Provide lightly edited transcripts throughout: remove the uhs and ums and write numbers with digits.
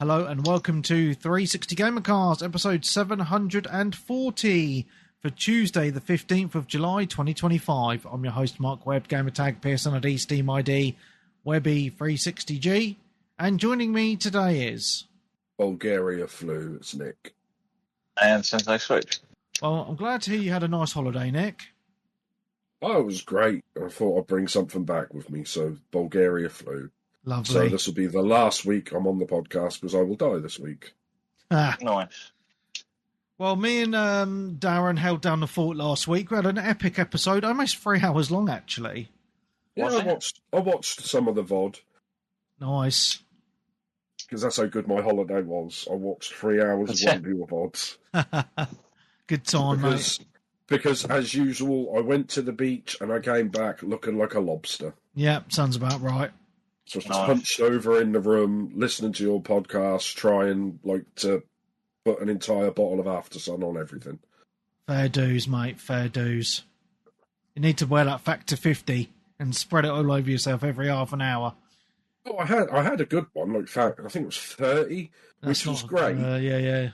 Hello and welcome to 360 Gamercast, episode 740 for Tuesday, the 15th of July, 2025. I'm your host, Mark Webb, gamertag, Pearson ID, Steam ID, Webby360G, and joining me today is... Bulgaria flu, it's Nick. And since I switched. Well, I'm glad to hear you had a nice holiday, Nick. Oh, it was great. I thought I'd bring something back with me, so Bulgaria flu. Lovely. So this will be the last week I'm on the podcast because I will die this week. Nice. Well, me and Darren held down the fort last week. We had an epic episode, almost 3 hours long, actually. Yeah, I watched some of the VOD. Nice. Because that's how good my holiday was. I watched 3 hours of one view of VODs. Good time, mate. Because, as usual, I went to the beach and I came back looking like a lobster. Yeah, sounds about right. So I was hunched over in the room, listening to your podcast, trying to put an entire bottle of After Sun on everything. Fair dues, mate. Fair dues. You need to wear that factor 50 and spread it all over yourself every half an hour. Oh, I had a good one. I think it was 30, which was great. Yeah.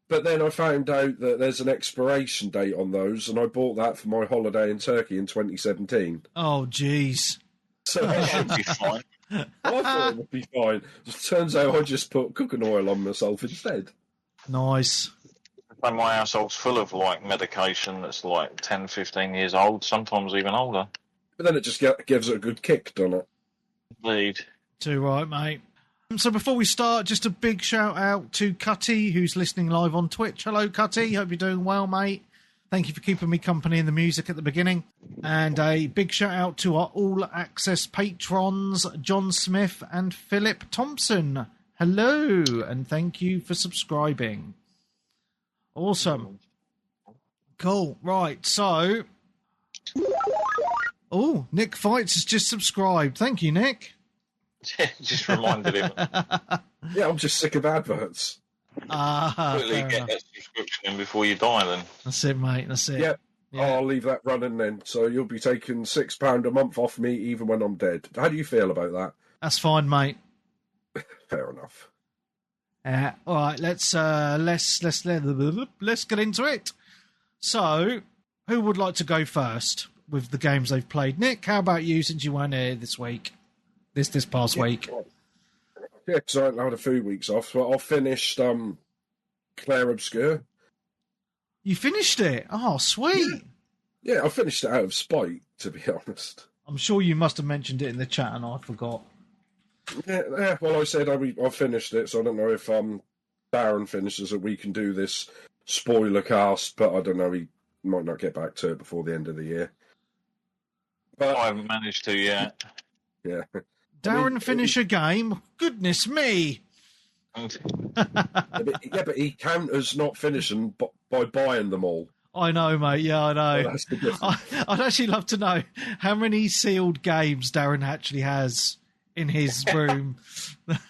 But then I found out that there's an expiration date on those, and I bought that for my holiday in Turkey in 2017. Oh, jeez. So That should be fine. I thought it would be fine. It turns out I just put cooking oil on myself instead. Nice. And my household's full of medication that's 10, 15 years old, sometimes even older. But then it just gives it a good kick, doesn't it? Indeed. Too right, mate. So before we start, just a big shout out to Cutty, who's listening live on Twitch. Hello, Cutty. Hope you're doing well, mate. Thank you for keeping me company in the music at the beginning. And a big shout out to our all-access patrons, John Smith and Philip Thompson. Hello, and thank you for subscribing. Awesome. Cool. Right, so... Oh, Nick Fights has just subscribed. Thank you, Nick. Just reminded him. Yeah, I'm just sick of adverts. Quickly get that subscription in before you die, then. That's it, mate. That's it. Yep. Yeah. I'll leave that running then. So you'll be taking £6 a month off me even when I'm dead. How do you feel about that? That's fine, mate. Fair enough. All right, let's get into it. So, who would like to go first with the games they've played? Nick, how about you, since you weren't here this week? This past week. Yeah, because I had a few weeks off. So I finished Claire Obscure. You finished it? Oh, sweet. Yeah, I finished it out of spite, to be honest. I'm sure you must have mentioned it in the chat and I forgot. Yeah, well, I said I finished it, so I don't know if Darren finishes it, we can do this spoiler cast, but I don't know, he might not get back to it before the end of the year. But I haven't managed to yet. Yeah. Darren finish a game? Goodness me. but he counters not finishing by buying them all. I know, mate. Yeah, I know. So that's the difference. I'd actually love to know how many sealed games Darren actually has in his room.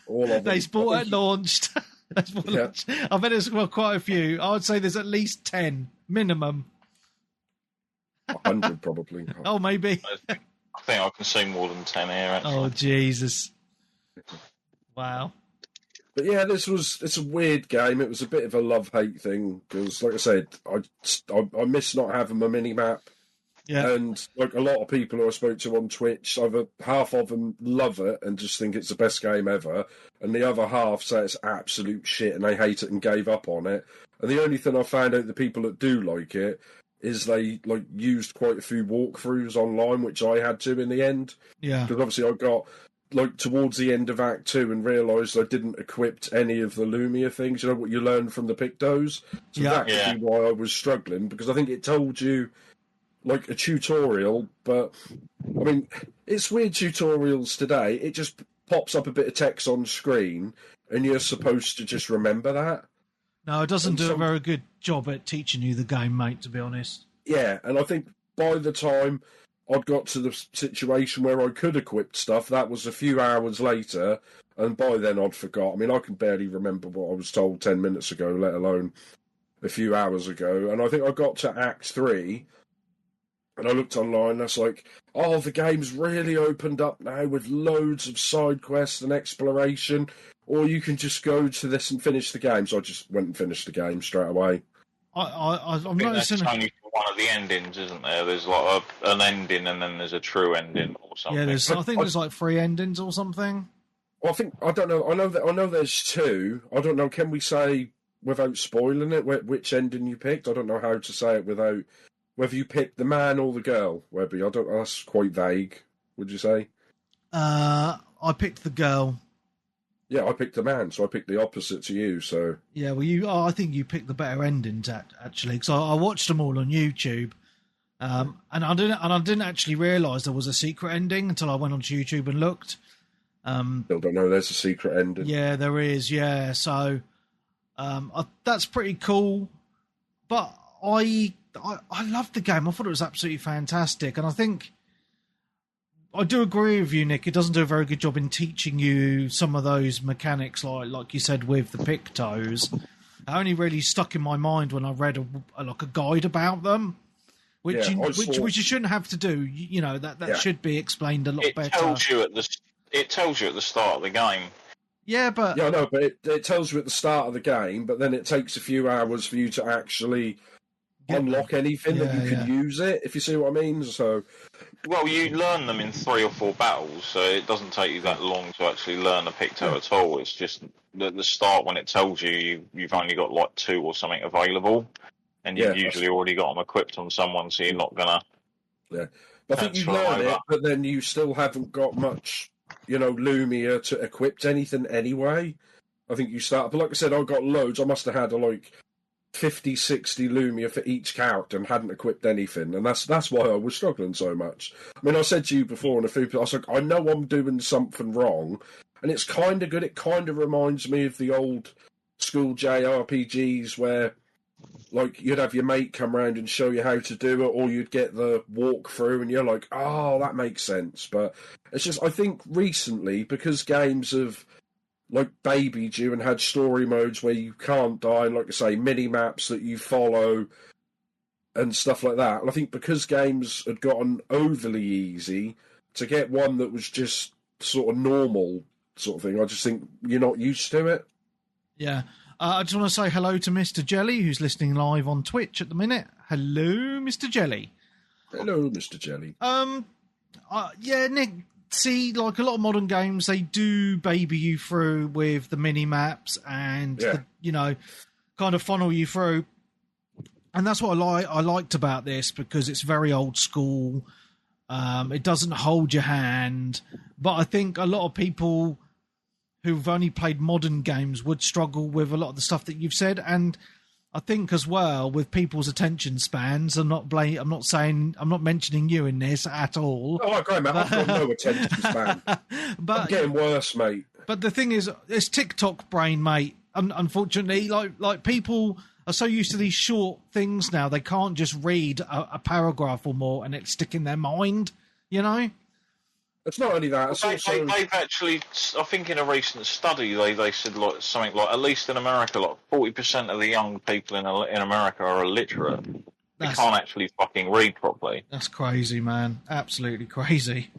All of them. They bought at launched. I bet there's quite a few. I would say there's at least 10 minimum. 100 probably. Oh, maybe. I think I can see more than 10 here, actually. Oh, Jesus. Wow. But yeah, it's a weird game. It was a bit of a love-hate thing because, like I said, I miss not having my mini-map. Yeah. And like a lot of people who I spoke to on Twitch, half of them love it and just think it's the best game ever, and the other half say it's absolute shit and they hate it and gave up on it. And the only thing I found out the people that do like it is they used quite a few walkthroughs online, which I had to in the end. Yeah. Because obviously I got towards the end of Act 2 and realised I didn't equip any of the Lumia things, you know, what you learn from the Pictos. So that could be why I was struggling, because I think it told you a tutorial, but I mean, it's weird tutorials today. It just pops up a bit of text on screen and you're supposed to just remember that. No, it doesn't do a very good job at teaching you the game, mate, to be honest. Yeah, and I think by the time I'd got to the situation where I could equip stuff, that was a few hours later, and by then I'd forgot. I mean, I can barely remember what I was told 10 minutes ago, let alone a few hours ago. And I think I got to Act 3, and I looked online, and that's like, oh, the game's really opened up now with loads of side quests and exploration. or you can just go to this and finish the game. So I just went and finished the game straight away. I'm noticing. That's only one of the endings, isn't there? There's like an ending, and then there's a true ending or something. Yeah, I think there's like 3 endings or something. Well, I don't know. I know there's 2. I don't know. Can we say without spoiling it which ending you picked? I don't know how to say it without whether you picked the man or the girl. Webby, I don't. That's quite vague. Would you say? I picked the girl. Yeah, I picked the man, so I picked the opposite to you. So yeah, well, I think you picked the better endings actually, because I watched them all on YouTube, and I didn't actually realise there was a secret ending until I went onto YouTube and looked. Still don't know there's a secret ending. Yeah, there is. Yeah, so that's pretty cool. But I loved the game. I thought it was absolutely fantastic, and I think. I do agree with you, Nick. It doesn't do a very good job in teaching you some of those mechanics, like you said with the Pictos. It only really stuck in my mind when I read a guide about them, which you shouldn't have to do. You know that should be explained a lot better. It tells you at the start of the game. Yeah, but but it tells you at the start of the game, but then it takes a few hours for you to actually unlock anything that you can use it. If you see what I mean, so. Well, you learn them in 3 or 4 battles, so it doesn't take you that long to actually learn a Picto at all. It's just at the start when it tells you've only got like 2 or something available, and you've usually already got them equipped on someone, so you're not gonna. Yeah, but I think you learn it, but then you still haven't got much, Lumia to equip anything anyway. I think you start, but like I said, I got loads. I must have had 50, 60 Lumia for each character and hadn't equipped anything, and that's why I was struggling so much. I mean, I said to you before in a few people, I was like, I know I'm doing something wrong, and it's kind of good. It kind of reminds me of the old school JRPGs where, you'd have your mate come around and show you how to do it, or you'd get the walkthrough, and you're like, oh, that makes sense. But it's just, I think recently, because games have babied you and had story modes where you can't die, and like I say, mini maps that you follow and stuff like that. And I think because games had gotten overly easy, to get one that was just sort of normal sort of thing, I just think you're not used to it. Yeah. I just want to say hello to Mr. Jelly, who's listening live on Twitch at the minute. Hello, Mr. Jelly. Hello, Mr. Jelly. Yeah, Nick. See, a lot of modern games, they do baby you through with the mini maps and kind of funnel you through, and that's what I liked about this, because it's very old school. It doesn't hold your hand, but I think a lot of people who've only played modern games would struggle with a lot of the stuff that you've said, and I think as well with people's attention spans. I'm not mentioning you in this at all. Oh, great, mate. I've got no attention span. But I'm getting worse, mate. But the thing is, it's TikTok brain, mate. Unfortunately, like people are so used to these short things now, they can't just read a paragraph or more and it stick in their mind. It's not only that. It's also... They've actually, I think in a recent study, they said something like, at least in America, 40% of the young people in America are illiterate. They can't actually fucking read properly. That's crazy, man. Absolutely crazy.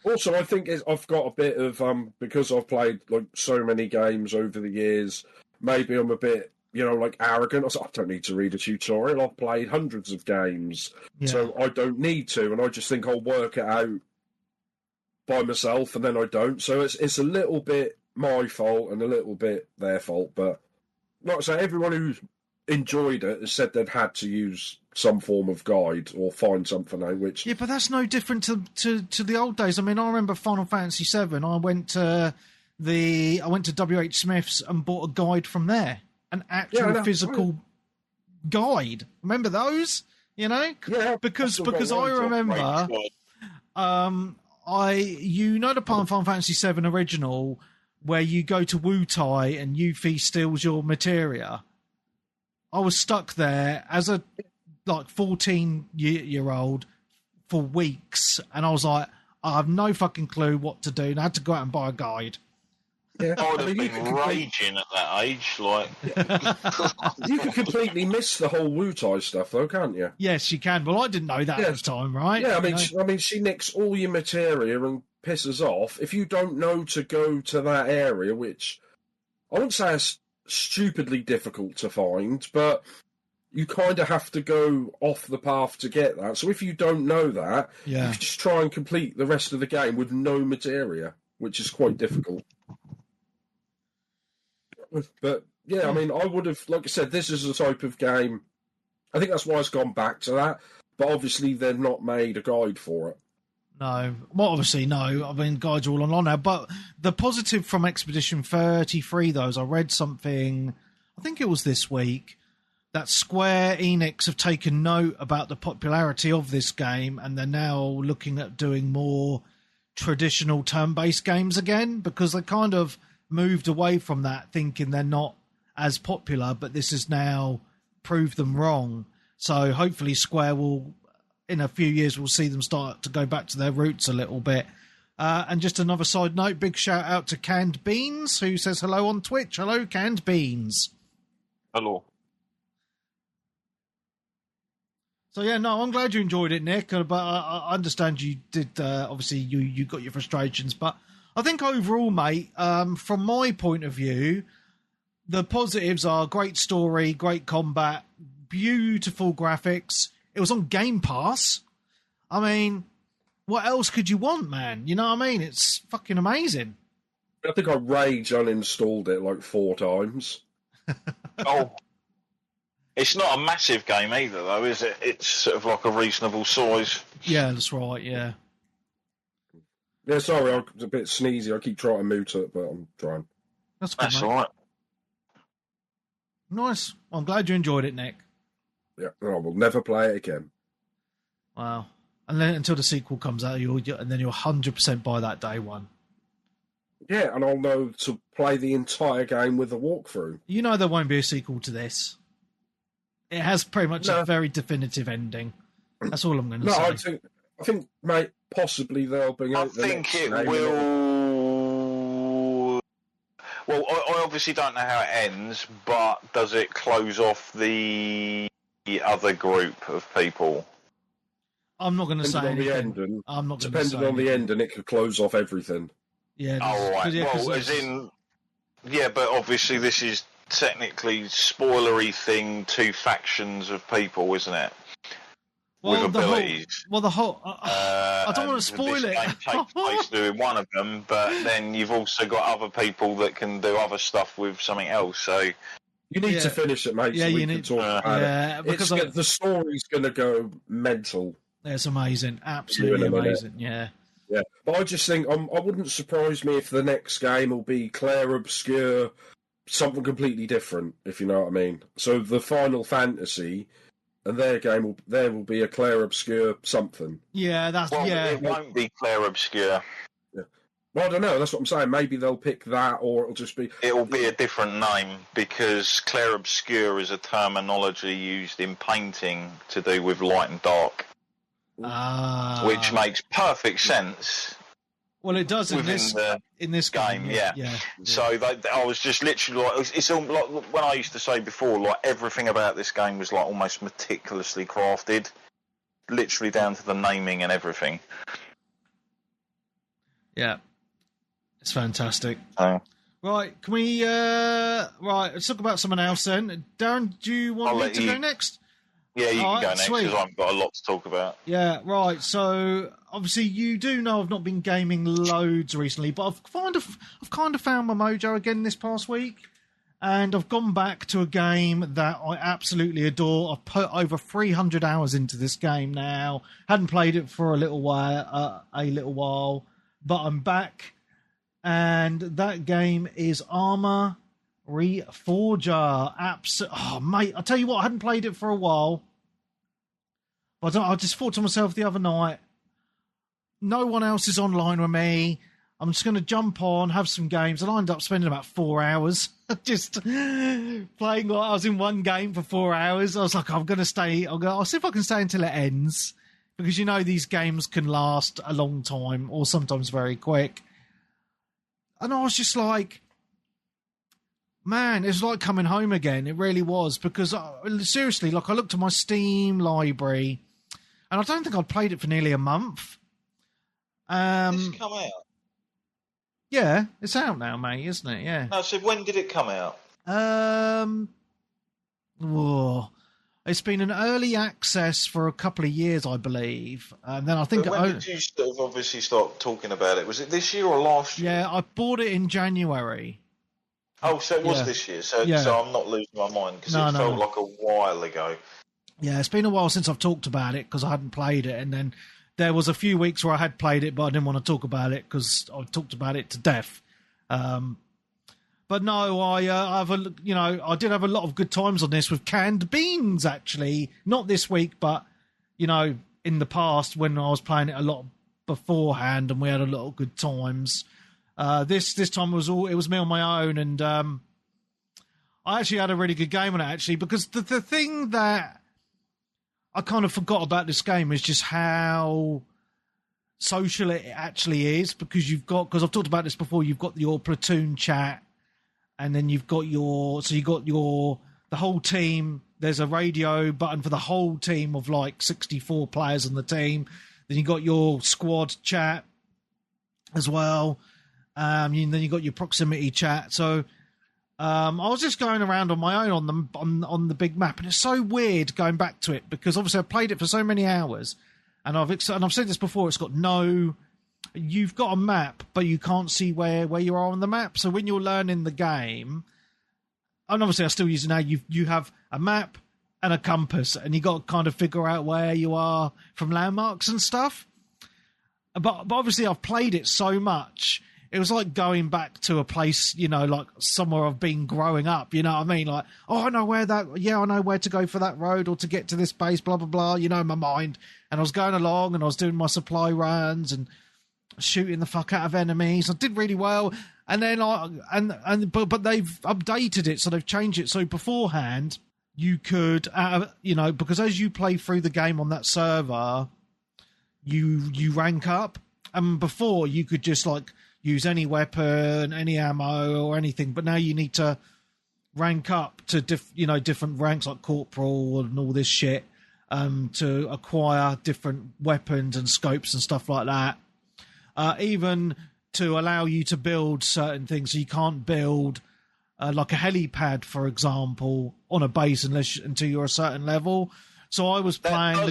Also, I think I've got a bit of, because I've played so many games over the years, maybe I'm a bit, arrogant. I don't need to read a tutorial. I've played hundreds of games, so I don't need to, and I just think I'll work it out by myself, and then I don't. So it's a little bit my fault and a little bit their fault. But like I say, everyone who's enjoyed it has said they've had to use some form of guide or find something out. Which but that's no different to the old days. I mean, I remember Final Fantasy VII. I went to WH Smith's and bought a guide from there, an actual physical guide. Remember those? Yeah, because I remember. The Final Fantasy VII original, where you go to Wutai and Yuffie steals your materia. I was stuck there as a 14-year-old for weeks, and I was like, I have no fucking clue what to do, and I had to go out and buy a guide. Yeah. I would have been raging at that age, You can completely miss the whole Wutai stuff, though, can't you? Yes, you can. Well, I didn't know that at the time, right? Yeah, I mean, she nicks all your materia and pisses off. If you don't know to go to that area, which I wouldn't say it's stupidly difficult to find, but you kind of have to go off the path to get that. So if you don't know that, you can just try and complete the rest of the game with no materia, which is quite difficult. But yeah, I mean, I would have, like I said, this is the type of game. I think that's why it's gone back to that. But obviously, they've not made a guide for it. No. Well, obviously, no. I mean, guides are all online now. But the positive from Expedition 33, though, is I read something, I think it was this week, that Square Enix have taken note about the popularity of this game, and they're now looking at doing more traditional turn-based games again, because they kind of moved away from that, thinking they're not as popular, but this has now proved them wrong. So hopefully Square will, in a few years, we'll see them start to go back to their roots a little bit. And just another side note, big shout out to Canned Beans, who says hello on Twitch. Hello, Canned Beans. Hello. So yeah, no, I'm glad you enjoyed it, Nick. But I understand you did. Obviously, you got your frustrations, but I think overall, mate, from my point of view, the positives are great story, great combat, beautiful graphics. It was on Game Pass. I mean, what else could you want, man? You know what I mean? It's fucking amazing. I think I rage uninstalled it like 4 times. Oh. It's not a massive game either, though, is it? It's sort of like a reasonable size. Yeah, that's right, yeah. Yeah, sorry, I'm a bit sneezy. I keep trying to mute it, but I'm trying. That's good, That's mate. all right. Nice. I'm glad you enjoyed it, Nick. Yeah, I will never play it again. Wow. And then until the sequel comes out, and then you'll 100% buy that day one. Yeah, and I'll know to play the entire game with a walkthrough. You know there won't be a sequel to this. It has pretty much a very definitive ending. That's all I'm going to say. I think, mate, possibly they'll bring out the next game. I think it will. Well, I obviously don't know how it ends, but does it close off the other group of people? I'm not going to say anything. Depending on the end, and it could close off everything. Yeah. Oh, right. Well, as in, yeah, but obviously this is technically spoilery thing. 2 factions of people, isn't it? Well, with abilities. I don't want to spoil it. This game takes place doing one of them, but then you've also got other people that can do other stuff with something else. So you need to finish it, mate. So we can talk about it. Because the story's going to go mental. It's amazing, absolutely amazing. Yeah. Yeah, but I just think I wouldn't surprise me if the next game will be Claire Obscure, something completely different, if you know what I mean. So the Final Fantasy and their game will be a Claire Obscure something. Yeah, it won't be Claire Obscure. Yeah. Well, I don't know. That's what I'm saying. Maybe they'll pick that, or it'll just be. It'll be a different name because Claire Obscure is a terminology used in painting to do with light and dark. Which makes perfect sense. Well, it does in this game. Yeah. So I was just literally like, it's all like when I used to say before, like everything about this game was like almost meticulously crafted, literally down to the naming and everything. Yeah, it's fantastic. Oh. Right, can we? Let's talk about someone else then. Darren, do you want me to go next? Yeah, you can go next because I've got a lot to talk about. Yeah, right. So obviously, you do know I've not been gaming loads recently, but I've kind of found my mojo again this past week, and I've gone back to a game that I absolutely adore. I've put over 300 hours into this game now. Hadn't played it for a little while, but I'm back, and that game is Arma Reforger. Oh, mate, I tell you what, I hadn't played it for a while. But I just thought to myself the other night, no one else is online with me. I'm just going to jump on, have some games. And I ended up spending about 4 hours just playing. Like I was in one game for 4 hours. I was like, I'm going to stay. I'll see if I can stay until it ends. Because, you know, these games can last a long time or sometimes very quick. And I was just like, man, it was like coming home again. It really was. Because, seriously, like I looked at my Steam library and I don't think I'd played it for nearly a month. Did this come out? Yeah, it's out now, mate, isn't it? Yeah. No, so when did it come out? Whoa. It's been an early access for a couple of years, I believe. And then I think... But when did you obviously start talking about it? Was it this year or last year? Yeah, I bought it in January. Oh, so it was this year. So I'm not losing my mind because it felt like a while ago. Yeah, it's been a while since I've talked about it because I hadn't played it. And then there was a few weeks where I had played it, but I didn't want to talk about it because I talked about it to death. But no, I did have a lot of good times on this with canned beans, actually. Not this week, but, in the past when I was playing it a lot beforehand and we had a lot of good times. This time it was me on my own, and I actually had a really good game on it, actually, because the thing that I kind of forgot about this game is just how social it actually is, because I've talked about this before, you've got your platoon chat, and then you've got the whole team. There's a radio button for the whole team of like 64 players on the team. Then you got your squad chat as well. Then you got your proximity chat. So I was just going around on my own on the big map, and it's so weird going back to it because obviously I've played it for so many hours, and I've said this before. It's got you've got a map, but you can't see where you are on the map. So when you're learning the game, and obviously I still use it now, you have a map and a compass, and you got to kind of figure out where you are from landmarks and stuff. But obviously I've played it so much, it was like going back to a place, like somewhere I've been growing up, you know what I mean? Like, I know where to go for that road or to get to this base, blah, blah, blah, in my mind. And I was going along and I was doing my supply runs and shooting the fuck out of enemies. I did really well. And then but they've updated it, so they've changed it. So beforehand, you could, because as you play through the game on that server, you rank up. And before you could just like use any weapon, any ammo or anything, but now you need to rank up to different ranks like corporal and all this shit to acquire different weapons and scopes and stuff like that. Even to allow you to build certain things, so you can't build like a helipad, for example, on a base until you're a certain level. So I was playing.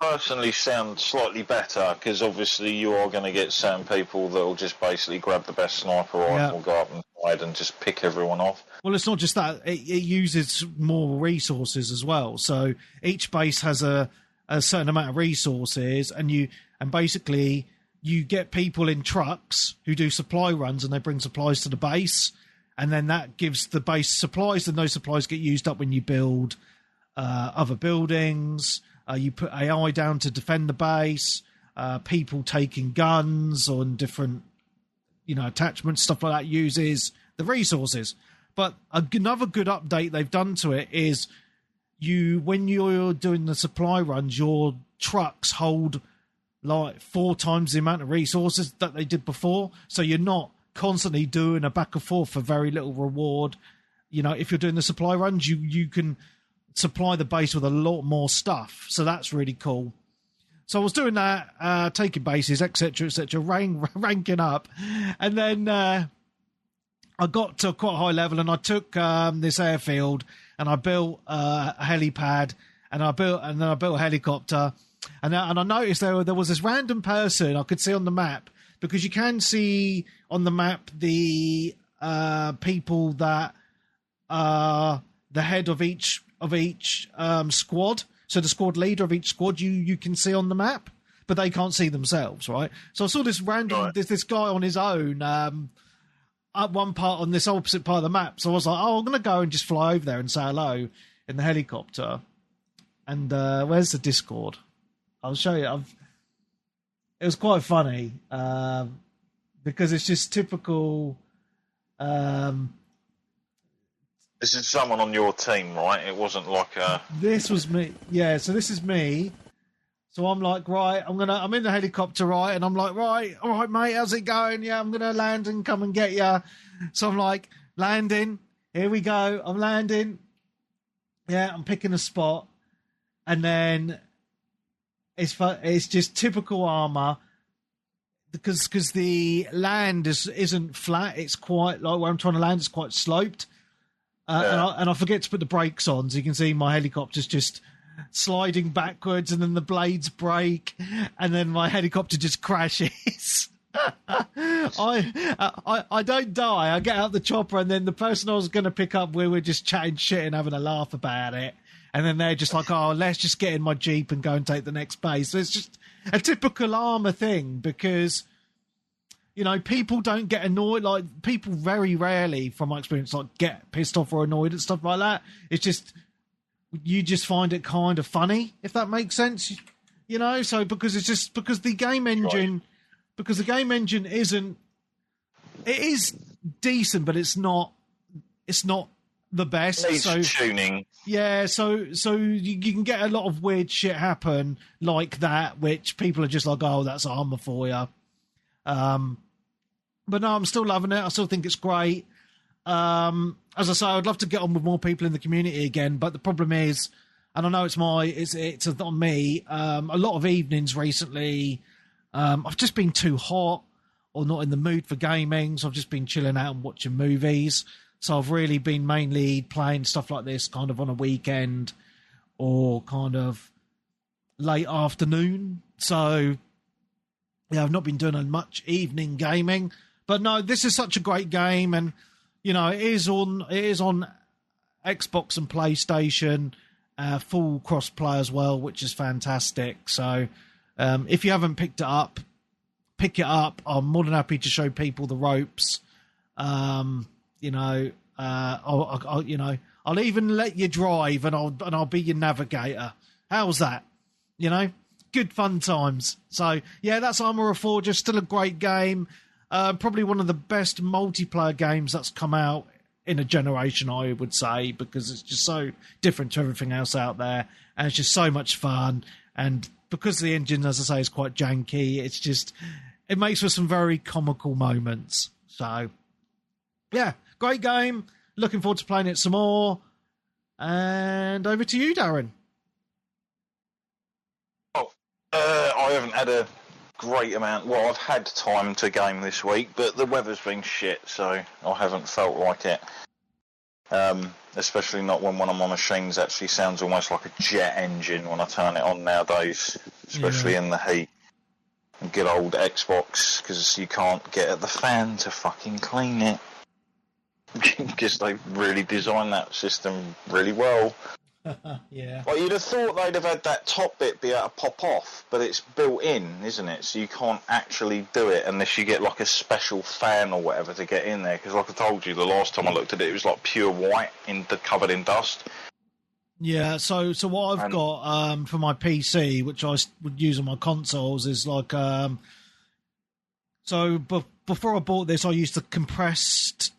Personally sound slightly better because obviously you are going to get certain people that will just basically grab the best sniper rifle, go up and hide and just pick everyone off. Well, it's not just that, it uses more resources as well. So each base has a certain amount of resources, and basically you get people in trucks who do supply runs, and they bring supplies to the base, and then that gives the base supplies, and those supplies get used up when you build other buildings. You put AI down to defend the base, people taking guns on different, attachments, stuff like that uses the resources. But another good update they've done to it is when you're doing the supply runs, your trucks hold like 4 times the amount of resources that they did before. So you're not constantly doing a back and forth for very little reward. If you're doing the supply runs, you can supply the base with a lot more stuff, so that's really cool. So I was doing that, taking bases, etc., ranking up, and then I got to quite a high level, and I took this airfield, and I built a helipad, and I built a helicopter, and I noticed there was this random person I could see on the map, because you can see on the map the people that are the head of each squad. So the squad leader of each squad you can see on the map, but they can't see themselves, right? So I saw this random this guy on his own at one part on this opposite part of the map. So I was like, I'm going to go and just fly over there and say hello in the helicopter. And where's the Discord? I'll show you. It was quite funny because it's just typical. This is someone on your team, right? It wasn't like a... This was me. Yeah, so this is me. So I'm like, right, I'm in the helicopter, right? And I'm like, right, all right, mate, how's it going? Yeah, I'm going to land and come and get you. So I'm like, landing. Here we go. I'm landing. Yeah, I'm picking a spot. And then it's just typical Arma. because the land isn't flat. It's quite like where I'm trying to land. It's quite sloped, and I forget to put the brakes on, so you can see my helicopter's just sliding backwards, and then the blades break, and then my helicopter just crashes. I don't die. I get out the chopper, and then the person I was going to pick up, we were just chatting shit and having a laugh about it. And then they're just like, "Oh, let's just get in my Jeep and go and take the next base." So it's just a typical Arma thing, because people don't get annoyed. Like, people very rarely, from my experience, like, get pissed off or annoyed at stuff like that. It's just, you just find it kind of funny, if that makes sense. So because the game engine. Right. Because the game engine it is decent, but it's not the best. Needs tuning. Yeah, so you can get a lot of weird shit happen like that, which people are just like, "Oh, that's Arma for you." But no, I'm still loving it. I still think it's great. As I say, I'd love to get on with more people in the community again, but the problem is, and I know it's on me. A lot of evenings recently, I've just been too hot or not in the mood for gaming, so I've just been chilling out and watching movies. So I've really been mainly playing stuff like this kind of on a weekend or kind of late afternoon. So yeah, I've not been doing much evening gaming. But no, this is such a great game, and it is on Xbox and PlayStation, full cross-play as well, which is fantastic. So if you haven't picked it up, pick it up. I'm more than happy to show people the ropes. I'll even let you drive, and I'll be your navigator. How's that? Good fun times. So yeah, that's Arma Reforger. Still a great game. Probably one of the best multiplayer games that's come out in a generation, I would say, because it's just so different to everything else out there, and it's just so much fun. And because the engine, as I say, is quite janky, it makes for some very comical moments. So yeah, great game. Looking forward to playing it some more. And over to you, Darren. I haven't had a great amount. Well, I've had time to game this week, but the weather's been shit, so I haven't felt like it. Especially not when one of my machines actually sounds almost like a jet engine when I turn it on nowadays, especially in the heat. And good old Xbox, because you can't get at the fan to fucking clean it. Because they really designed that system really well. Yeah. Well, you'd have thought they'd have had that top bit be able to pop off, but it's built in, isn't it? So you can't actually do it unless you get like a special fan or whatever to get in there. Because like I told you, the last time I looked at it, it was like pure white, covered in dust. Yeah. So what I've got for my PC, which I would use on my consoles, is like before I bought this, I used the compressed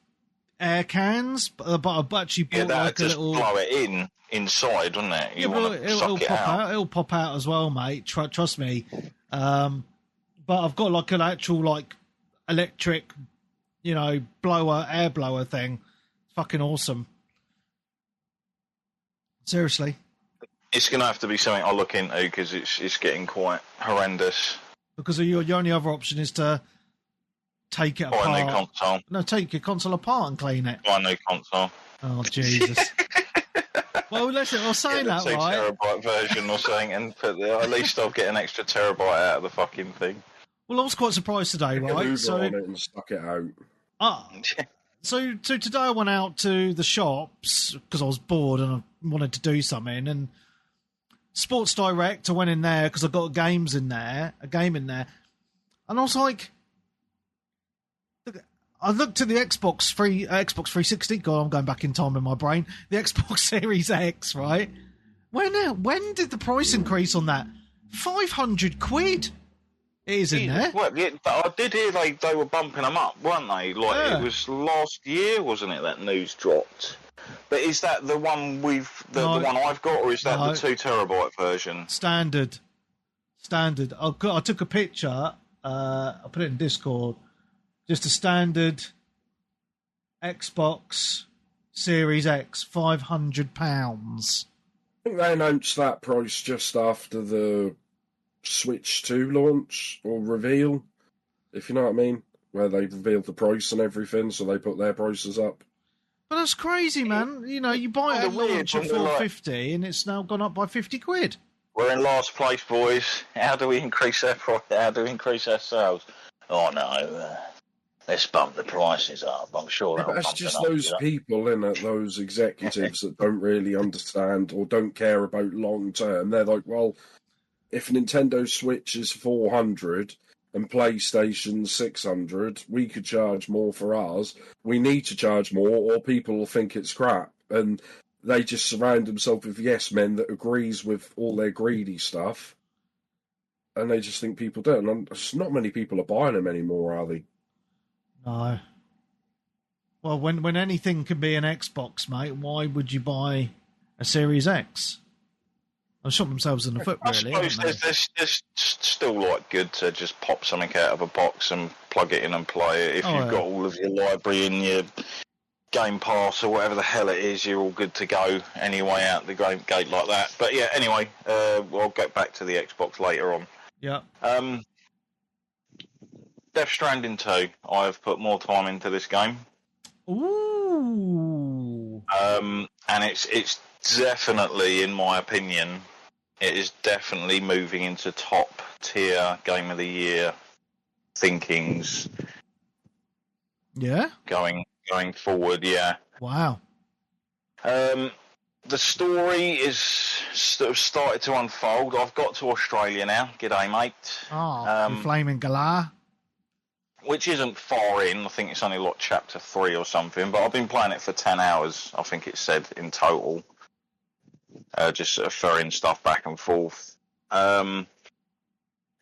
air cans, but I've actually bought like a little. Blow it inside, wouldn't it? It'll pop out. It'll pop out as well, mate. Trust me. But I've got like an actual like electric, air blower thing. Fucking awesome. Seriously. It's going to have to be something I'll look into, because it's getting quite horrendous. Because your only other option is to take it apart. Buy a new console. No, take your console apart and clean it. Buy a new console. Oh, Jesus. Well, listen, I was saying that, right? Get a 2 terabyte version or something, and at least I'll get an extra terabyte out of the fucking thing. Well, I was quite surprised today, right? So on it and stuck it out. So today I went out to the shops because I was bored and I wanted to do something. And Sports Direct, I went in there because I got a game in there, and I was like, I looked at the Xbox 360. God, I'm going back in time in my brain. The Xbox Series X, right? When did the price increase on that? 500 quid. It is in there. Well, yeah, I did hear they were bumping them up, weren't they? It was last year, wasn't it? That news dropped. But is that the one the one I've got, or is that the 2 terabyte version? Standard. I took a picture. I put it in Discord. Just a standard Xbox Series X, £500. I think they announced that price just after the Switch 2 launch or reveal. if you know what I mean, where they revealed the price and everything, so they put their prices up. But that's crazy, man. You know, you buy it at launch at £4.50 and it's now gone up by £50. We're in last place, boys. How do we increase our price? How do we increase our sales? Oh no, let's bump the prices up. I'm sure that'll that's bump just it up, those people, innit? Those executives that don't really understand or don't care about long term. They're like, well, if Nintendo Switch is 400 and PlayStation 600, we could charge more for ours. We need to charge more, or people will think it's crap. And they just surround themselves with yes men that agrees with all their greedy stuff, and they just think people don't. And not many people are buying them anymore, are they? No. Well, when anything can be an Xbox, mate, why would you buy a Series X? They'll shot themselves in the foot, really. I suppose there's still like good to just pop something out of a box and plug it in and play it. If you've got all of your library in your Gamepass or whatever the hell it is, you're all good to go anyway out the gate like that. But yeah, anyway, I'll get back to the Xbox later on. Yeah. Death Stranding 2. I've put more time into this game. Ooh. And it's definitely, in my opinion, it is definitely moving into top tier Game of the Year thinkings. Yeah. Going forward, yeah. Wow. The story is sort of started to unfold. I've got to Australia now. G'day, mate. Oh, flaming galah. Which isn't far in. I think it's only like chapter 3 or something. But I've been playing it for 10 hours, I think it said, in total. Just sort of ferrying stuff back and forth. And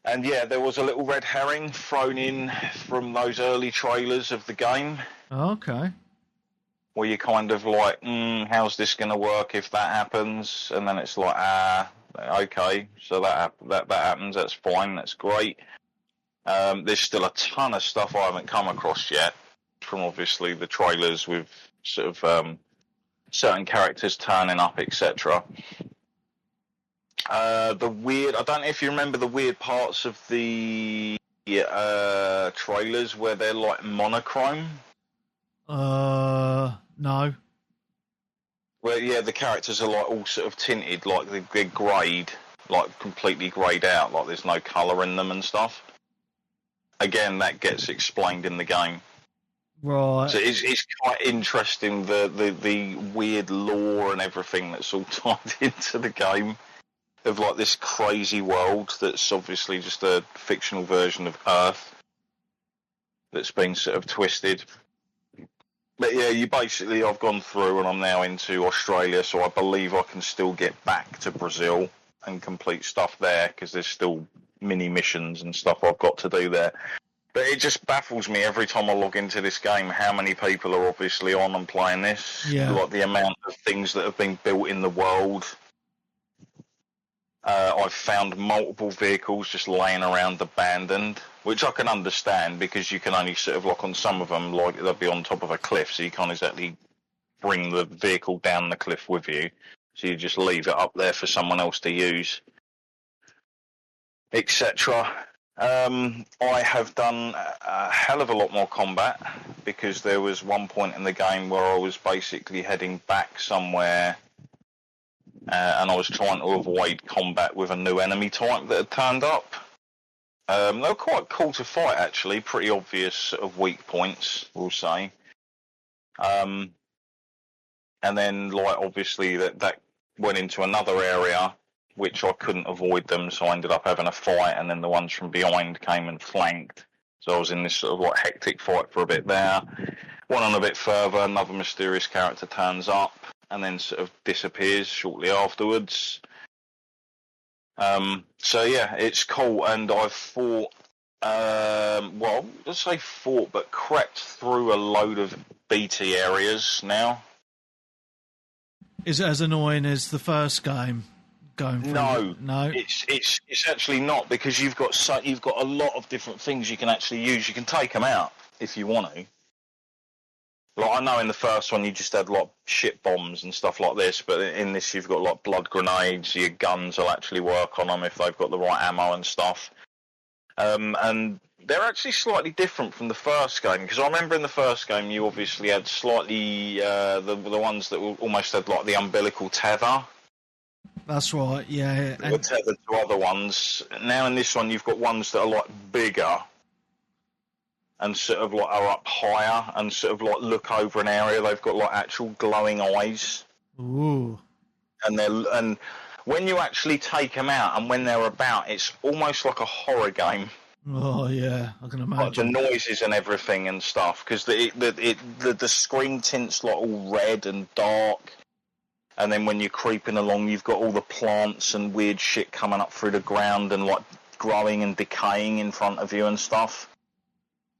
yeah, there was a little red herring thrown in from those early trailers of the game. Okay. Where you're kind of like, how's this going to work if that happens? And then it's like, okay, so that happens, that's fine, that's great. There's still a ton of stuff I haven't come across yet, from obviously the trailers with sort of certain characters turning up, etc. I don't know if you remember the weird parts of the trailers where they're like monochrome. No. Well, yeah, the characters are like all sort of tinted, like they're greyed, like completely greyed out, like there's no colour in them and stuff. Again, that gets explained in the game. Right. So it's quite interesting, the weird lore and everything that's all tied into the game of like this crazy world that's obviously just a fictional version of Earth that's been sort of twisted. But yeah, I've gone through and I'm now into Australia, so I believe I can still get back to Brazil and complete stuff there because there's still mini missions and stuff I've got to do there. But it just baffles me every time I log into this game how many people are obviously on and playing this. Yeah. Like the amount of things that have been built in the world. I've found multiple vehicles just laying around abandoned, which I can understand because you can only sort of lock on some of them, like they'll be on top of a cliff, so you can't exactly bring the vehicle down the cliff with you. So you just leave it up there for someone else to use, etc. I have done a hell of a lot more combat because there was one point in the game where I was basically heading back somewhere and I was trying to avoid combat with a new enemy type that had turned up. They were quite cool to fight, actually. Pretty obvious sort of weak points, we'll say. And then, like, obviously that went into another area which I couldn't avoid them, so I ended up having a fight, and then the ones from behind came and flanked. So I was in this sort of like hectic fight for a bit there. Went on a bit further, another mysterious character turns up and then sort of disappears shortly afterwards. So yeah, it's cool, and I've fought, well, let's say fought, but crept through a load of BT areas now. Is it as annoying as the first game? Going through? No. It's actually not, because you've got a lot of different things you can actually use. You can take them out if you want to. Like, I know in the first one you just had like shit bombs and stuff like this, but in this you've got like blood grenades. Your guns will actually work on them if they've got the right ammo and stuff. And They're actually slightly different from the first game, because I remember in the first game you obviously had slightly the ones that almost had like the umbilical tether. That's right, yeah. They were tethered to other ones. Now in this one you've got ones that are like bigger and sort of like are up higher and sort of like look over an area. They've got like actual glowing eyes. Ooh. And when you actually take them out and when they're about, it's almost like a horror game. Oh yeah, I can imagine. Like the noises and everything and stuff, because the screen tints like all red and dark, and then when you're creeping along, you've got all the plants and weird shit coming up through the ground and like growing and decaying in front of you and stuff.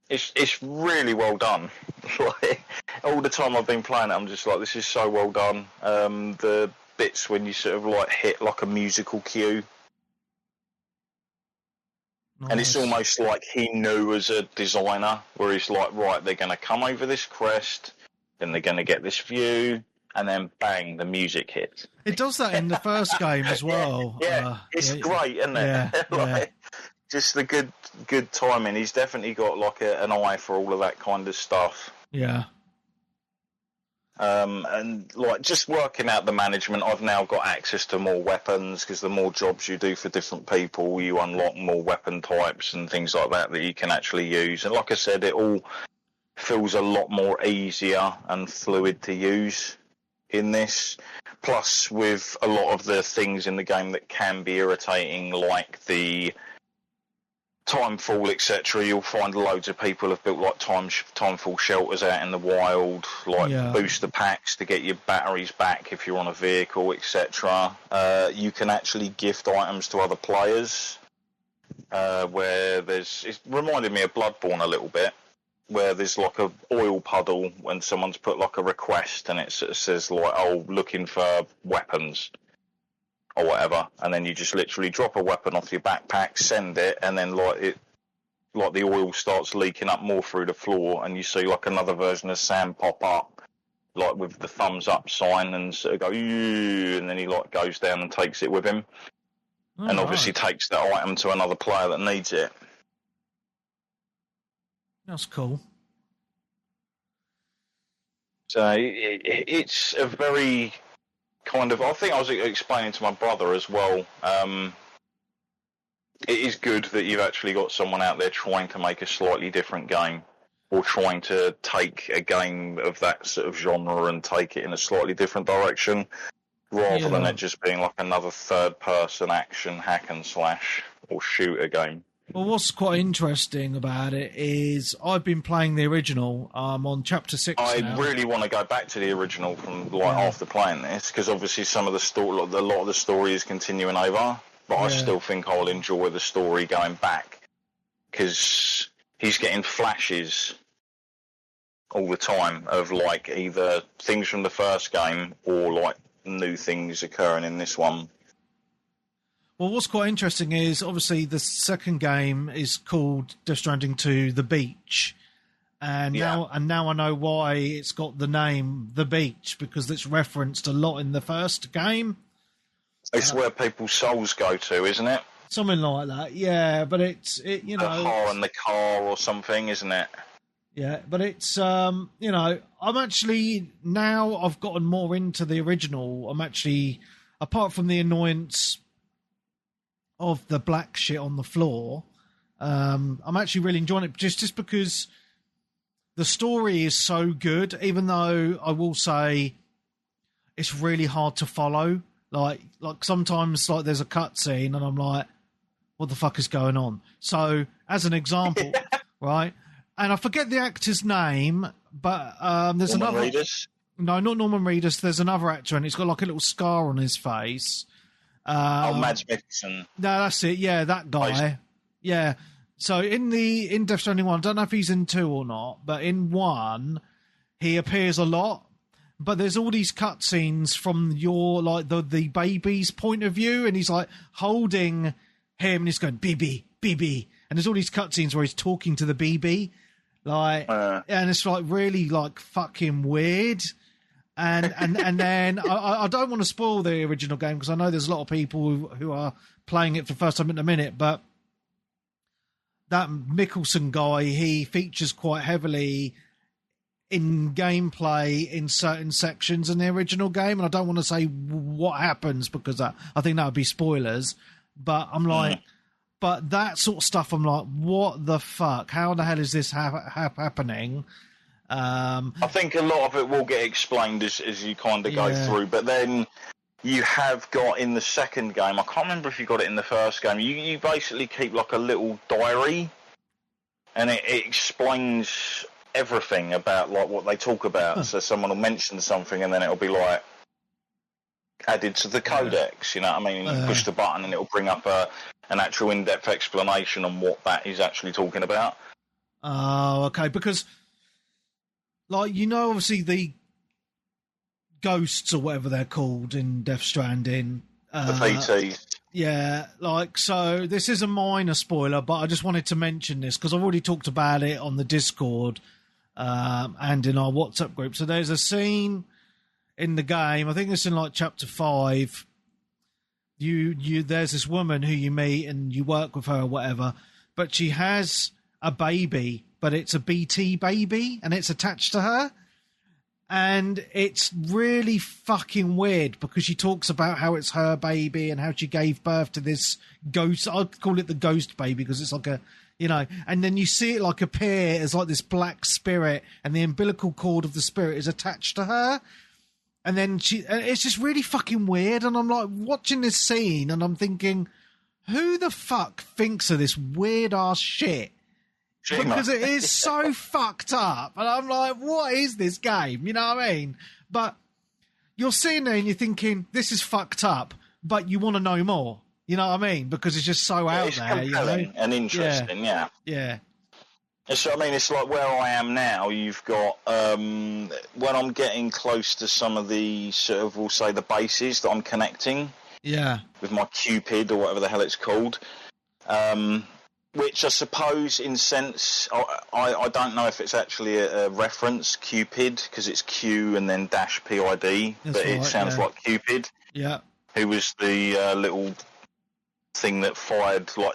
It's really well done. Like, all the time I've been playing it, I'm just like, this is so well done. The bits when you sort of like hit like a musical cue. Nice. And it's almost like he knew as a designer, where he's like, right, they're going to come over this crest, then they're going to get this view, and then bang, the music hits. It does that in the first game as well. Yeah, it's great, isn't it? Yeah, like, just the good timing. He's definitely got like an eye for all of that kind of stuff. Yeah. And like just working out the management, I've now got access to more weapons, because the more jobs you do for different people, you unlock more weapon types and things like that you can actually use. And like I said, it all feels a lot more easier and fluid to use in this. Plus, with a lot of the things in the game that can be irritating, like the Timefall, etc., you'll find loads of people have built like Timefall shelters out in the wild, like booster packs to get your batteries back if you're on a vehicle, etc. You can actually gift items to other players, where it reminded me of Bloodborne a little bit, where there's like a oil puddle when someone's put like a request and it sort of says like, oh, looking for weapons or whatever, and then you just literally drop a weapon off your backpack, send it, and then like the oil starts leaking up more through the floor, and you see like another version of Sam pop up, like with the thumbs up sign, and sort of go, and then he like goes down and takes it with him, and obviously takes that item to another player that needs it. That's cool. So it's a very kind of, I think I was explaining to my brother as well, it is good that you've actually got someone out there trying to make a slightly different game, or trying to take a game of that sort of genre and take it in a slightly different direction, rather than it just being like another third-person action hack and slash or shooter game. Well, what's quite interesting about it is I've been playing the original. I'm on chapter 6 now. I really want to go back to the original from after playing this, because obviously some of the story, a lot of the story is continuing over, but I still think I'll enjoy the story going back, because he's getting flashes all the time of like either things from the first game or like new things occurring in this one. Well, what's quite interesting is obviously the second game is called Death Stranding 2: The Beach, and now I know why it's got the name The Beach, because it's referenced a lot in the first game. It's where people's souls go to, isn't it? Something like that, yeah. But it's you know, the heart in the car or something, isn't it? Yeah, but it's I'm actually, now I've gotten more into the original. I'm actually, apart from the annoyance of the black shit on the floor, I'm actually really enjoying it, just because the story is so good, even though I will say it's really hard to follow. Like sometimes like there's a cutscene and I'm like, what the fuck is going on? So as an example, right, and I forget the actor's name, but there's Norman another Reedus? No, not Norman Reedus. There's another actor and he's got like a little scar on his face. Mads Mikkelsen. No, that's it. Yeah, that guy. Yeah. So in Death Stranding 1, I don't know if he's in 2 or not, but in 1, he appears a lot. But there's all these cutscenes from your, like, the baby's point of view, and he's like holding him and he's going, BB, BB. And there's all these cutscenes where he's talking to the BB. Like, and it's like really like fucking weird. And then I don't want to spoil the original game, because I know there's a lot of people who are playing it for the first time in a minute, but that Mikkelsen guy, he features quite heavily in gameplay in certain sections in the original game, and I don't want to say what happens because I think that would be spoilers. But I'm like, but that sort of stuff, I'm like, what the fuck? How the hell is this happening? I think a lot of it will get explained as you kind of go through, but then you have got in the second game, I can't remember if you got it in the first game, you basically keep like a little diary, and it explains everything about like what they talk about. So someone will mention something and then it'll be like added to the codex, you know what I mean? You push the button and it'll bring up an actual in-depth explanation on what that is actually talking about. Oh, okay, because like, you know, obviously the ghosts or whatever they're called in Death Stranding. The PTs. Yeah, like, so this is a minor spoiler, but I just wanted to mention this because I've already talked about it on the Discord and in our WhatsApp group. So there's a scene in the game, I think it's in like chapter 5. There's this woman who you meet and you work with her or whatever, but she has a baby, but it's a BT baby and it's attached to her. And it's really fucking weird because she talks about how it's her baby and how she gave birth to this ghost. I'd call it the ghost baby because it's like a, you know, and then you see it like appear as like this black spirit and the umbilical cord of the spirit is attached to her. And then it's just really fucking weird. And I'm like watching this scene and I'm thinking, who the fuck thinks of this weird ass shit? Because it is so fucked up. And I'm like, what is this game? You know what I mean? But you're sitting there and you're thinking, this is fucked up, but you want to know more. You know what I mean? Because it's just so out it's there. Compelling, you know? And interesting, yeah. Yeah. So, I mean, it's like where I am now, you've got, when I'm getting close to some of the, sort of, we'll say, the bases that I'm connecting. Yeah. With my Cupid or whatever the hell it's called. Which I suppose, in sense, I don't know if it's actually a reference, Cupid, because it's Q and then dash PID, but right, it sounds like Cupid. Yeah. Who was the little thing that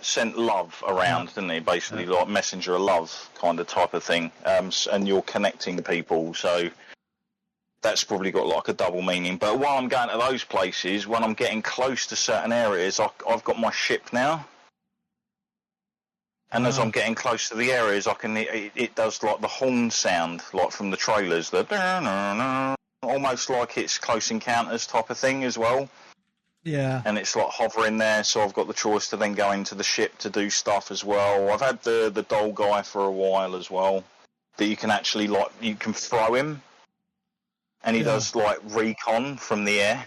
sent love around, didn't he? Basically, like messenger of love kind of type of thing. And you're connecting people, so that's probably got like a double meaning. But while I'm going to those places, when I'm getting close to certain areas, I've got my ship now. And as I'm getting close to the areas, it does like the horn sound, like from the trailers, almost like it's Close Encounters type of thing as well. Yeah. And it's like hovering there, so I've got the choice to then go into the ship to do stuff as well. I've had the doll guy for a while as well, that you can actually, like, you can throw him, and he does, like, recon from the air,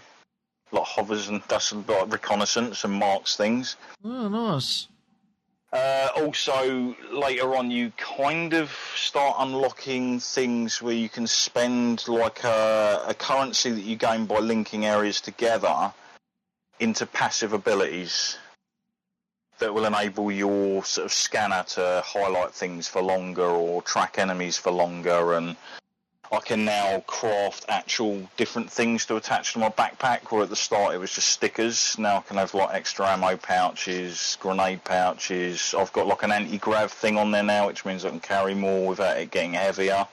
like hovers and does some, like, reconnaissance and marks things. Oh, nice. Also, later on, you kind of start unlocking things where you can spend like a currency that you gain by linking areas together into passive abilities that will enable your sort of scanner to highlight things for longer or track enemies for longer. And I can now craft actual different things to attach to my backpack, where at the start it was just stickers. Now I can have like extra ammo pouches, grenade pouches. I've got like an anti-grav thing on there now, which means I can carry more without it getting heavier.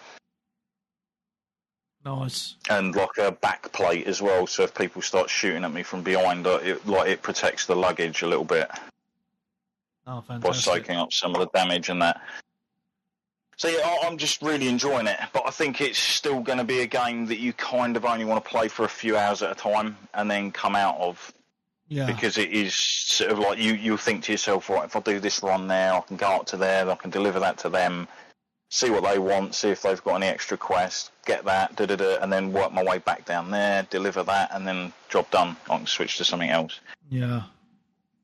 Nice. And like a back plate as well, so if people start shooting at me from behind, it protects the luggage a little bit. Oh, fantastic. By soaking up some of the damage and that. So yeah, I'm just really enjoying it, but I think it's still going to be a game that you kind of only want to play for a few hours at a time and then come out of. Yeah. Because it is sort of like you think to yourself, right, if I do this run there, I can go up to there, I can deliver that to them, see what they want, see if they've got any extra quests, get that, and then work my way back down there, deliver that, and then job done. I can switch to something else. Yeah.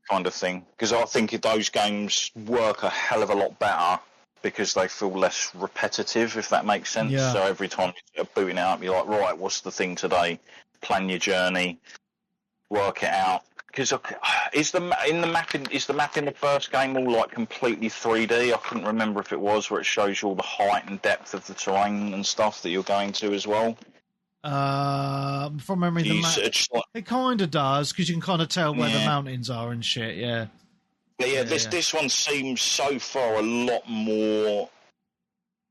Kind of thing. Because I think those games work a hell of a lot better because they feel less repetitive, if that makes sense. Yeah. So every time you're booting it up, you're like, right, what's the thing today? Plan your journey, work it out. Because is the map in the first game all like completely 3D? I couldn't remember if it was, where it shows you all the height and depth of the terrain and stuff that you're going to as well. From memory, the map, it kind of does, because you can kind of tell where the mountains are and shit. Yeah. But this one seems so far a lot more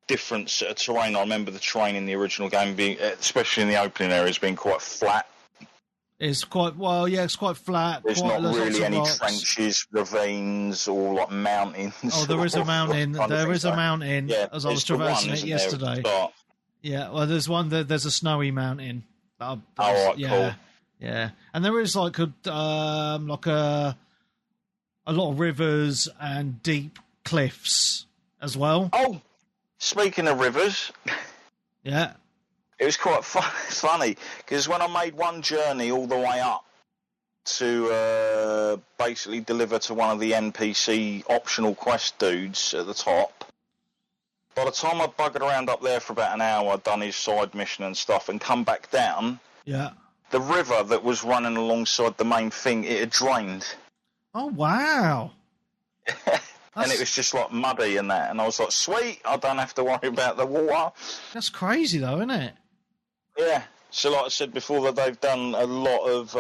different sort of terrain. I remember the terrain in the original game being, especially in the opening areas, being quite flat. It's quite it's quite flat. There's not really any trenches, ravines, or like mountains. Oh, there is a mountain. There is a mountain. Yeah, as I was traversing it yesterday. Yeah, well, there's one. There's a snowy mountain. Cool. Yeah, and there is like a lot of rivers and deep cliffs as well. Oh, speaking of rivers, yeah, it was quite funny because when I made one journey all the way up to basically deliver to one of the NPC optional quest dudes at the top, by the time I buggered around up there for about an hour, I'd done his side mission and stuff and come back down. Yeah. The river that was running alongside the main thing, it had drained. Oh, wow. And it was just like muddy and that. And I was like, sweet, I don't have to worry about the water. That's crazy though, isn't it? Yeah. So like I said before, that they've done a lot of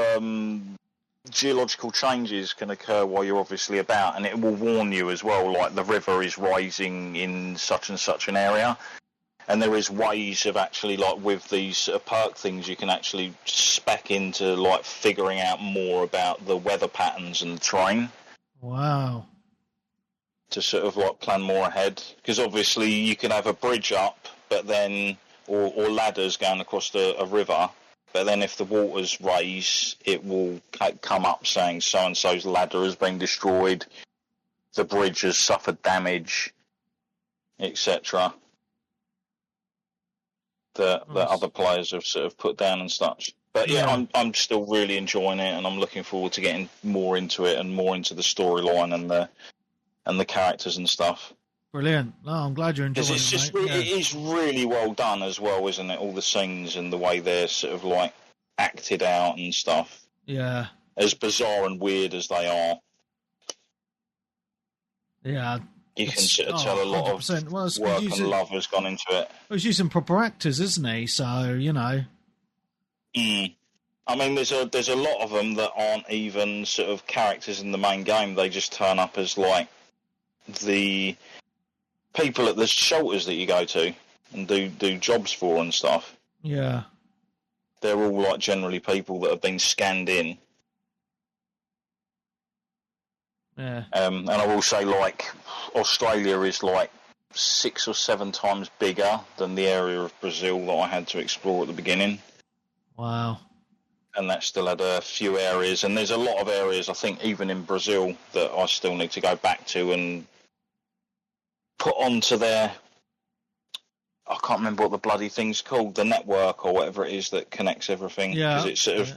geological changes can occur while you're obviously about. And it will warn you as well, like the river is rising in such and such an area. And there is ways of actually, like with these perk things, you can actually spec into like figuring out more about the weather patterns and the terrain. Wow. To sort of like plan more ahead. Because obviously you can have a bridge up, but then, or ladders going across a river, but then if the waters raise, it will come up saying so-and-so's ladder has been destroyed, the bridge has suffered damage, etc. That other players have sort of put down and such. But yeah, I'm still really enjoying it, and I'm looking forward to getting more into it and more into the storyline and the characters and stuff. Brilliant. No, I'm glad you're enjoying it. It is really well done as well, isn't it? All the scenes and the way they're sort of like acted out and stuff. Yeah. As bizarre and weird as they are. Yeah. You can sort of tell a lot of work and love has gone into it. He's using proper actors, isn't he? So, you know. I mean, there's a lot of them that aren't even sort of characters in the main game. They just turn up as like the people at the shelters that you go to and do jobs for and stuff. Yeah. They're all like generally people that have been scanned in. Yeah. And I will say, like, Australia is like 6 or 7 times bigger than the area of Brazil that I had to explore at the beginning. Wow. And that still had a few areas, and there's a lot of areas, I think, even in Brazil, that I still need to go back to and put onto their, I can't remember what the bloody thing's called, the network or whatever it is that connects everything. Yeah. Because it's sort of,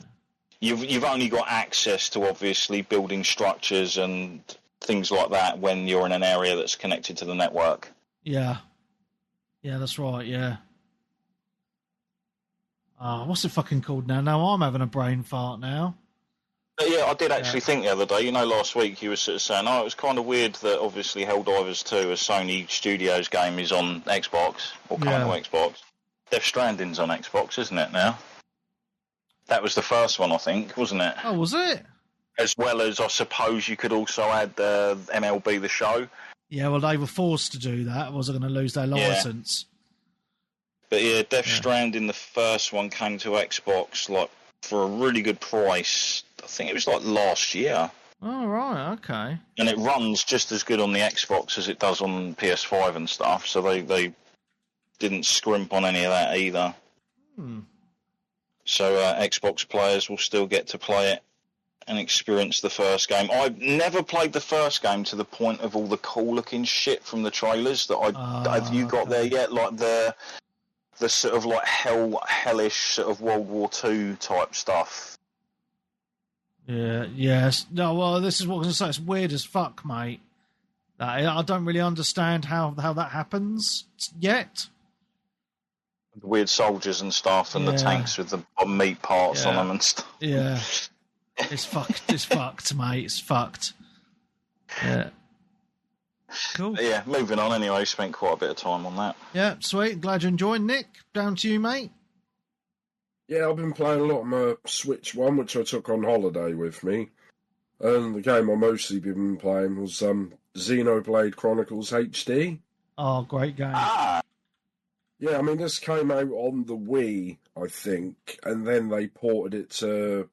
you've only got access to obviously building structures and things like that when you're in an area that's connected to the network. Yeah. Yeah, that's right, yeah. What's it fucking called now? Now I'm having a brain fart now. But yeah, I did actually think the other day, you know, last week you were sort of saying, it was kind of weird that obviously Helldivers 2, a Sony Studios game, is on Xbox, or coming to Xbox. Death Stranding's on Xbox, isn't it, now? That was the first one, I think, wasn't it? Oh, was it? As well as, I suppose, you could also add MLB The Show. Yeah, well, they were forced to do that. Was going to lose their licence. But yeah, Death Stranding, the first one, came to Xbox like for a really good price. I think it was like last year. Oh, right, okay. And it runs just as good on the Xbox as it does on PS5 and stuff, so they didn't scrimp on any of that either. So Xbox players will still get to play it and experience the first game. I've never played the first game to the point of all the cool-looking shit from the trailers that have you got there yet? Like the sort of like hellish sort of World War II type stuff. Yeah, yes. No, well, this is what I was going to say. It's weird as fuck, mate. I don't really understand how that happens yet. The weird soldiers and stuff, and the tanks with the meat parts on them and stuff. Yeah. It's fucked. It's fucked, mate. It's fucked. Yeah. Cool. But yeah, moving on anyway. Spent quite a bit of time on that. Yeah, sweet. Glad you enjoyed. Nick, down to you, mate. Yeah, I've been playing a lot of my Switch one, which I took on holiday with me. And the game I've mostly been playing was Xenoblade Chronicles HD. Oh, great game. Yeah, I mean, this came out on the Wii, I think, and then they ported it to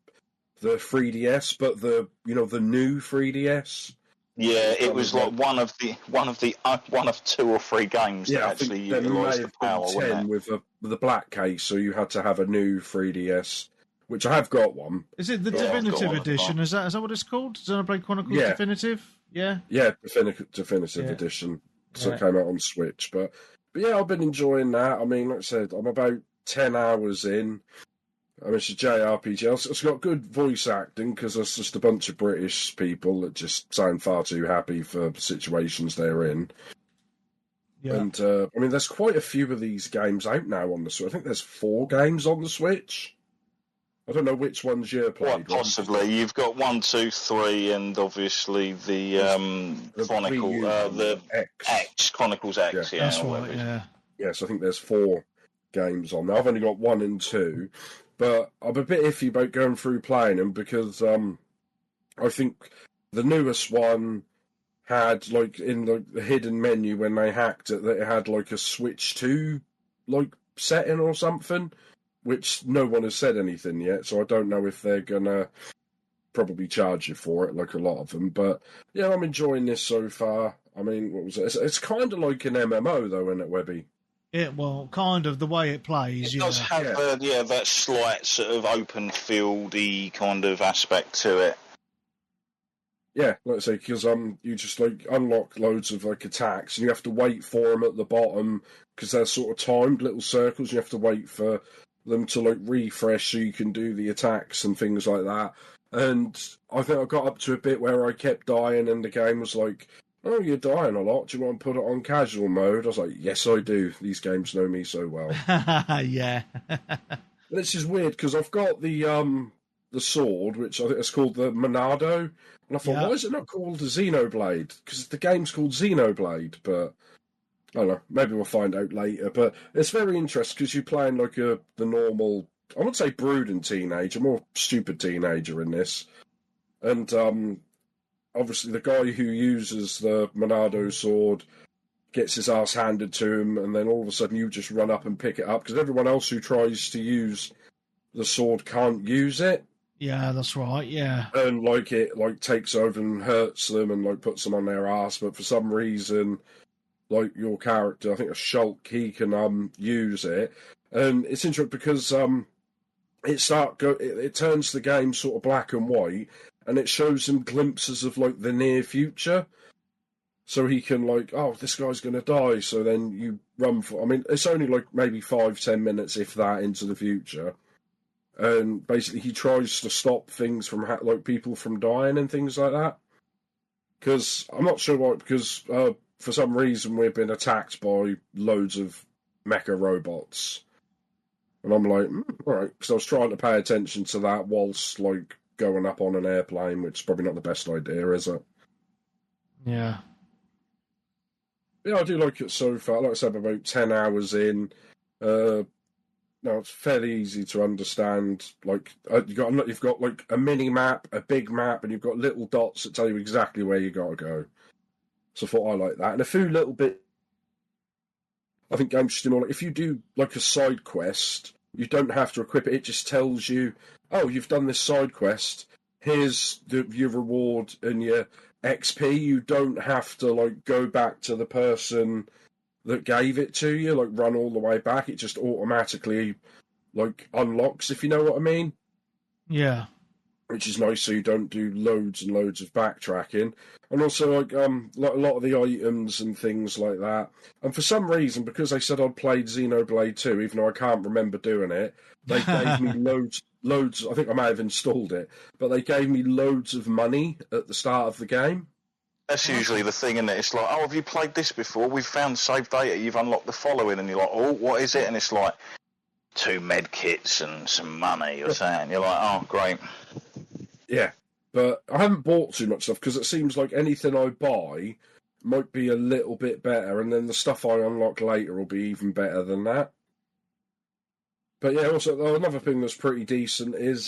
the 3DS, but the new 3DS. Yeah, it was like one of two or three games that actually utilised the power, wasn't it? With the black case, so you had to have a new 3DS, which I have got one. Is it the Definitive Edition? Is that what it's called? Xenoblade Chronicles Definitive? Yeah. Yeah, Definitive Edition. So it came out on Switch, but yeah, I've been enjoying that. I mean, like I said, I'm about 10 hours in. I mean, it's a JRPG. It's got good voice acting because there's just a bunch of British people that just sound far too happy for situations they're in. Yeah. And, I mean, there's quite a few of these games out now on the Switch. I think there's 4 games on the Switch. I don't know which ones you played. Well, possibly. You've got 1, 2, 3, and obviously the Chronicle, the X, Chronicles X. Yeah, that's right, yeah. Yes, I think there's 4 games on there. I've only got 1 and 2. But I'm a bit iffy about going through playing them because I think the newest one had, like, in the hidden menu when they hacked it, that it had, like, a Switch 2, like, setting or something, which no one has said anything yet, so I don't know if they're going to probably charge you for it, like a lot of them. But, yeah, I'm enjoying this so far. I mean, what was it? It's kind of like an MMO, though, isn't it, Webby? Well, kind of the way it plays. It does have that slight sort of open fieldy kind of aspect to it. Yeah, like I say, because you just like unlock loads of like attacks, and you have to wait for them at the bottom because they're sort of timed little circles. You have to wait for them to like refresh so you can do the attacks and things like that. And I think I got up to a bit where I kept dying, and the game was like, "Oh, you're dying a lot. Do you want to put it on casual mode?" I was like, "Yes, I do. These games know me so well." Yeah. This is weird because I've got the sword, which I think is called the Monado, and I thought, why is it not called the Xenoblade? Because the game's called Xenoblade, but I don't know. Maybe we'll find out later. But it's very interesting because you're playing like the normal, I wouldn't say brooding teenager, more stupid teenager in this, and obviously the guy who uses the Monado sword gets his ass handed to him, and then all of a sudden you just run up and pick it up because everyone else who tries to use the sword can't use it. Yeah, that's right, yeah. And like it like takes over and hurts them and like puts them on their ass, but for some reason, like your character, I think a Shulk, he can use it. And it's interesting because it turns the game sort of black and white, and it shows him glimpses of like the near future. So he can like, oh, this guy's going to die. So then you run for, I mean, it's only like maybe 5-10 minutes, if that, into the future. And basically he tries to stop things from, like people from dying and things like that. Because I'm not sure why, because for some reason we've been attacked by loads of mecha robots. And I'm like, all right, because I was trying to pay attention to that whilst like going up on an airplane, which is probably not the best idea, is it? Yeah. Yeah, I do like it so far. Like I said, about 10 hours in. Now it's fairly easy to understand. Like you've got like a mini map, a big map, and you've got little dots that tell you exactly where you got to go. So I thought I like that, and a few little bit. I think games just like if you do like a side quest, you don't have to equip it. It just tells you, oh, you've done this side quest. Here's your reward and your XP. You don't have to like go back to the person that gave it to you, like run all the way back. It just automatically like unlocks, if you know what I mean. Yeah. Which is nice, so you don't do loads and loads of backtracking. And also like a lot of the items and things like that. And for some reason, because they said I'd played Xenoblade 2, even though I can't remember doing it, they gave me loads, I think I may have installed it, but they gave me loads of money at the start of the game. That's usually the thing, isn't it? It's like, oh, have you played this before? We've found saved data. You've unlocked the following, and you're like, oh, what is it? And it's like 2 med kits and some money or something. You're like, oh, great. Yeah, but I haven't bought too much stuff because it seems like anything I buy might be a little bit better, and then the stuff I unlock later will be even better than that. But yeah, also another thing that's pretty decent is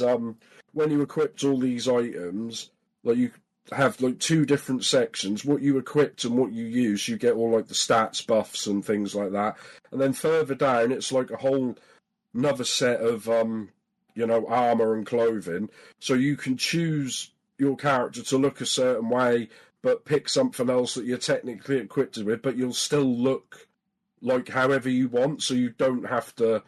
when you equipped all these items, like you have like 2 different sections. What you equipped and what you use, you get all like the stats, buffs, and things like that. And then further down, it's like a whole another set of armor and clothing. So you can choose your character to look a certain way, but pick something else that you're technically equipped with, but you'll still look like however you want. So you don't have to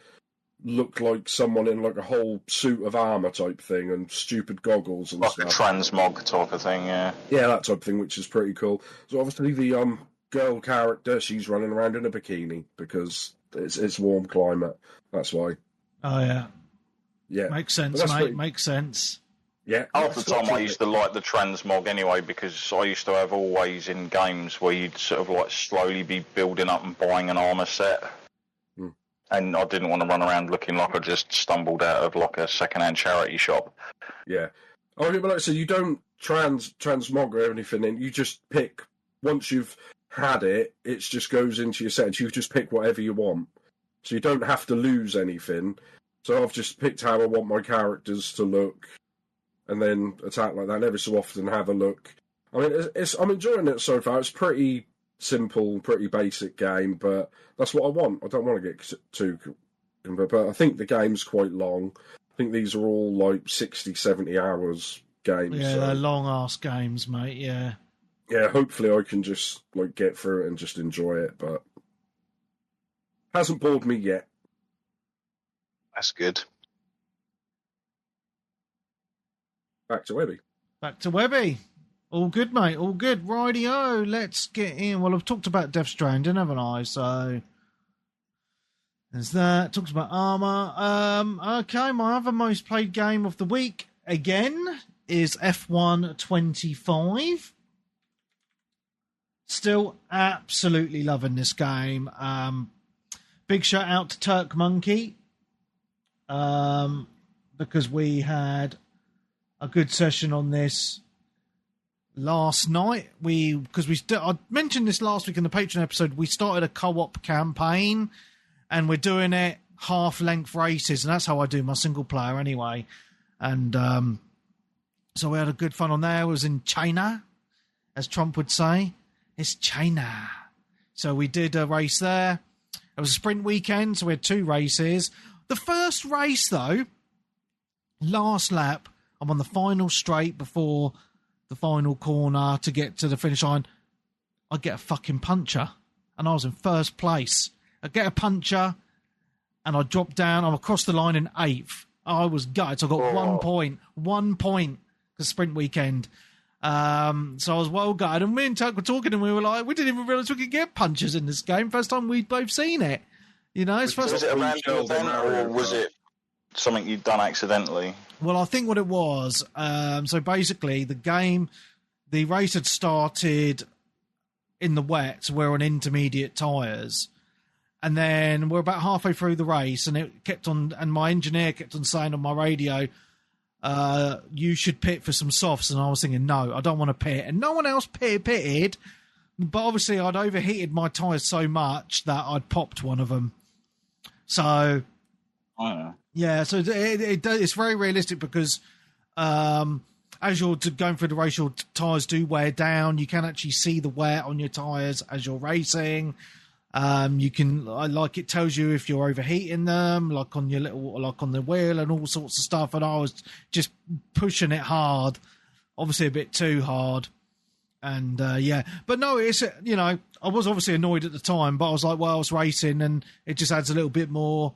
look like someone in like a whole suit of armor type thing and stupid goggles and like stuff. Like a transmog type of thing, yeah. Yeah, that type of thing, which is pretty cool. So obviously the girl character, she's running around in a bikini because it's warm climate. That's why. Oh yeah. Yeah. Makes sense, mate. Makes sense. Yeah. Half the time I used to like the transmog anyway, because I used to have always in games where you'd sort of like slowly be building up and buying an armor set. And I didn't want to run around looking like I just stumbled out of like a second-hand charity shop. Yeah. Oh, but like I said, you don't transmog or anything in. You just pick, once you've had it, it just goes into your settings. You just pick whatever you want. So you don't have to lose anything. So I've just picked how I want my characters to look and then attack like that. And every so often have a look. I mean, I'm enjoying it so far. It's pretty simple, pretty basic game, but that's what I want. I don't want to get too... But I think the game's quite long. I think these are all like 60, 70 hours games. Yeah, they're long-ass games, mate, yeah. Yeah, hopefully I can just like get through it and just enjoy it, but hasn't bored me yet. That's good. Back to Webby. Back to Webby. All good, mate. All good. Rightio. Let's get in. Well, I've talked about Death Stranding, haven't I? So there's that. Talked about Arma. Okay, my other most played game of the week again is F1 25. Still absolutely loving this game. Big shout out to Turk Monkey, because we had a good session on this last night. I mentioned this last week in the Patreon episode. We started a co-op campaign, and we're doing it half-length races, and that's how I do my single player anyway. And so we had a good fun on there. It was in China, as Trump would say. It's China. So we did a race there. It was a sprint weekend, so we had 2 races. The first race, though, last lap, I'm on the final straight before the final corner to get to the finish line. I get a fucking puncture, and I was in first place. I get a puncture, and I drop down. I'm across the line in 8th. I was gutted. So I got 1 point, the sprint weekend. So I was well gutted. And me and Tuck were talking, and we were like, we didn't even realise we could get punches in this game. First time we'd both seen it. You know, it's first. Was it a random event, or was it something you'd done accidentally? Well, I think what it was, so basically the race had started in the wet, so we're on intermediate tyres. And then we're about halfway through the race, and it kept on, and my engineer kept on saying on my radio, you should pit for some softs. And I was thinking, no, I don't want to pit. And no one else pitted, but obviously I'd overheated my tyres so much that I'd popped one of them. So... yeah, so it's very realistic because as you're going through the race, your tyres do wear down. You can actually see the wear on your tyres as you're racing. You can, like, it tells you if you're overheating them, like on your like on the wheel and all sorts of stuff. And I was just pushing it hard, obviously a bit too hard. And yeah, but no, it's, you know, I was obviously annoyed at the time, but I was like, well, I was racing, and it just adds a little bit more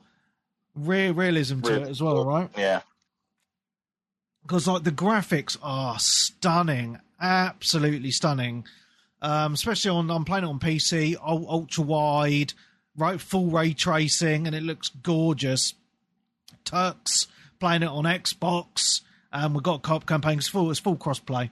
realism to it as well, right? Yeah. Because like the graphics are stunning, absolutely stunning. Especially I'm playing it on PC, ultra wide, right, full ray tracing, and it looks gorgeous. Turks playing it on Xbox, and we've got a co-op campaign. It's full cross-play.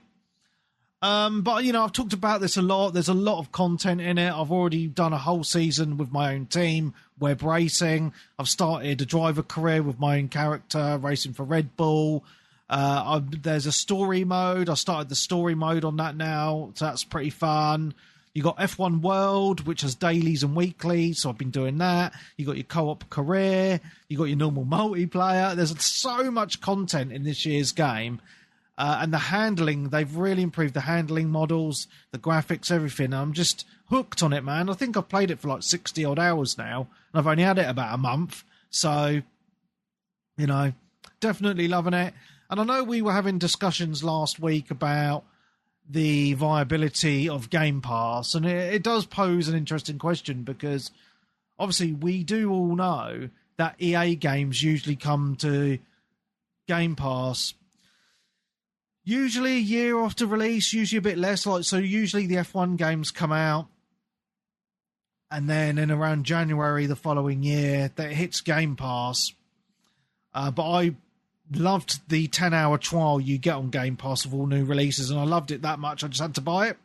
But, you know, I've talked about this a lot. There's a lot of content in it. I've already done a whole season with my own team, web racing. I've started a driver career with my own character, racing for Red Bull. There's a story mode. I started the story mode on that now, so that's pretty fun. You got F1 World, which has dailies and weeklies, so I've been doing that. You got your co-op career. You got your normal multiplayer. There's so much content in this year's game. And the handling, they've really improved the handling models, the graphics, everything. I'm just hooked on it, man. I think I've played it for like 60 odd hours now, and I've only had it about a month. So, you know, definitely loving it. And I know we were having discussions last week about the viability of Game Pass, and it does pose an interesting question, because obviously we do all know that EA games usually come to Game Pass usually a year after release, usually a bit less. Like, so usually the F1 games come out, and then in around January the following year, that hits Game Pass. But I loved the 10-hour trial you get on Game Pass of all new releases, and I loved it that much I just had to buy it.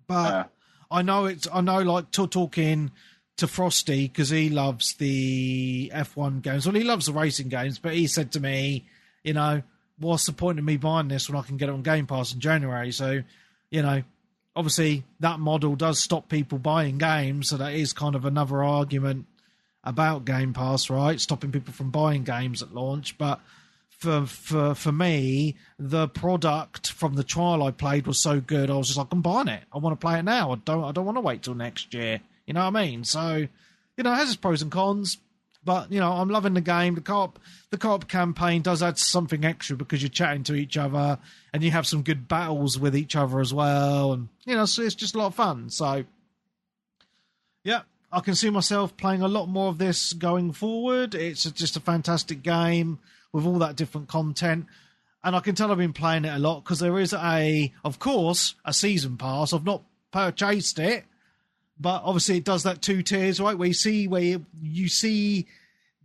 But I know like talking to Frosty, because he loves the F1 games. Well, he loves the racing games, but he said to me, you know, what's the point of me buying this when I can get it on Game Pass in January? So, you know, obviously that model does stop people buying games, so that is kind of another argument about Game Pass, right? Stopping people from buying games at launch. But for me, the product from the trial I played was so good, I was just like, I'm buying it. I want to play it now. I don't want to wait till next year. You know what I mean? So, you know, it has its pros and cons. But, you know, I'm loving the game. The co-op campaign does add something extra, because you're chatting to each other and you have some good battles with each other as well. And, you know, so it's just a lot of fun. So, yeah, I can see myself playing a lot more of this going forward. It's just a fantastic game with all that different content. And I can tell I've been playing it a lot, because there is of course, a season pass. I've not purchased it, but obviously it does that 2 tiers, right? Where you see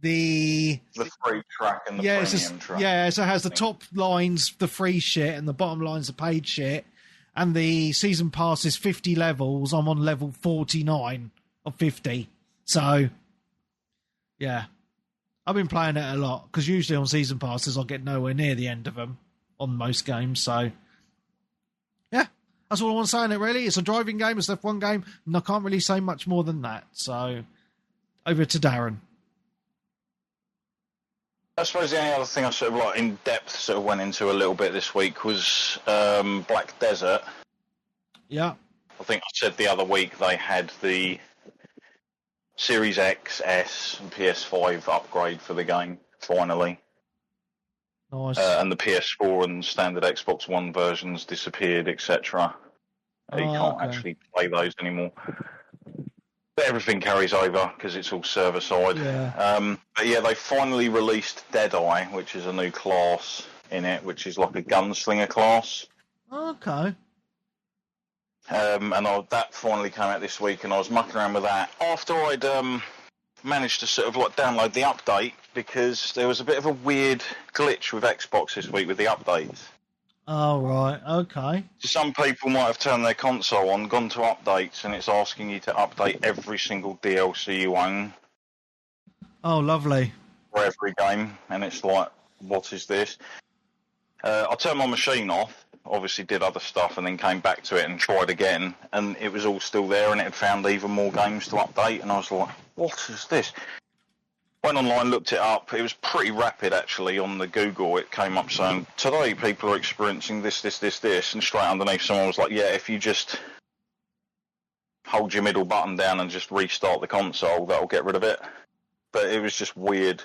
the free track and the premium track. Yeah, so it has the top lines, the free shit, and the bottom lines, the paid shit. And the season pass is 50 levels. I'm on level 49 of 50. So, yeah. I've been playing it a lot, because usually on season passes I'll get nowhere near the end of them on most games. So, yeah. That's all I want to say on it, really. It's a driving game, it's an F1 game, and I can't really say much more than that. So, over to Darren. I suppose the only other thing I sort of like in depth sort of went into a little bit this week was Black Desert. Yeah. I think I said the other week they had the Series X, S, and PS5 upgrade for the game, finally. Nice. And the PS4 and standard Xbox One versions disappeared, etc. You can't actually play those anymore. But everything carries over, because it's all server-side. Yeah. But yeah, they finally released Deadeye, which is a new class in it, which is like a gunslinger class. Okay. And that finally came out this week, and I was mucking around with that after I'd managed to sort of like download the update, because there was a bit of a weird glitch with Xbox this week with the updates. Oh, right. Okay. Some people might have turned their console on, gone to updates, and it's asking you to update every single DLC you own. Oh, lovely. For every game, and it's like, what is this? I turned my machine off, obviously did other stuff, and then came back to it and tried again, and it was all still there, and it had found even more games to update, and I was like, what is this? Went online, looked it up. It was pretty rapid, actually, on the Google. It came up saying, today people are experiencing this, and straight underneath someone was like, yeah, if you just hold your middle button down and just restart the console, that'll get rid of it. But it was just weird.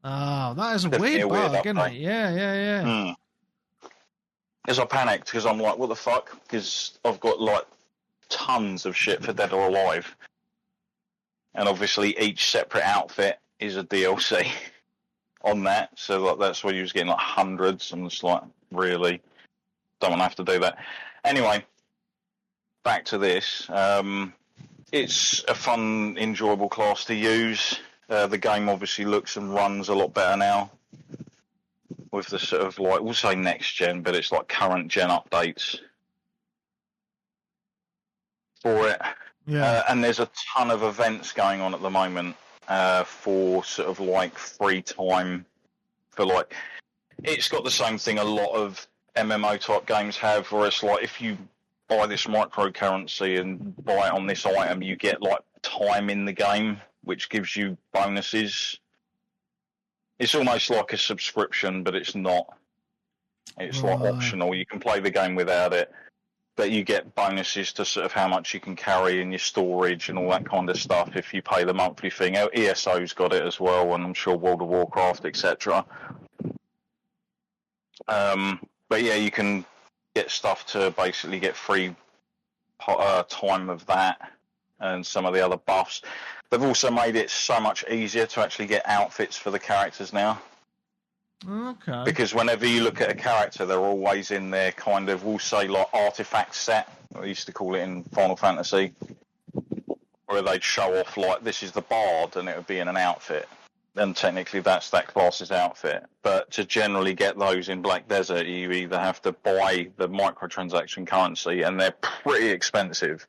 Oh, that is a weird bug, isn't it? Yeah. Because I panicked, because I'm like, what the fuck? Because I've got, like, tons of shit for Dead or Alive. And obviously each separate outfit is a DLC on that. So like, that's where you was getting like hundreds. I'm just like, really? Don't want to have to do that. Anyway, back to this. It's a fun, enjoyable class to use. The game obviously looks and runs a lot better now. With the sort of like, we'll say next gen, but it's like current gen updates for it. Yeah. And there's a ton of events going on at the moment for sort of like free time. For like, it's got the same thing a lot of MMO type games have, where it's like if you buy this microcurrency and buy it on this item, you get like time in the game, which gives you bonuses It's almost like a subscription, but it's not. It's like optional. You can play the game without it, but you get bonuses to sort of how much you can carry in your storage and all that kind of stuff if you pay the monthly thing. ESO's got it as well, and I'm sure World of Warcraft, etc. But yeah, you can get stuff to basically get free time of that and some of the other buffs. They've also made it so much easier to actually get outfits for the characters now. Okay. Because whenever you look at a character, they're always in their kind of, we'll say, like artifact set. I used to call it in Final Fantasy, where they'd show off like this is the bard, and it would be in an outfit. Then technically that's that class's outfit. But to generally get those in Black Desert, you either have to buy the microtransaction currency, and they're pretty expensive.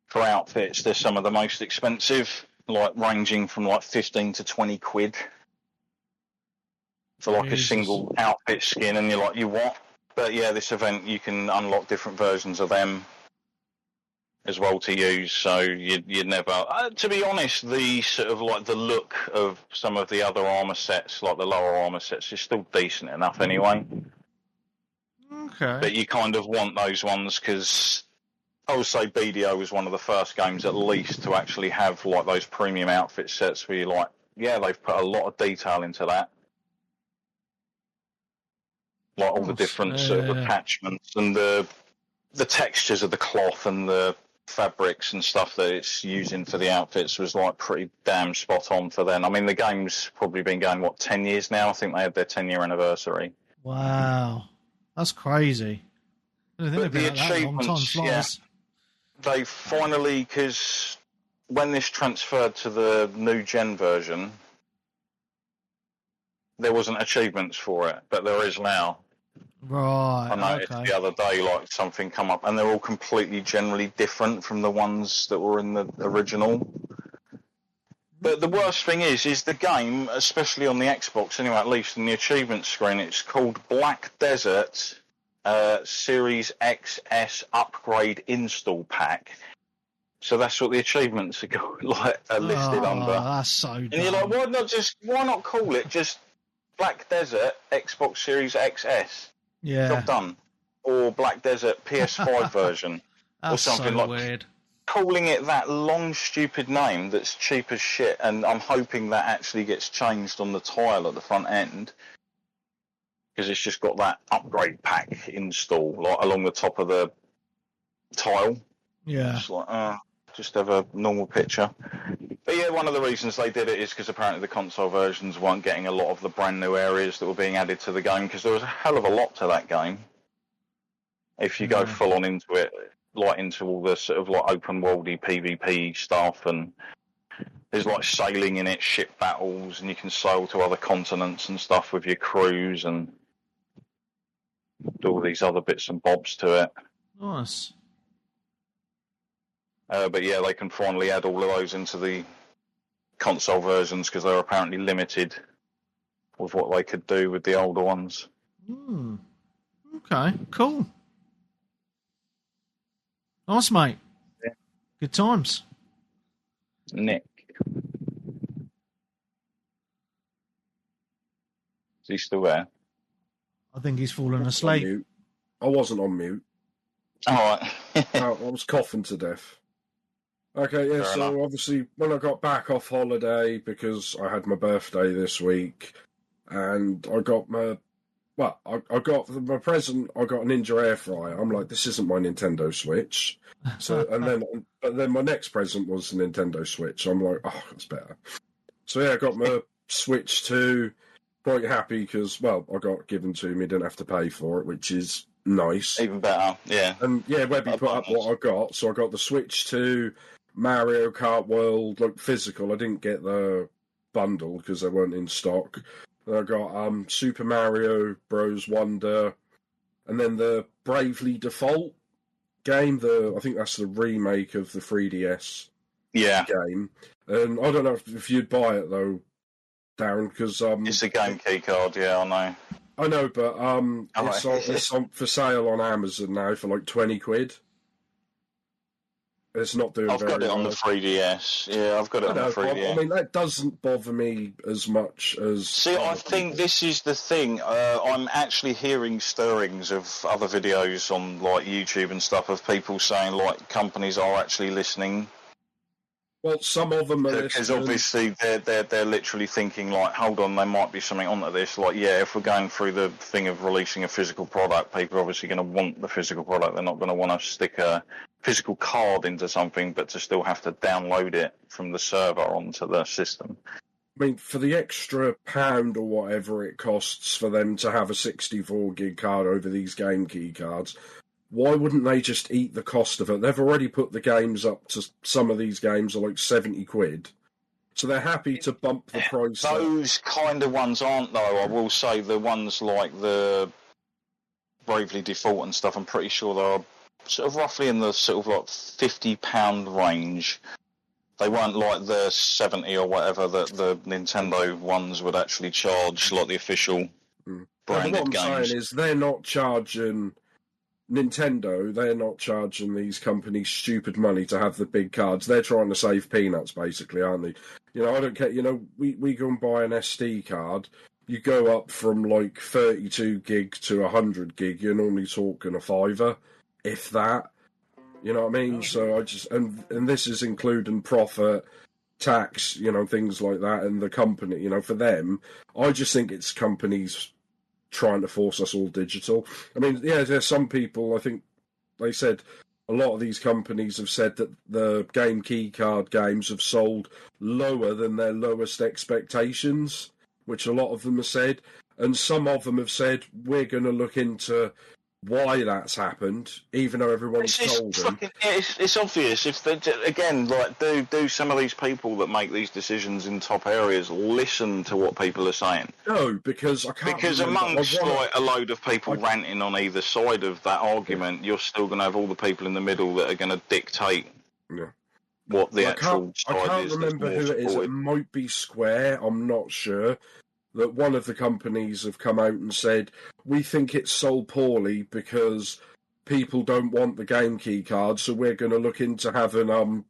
For outfits, they're some of the most expensive, like ranging from like 15 to 20 quid. For like a single outfit skin, and you're like, you what? But yeah, this event you can unlock different versions of them as well to use. So you never. To be honest, the sort of like the look of some of the other armor sets, like the lower armor sets, is still decent enough anyway. Okay. But you kind of want those ones because I would say BDO was one of the first games, at least, to actually have like those premium outfit sets where you're like, yeah, they've put a lot of detail into that. Like all the different sort of attachments and the textures of the cloth and the fabrics and stuff that it's using for the outfits was like pretty damn spot on for then. I mean, the game's probably been going, 10 years now? I think they had their 10-year anniversary. Wow. That's crazy. I think the achievements, yeah, they finally, because when this transferred to the new gen version, there wasn't achievements for it, but there is now. Right. I noticed the other day, like something come up, and they're all completely generally different from the ones that were in the original. But the worst thing is the game, especially on the Xbox, anyway, at least in the achievement screen, it's called Black Desert Series XS Upgrade Install Pack. So that's what the achievements are listed under. That's so dumb. And you're like, why not call it just Black Desert Xbox Series XS? Yeah. Job done. Or Black Desert PS5 version. Or something so like weird. Calling it that long, stupid name that's cheap as shit, and I'm hoping that actually gets changed on the tile at the front end, because it's just got that upgrade pack install like along the top of the tile. Yeah. It's like, just have a normal picture. But yeah, one of the reasons they did it is because apparently the console versions weren't getting a lot of the brand new areas that were being added to the game, because there was a hell of a lot to that game. If you go full on into it, like into all the sort of like open worldy PvP stuff, and there's like sailing in it, ship battles, and you can sail to other continents and stuff with your crews and do all these other bits and bobs to it. Nice. But yeah, they can finally add all of those into the console versions, because they're apparently limited with what they could do with the older ones. Okay, cool. Nice, mate. Yeah. Good times. Nick. Is he still there? I think he's fallen asleep. I wasn't on mute. All right. I was coughing to death. Okay, yeah, so obviously when I got back off holiday, because I had my birthday this week, and I got my present, I got a Ninja Air Fryer. I'm like, this isn't my Nintendo Switch. So, but then my next present was the Nintendo Switch. I'm like, oh, that's better. So yeah, I got my Switch 2, quite happy because, well, I got given to me, didn't have to pay for it, which is nice. Even better, yeah. And yeah, Webby put up what I got. So I got the Switch 2, Mario Kart World, like physical. I didn't get the bundle because they weren't in stock. I got Super Mario Bros. Wonder, and then the Bravely Default game. I think that's the remake of the 3DS game. And I don't know if you'd buy it though, Darren, because it's a game key card. Yeah, I know. I know, but it's on for sale on Amazon now for like 20 quid. It's not doing I've very got it on well. the 3DS. Yeah, I've got it on the 3DS. I mean, that doesn't bother me as much as... See, I think this is the thing. I'm actually hearing stirrings of other videos on like YouTube and stuff of people saying like companies are actually listening. Well, some of them are because obviously they're literally thinking like, hold on, there might be something onto this. Like, yeah, if we're going through the thing of releasing a physical product, people are obviously going to want the physical product. They're not going to want to stick a physical card into something, but to still have to download it from the server onto the system. I mean, for the extra £1 or whatever it costs for them to have a 64 gig card over these game key cards, why wouldn't they just eat the cost of it? They've already put the games up to, some of these games are like 70 quid. So they're happy to bump the price up. Those kind of ones aren't, though. I will say the ones like the Bravely Default and stuff, I'm pretty sure they're sort of roughly in the sort of like £50 range. They weren't like the 70 or whatever that the Nintendo ones would actually charge, like the official branded games. What I'm saying is they're not charging... Nintendo, they're not charging these companies stupid money to have the big cards. They're trying to save peanuts, basically, aren't they? You know, I don't care. You know, we go and buy an SD card. You go up from like 32 gig to 100 gig. You're normally talking a £5, if that. You know what I mean? So I just and this is including profit, tax, you know, things like that, and the company. You know, for them, I just think it's companies trying to force us all digital. I mean, yeah, there's some people, I think they said a lot of these companies have said that the game key card games have sold lower than their lowest expectations, which a lot of them have said. And some of them have said, we're going to look into why that's happened, even though everyone's told them. It's obvious. If they, again, like, do some of these people that make these decisions in top areas listen to what people are saying? No, because I can't. Because amongst like a load of people ranting on either side of that argument, you're still going to have all the people in the middle that are going to dictate what the actual side is. I can't remember who it is. It might be Square. I'm not sure. That one of the companies have come out and said, we think it's sold poorly because people don't want the game key card, so we're going to look into having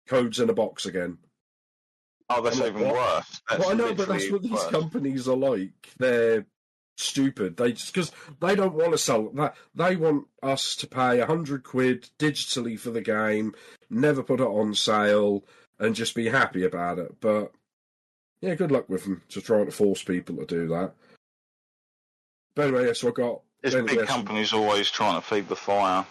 codes in a box again. Oh, that's even worse. Well, I know, but that's what these companies are like. They're stupid. Because they don't want to sell that. They want us to pay 100 quid digitally for the game, never put it on sale, and just be happy about it. But yeah, good luck with them to trying to force people to do that. But anyway, so I got... Big companies always trying to feed the fire.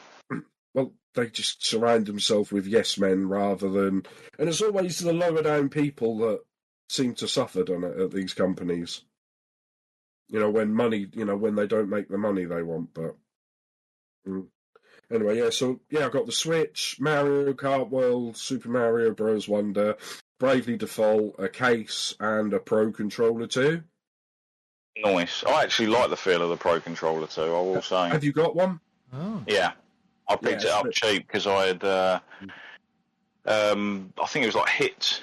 Well, they just surround themselves with yes men rather than... And it's always the lower down people that seem to suffer on it at these companies. You know, when they don't make the money they want, but... Anyway, yeah, so, yeah, I got the Switch, Mario Kart World, Super Mario Bros. Wonder... Bravely Default, a case, and a Pro Controller too. Nice. I actually like the feel of the Pro Controller too, I will say. Have you got one? Oh. Yeah. I picked it up cheap because I had, I think it was like hit.co.uk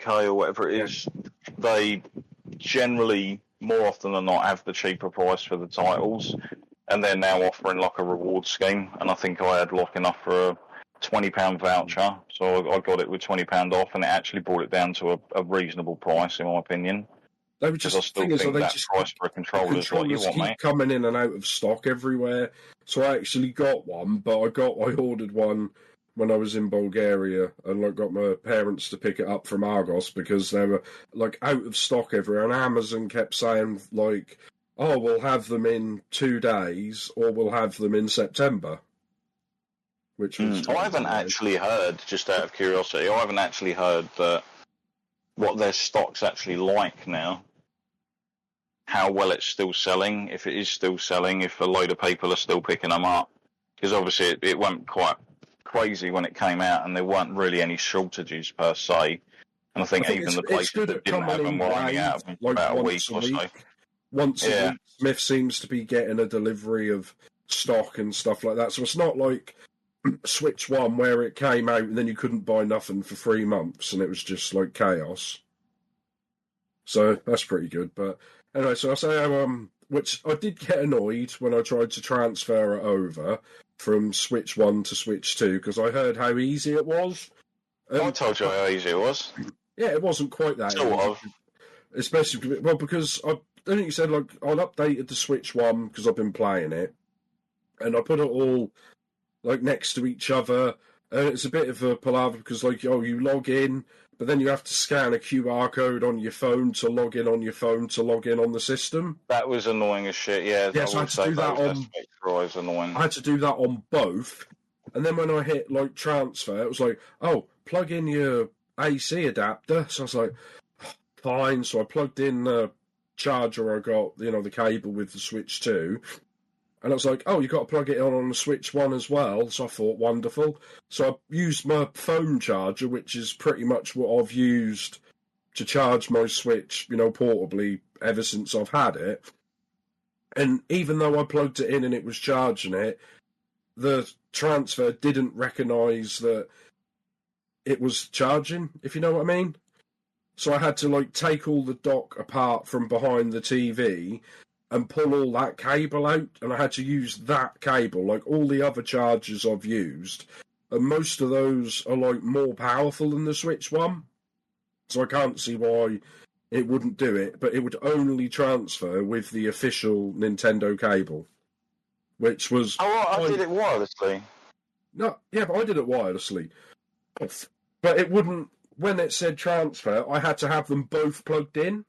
or whatever it is. They generally, more often than not, have the cheaper price for the titles, and they're now offering like a reward scheme, and I think I had like enough for a £20 voucher, so I got it with £20 off, and it actually brought it down to a reasonable price, in my opinion. They were just price for a controller is what you want, mate. Coming in and out of stock everywhere, so I actually got one, but I ordered one when I was in Bulgaria, and I got my parents to pick it up from Argos because they were like out of stock everywhere, and Amazon kept saying like, "Oh, we'll have them in 2 days, or we'll have them in September." Which was I haven't actually heard, just out of curiosity, I haven't actually heard that what their stock's actually like now. How well it's still selling, if it is still selling, if a load of people are still picking them up. Because obviously it went quite crazy when it came out, and there weren't really any shortages per se. And I think even the places that didn't have them were only out of them for about a week or so. Once a week, Smith seems to be getting a delivery of stock and stuff like that. So it's not like Switch 1 where it came out and then you couldn't buy nothing for 3 months and it was just like chaos. So that's pretty good. But anyway, so I say which I did get annoyed when I tried to transfer it over from Switch 1 to Switch 2 because I heard how easy it was. I told you how easy it was. Yeah, it wasn't quite that sort easy. Of. Especially, because I think you said, like, I updated the Switch 1 because I've been playing it, and I put it all, like, next to each other, and it's a bit of a palaver because, like, you log in, but then you have to scan a QR code on your phone to log in on your phone to log in on the system. That was annoying as shit, yeah. Yeah, so I had to do that on... Annoying. I had to do that on both, and then when I hit, like, transfer, it was like, oh, plug in your AC adapter, so I was like... Fine, so I plugged in the charger I got, the cable with the Switch 2, and I was like, oh, you've got to plug it on the Switch 1 as well, so I thought, wonderful. So I used my phone charger, which is pretty much what I've used to charge my Switch, portably ever since I've had it. And even though I plugged it in and it was charging it, the transfer didn't recognise that it was charging, if you know what I mean. So I had to, like, take all the dock apart from behind the TV and pull all that cable out, and I had to use that cable, like all the other chargers I've used, and most of those are, like, more powerful than the Switch 1, so I can't see why it wouldn't do it, but it would only transfer with the official Nintendo cable, which was... Oh, I did it wirelessly. No, yeah, but I did it wirelessly. But it wouldn't... When it said transfer, I had to have them both plugged in.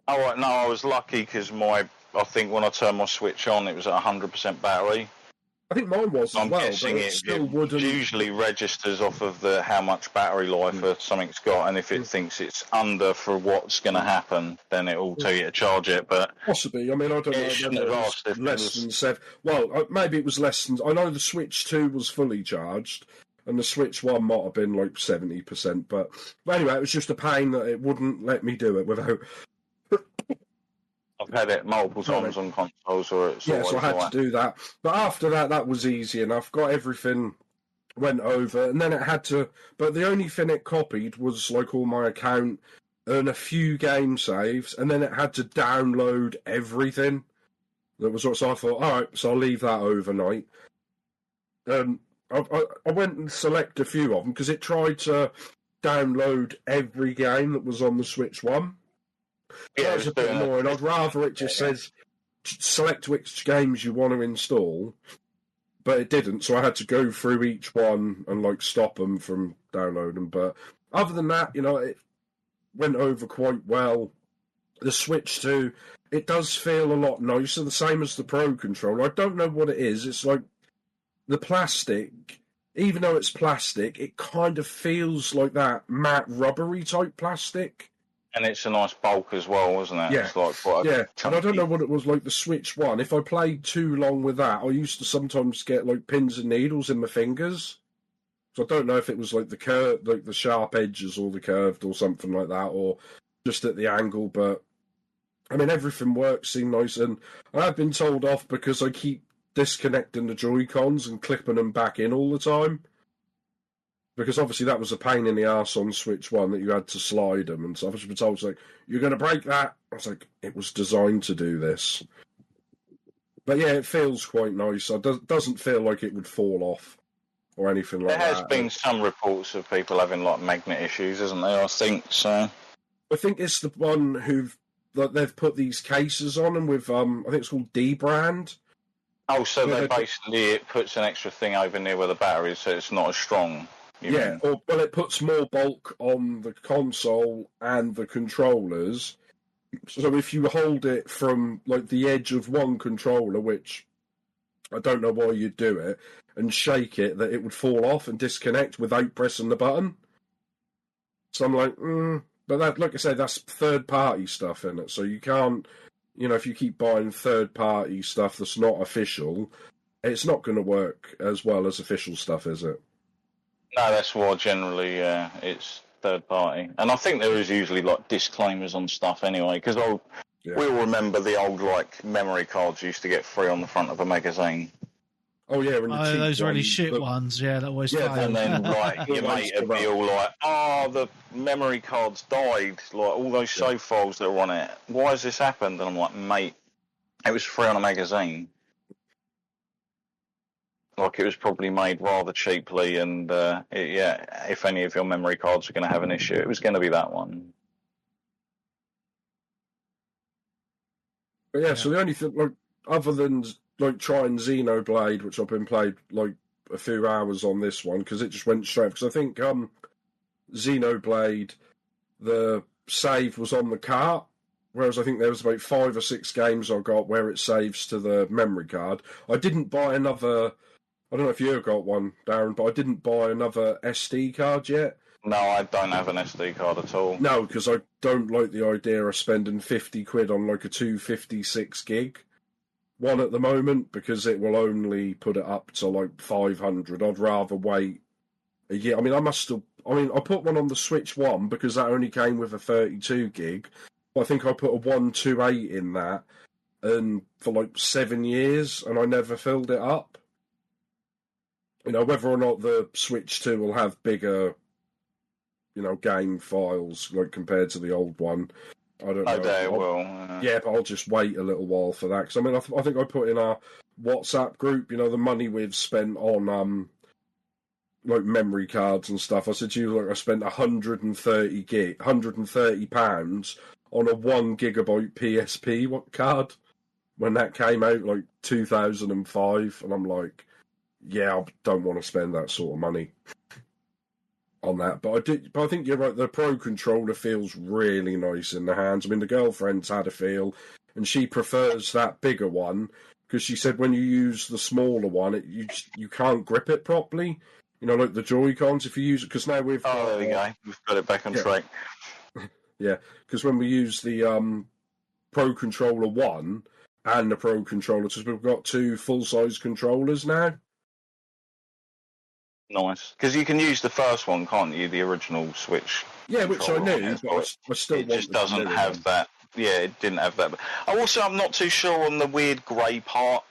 Oh, right, no, I was lucky because I think when I turned my Switch on, it was at 100% battery. I think mine was as well, but it still wouldn't... usually registers off of how much battery life something's got, and if it thinks it's under for what's going to happen, then it will tell you to charge it, but... Possibly, I mean, I don't know. It shouldn't have asked if less than 7... Well, maybe it was less than... I know the Switch 2 was fully charged, and the Switch 1 might have been like 70%, but anyway, it was just a pain that it wouldn't let me do it without... I've had it multiple times on consoles, or it's yeah, so I had to do that. But after that, that was easy enough. Got everything, went over, and then it had to... But the only thing it copied was like all my account and a few game saves, and then it had to download everything. That was what, so I thought, all right, so I'll leave that overnight. I went and selected a few of them because it tried to download every game that was on the Switch 1. Yeah, that was a bit annoying. I'd rather it just says select which games you want to install, but it didn't, so I had to go through each one and like stop them from downloading. But other than that, it went over quite well. The Switch 2, it does feel a lot nicer, the same as the Pro Controller. I don't know what it is. It's like the plastic, even though it's plastic, it kind of feels like that matte rubbery type plastic. And it's a nice bulk as well, isn't it? Yeah, it's like quite yeah. Chunky. And I don't know what it was like the Switch 1. If I played too long with that, I used to sometimes get like pins and needles in my fingers. So I don't know if it was like the curve, like the sharp edges or the curved or something like that, or just at the angle. But I mean, everything works, seemed nice, and I've been told off because I keep disconnecting the Joy-Cons and clipping them back in all the time. Because obviously that was a pain in the arse on Switch 1 that you had to slide them, and so I've just been told, like, you're going to break that. I was like, it was designed to do this. But yeah, it feels quite nice. It doesn't feel like it would fall off or anything like that. There has been some reports of people having like magnet issues, isn't there? I think so. I think it's the one they've put these cases on them with, I think it's called D-Brand. Oh, so they basically, it puts an extra thing over near where the battery is, so it's not as strong. Yeah, well, it puts more bulk on the console and the controllers. So if you hold it from like the edge of one controller, which I don't know why you'd do it, and shake it, that it would fall off and disconnect without pressing the button. So I'm like, but that, like I said, that's third-party stuff in it. So you can't, if you keep buying third-party stuff that's not official, it's not going to work as well as official stuff, is it? No, that's why generally it's third party. And I think there is usually like disclaimers on stuff anyway, because we all remember the old like memory cards used to get free on the front of a magazine. Oh yeah, those really shit ones, that always fail. And then like your mate would be all like, the memory cards died, like all those save files that were on it. Why has this happened? And I'm like, mate, it was free on a magazine. Like it was probably made rather cheaply, and if any of your memory cards are going to have an issue, it was going to be that one. But yeah, so the only thing, like, other than like trying Xenoblade, which I've been played like a few hours on this one because it just went straight. Because I think Xenoblade, the save was on the cart, whereas I think there was about 5 or 6 games I got where it saves to the memory card. I didn't buy another. I don't know if you got one, Darren, but I didn't buy another SD card yet. No, I don't have an SD card at all. No, because I don't like the idea of spending 50 quid on like a 256 gig one at the moment, because it will only put it up to like 500. I'd rather wait a year. I mean, I put one on the Switch 1 because that only came with a 32 gig. I think I put a 128 in that, and for like 7 years, and I never filled it up. You know, whether or not the Switch 2 will have bigger, game files like compared to the old one, I don't know. I doubt it will. Yeah, but I'll just wait a little while for that. Because I mean, I think I put in our WhatsApp group, the money we've spent on like memory cards and stuff. I said to you, like, I spent £130 on a 1 gigabyte PSP card when that came out, like 2005, and I'm like, yeah, I don't want to spend that sort of money on that. But I think you're right. The Pro Controller feels really nice in the hands. I mean, the girlfriend's had a feel, and she prefers that bigger one because she said when you use the smaller one, you can't grip it properly. Like the Joy-Cons, if you use it, because now we've there we go. We've got it back on track. Yeah, because when we use the Pro Controller 1 and the Pro Controller 2, we've got 2 full-size controllers now. Nice. Because you can use the first one, can't you? The original Switch. Yeah, which I knew, but I still it just doesn't have that. Yeah, it didn't have that. I'm not too sure on the weird grey part.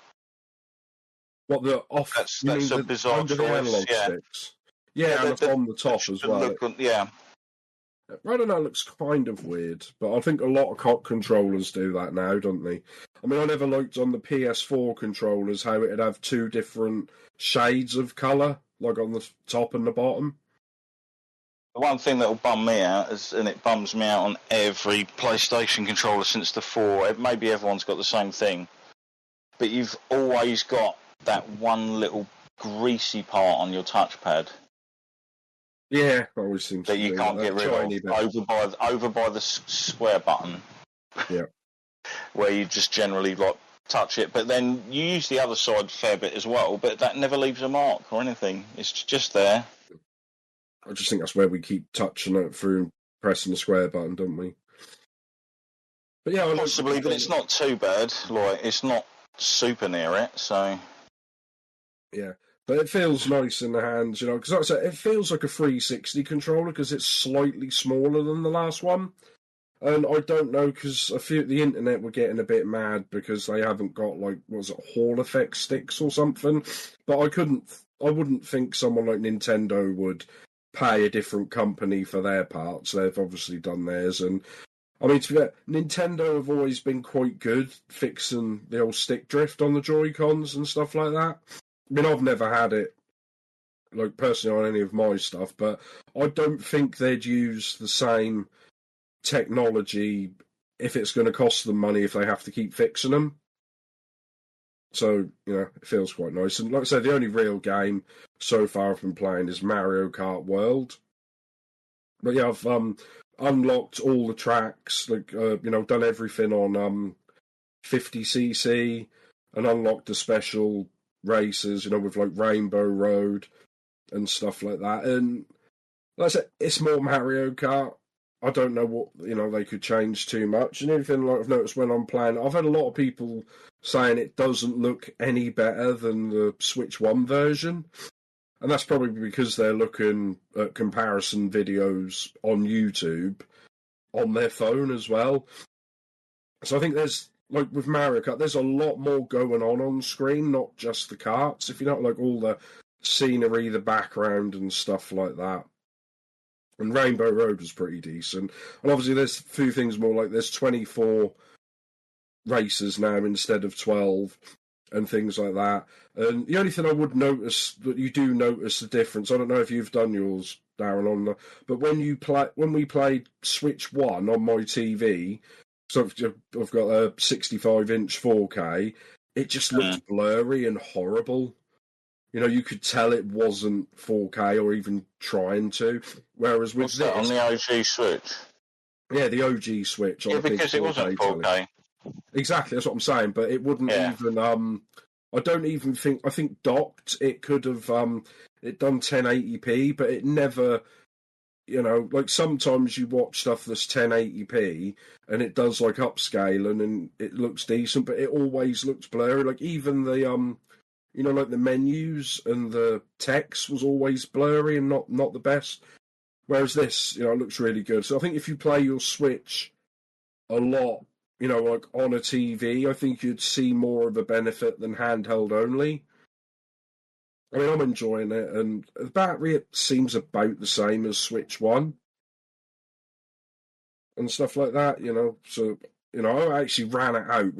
What, the off? That's a bizarre choice. Yeah. Sticks. Yeah, and it's on the top as well. Yeah. I don't know, it looks kind of weird, but I think a lot of controllers do that now, don't they? I mean, I never liked on the PS4 controllers how it'd have 2 different shades of colour, like on the top and the bottom. The one thing that will bum me out and it bums me out on every PlayStation controller since the 4, maybe everyone's got the same thing, but you've always got that one little greasy part on your touchpad. Yeah, always seems that you can't get rid of over by the square button. Yeah, where you just generally like touch it, but then you use the other side a fair bit as well. But that never leaves a mark or anything. It's just there. I just think that's where we keep touching it through pressing the square button, don't we? But yeah, possibly, but it's not too bad. Like it's not super near it, so yeah. But it feels nice in the hands, because like I said, it feels like a 360 controller because it's slightly smaller than the last one. And I don't know, because I feel the internet were getting a bit mad because they haven't got, like, Hall Effect sticks or something. But I wouldn't think someone like Nintendo would pay a different company for their parts. They've obviously done theirs. And, I mean, to be fair, Nintendo have always been quite good fixing the old stick drift on the Joy-Cons and stuff like that. I mean, I've never had it, like, personally on any of my stuff, but I don't think they'd use the same technology if it's going to cost them money if they have to keep fixing them. So, it feels quite nice. And like I said, the only real game so far I've been playing is Mario Kart World. But yeah, I've unlocked all the tracks, like, done everything on 50cc and unlocked the special races, with like Rainbow Road and stuff like that. And like I said, it's more Mario Kart. I don't know what, they could change too much. And anything like I've noticed when I'm playing, I've had a lot of people saying it doesn't look any better than the Switch 1 version. And that's probably because they're looking at comparison videos on YouTube on their phone as well. So I think there's, like with Mario Kart, there's a lot more going on screen, not just the karts. If you don't like all the scenery, the background and stuff like that. And Rainbow Road was pretty decent. And obviously there's a few things more, like there's 24 races now instead of 12. and things like that. And the only thing I would notice, that you do notice the difference, I don't know if you've done yours, Darren, but when we played Switch 1 on my TV, so I've got a 65-inch 4K, it just looked blurry and horrible. You know, you could tell it wasn't 4K or even trying to. Whereas with this, on the OG Switch? Yeah, the OG Switch. Yeah, because it wasn't 4K. Exactly, that's what I'm saying. But it wouldn't even. I don't even think. I think docked. It could have. It done 1080p, but it never. You know, like sometimes you watch stuff that's 1080p and it does like upscaling and it looks decent, but it always looks blurry. Like even the you know, like the menus and the text was always blurry and not the best. Whereas this, you know, looks really good. So I think if you play your Switch a lot, you know, like on a TV, I think you'd see more of a benefit than handheld only. I mean, I'm enjoying it, and the battery, it seems about the same as Switch 1 and stuff like that, you know. So, you know, I actually ran it out,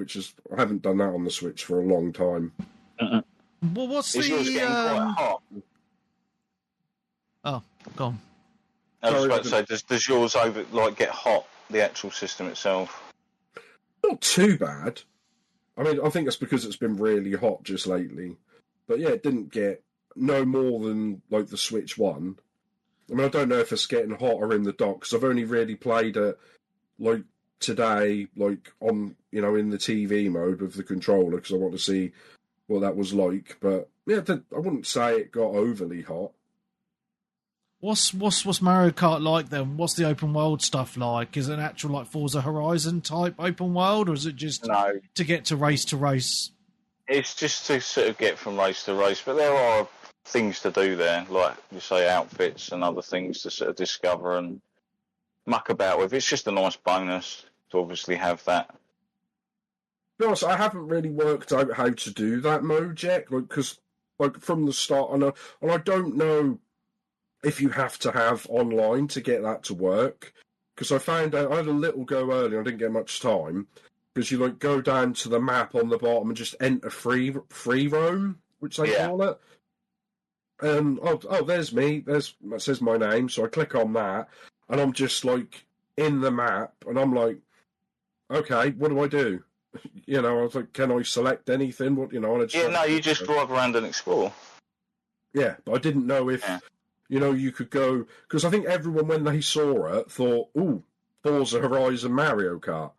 I haven't done that on the Switch for a long time. Well, what's Is yours getting quite hot? Oh, go on. I was about to say, does yours get hot, the actual system itself? Not too bad. I mean, I think that's because it's been really hot just lately. But yeah, it didn't get no more than like the Switch 1. I mean, I don't know if it's getting hotter in the dock, because I've only really played it like today, like on, you know, in the TV mode with the controller, because I want to see what that was like. But yeah, I wouldn't say it got overly hot. What's Mario Kart like then? What's the open world stuff like? Is it an actual like Forza Horizon type open world, or is it just to get to race? It's just to sort of get from race to race, but there are things to do there, like you say, outfits and other things to sort of discover and muck about with. It's just a nice bonus to obviously have that. To be honest, I haven't really worked out how to do that mode yet, because like from the start, and I don't know if you have to have online to get that to work, because I found out I had a little go early, I didn't get much time. Because you like go down to the map on the bottom and just enter free roam, which they call it. There's me. That says my name. So I click on that, and I'm just like in the map, and I'm like, okay, what do I do? You know, I was like, can I select anything? What, you know? And you just drive around and explore. Yeah, but I didn't know if you know you could go, because I think everyone when they saw it thought, ooh, Forza Horizon Mario Kart.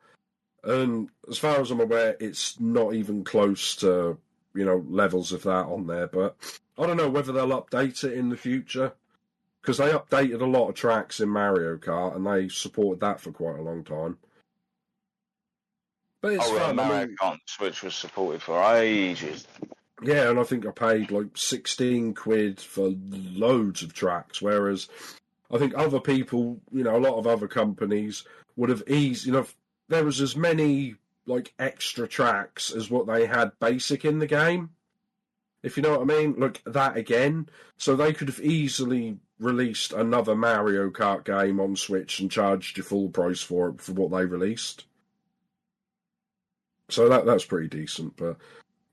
And as far as I'm aware, it's not even close to, you know, levels of that on there. But I don't know whether they'll update it in the future, because they updated a lot of tracks in Mario Kart and they supported that for quite a long time. But it's fun. Mario Kart Switch was supported for ages. Yeah, and I think I paid like 16 quid for loads of tracks, whereas I think other people, you know, a lot of other companies would have eased, you know, there was as many like extra tracks as what they had basic in the game, if you know what I mean. Look, that again, so they could have easily released another Mario Kart game on Switch and charged you full price for it for what they released. So that's pretty decent, but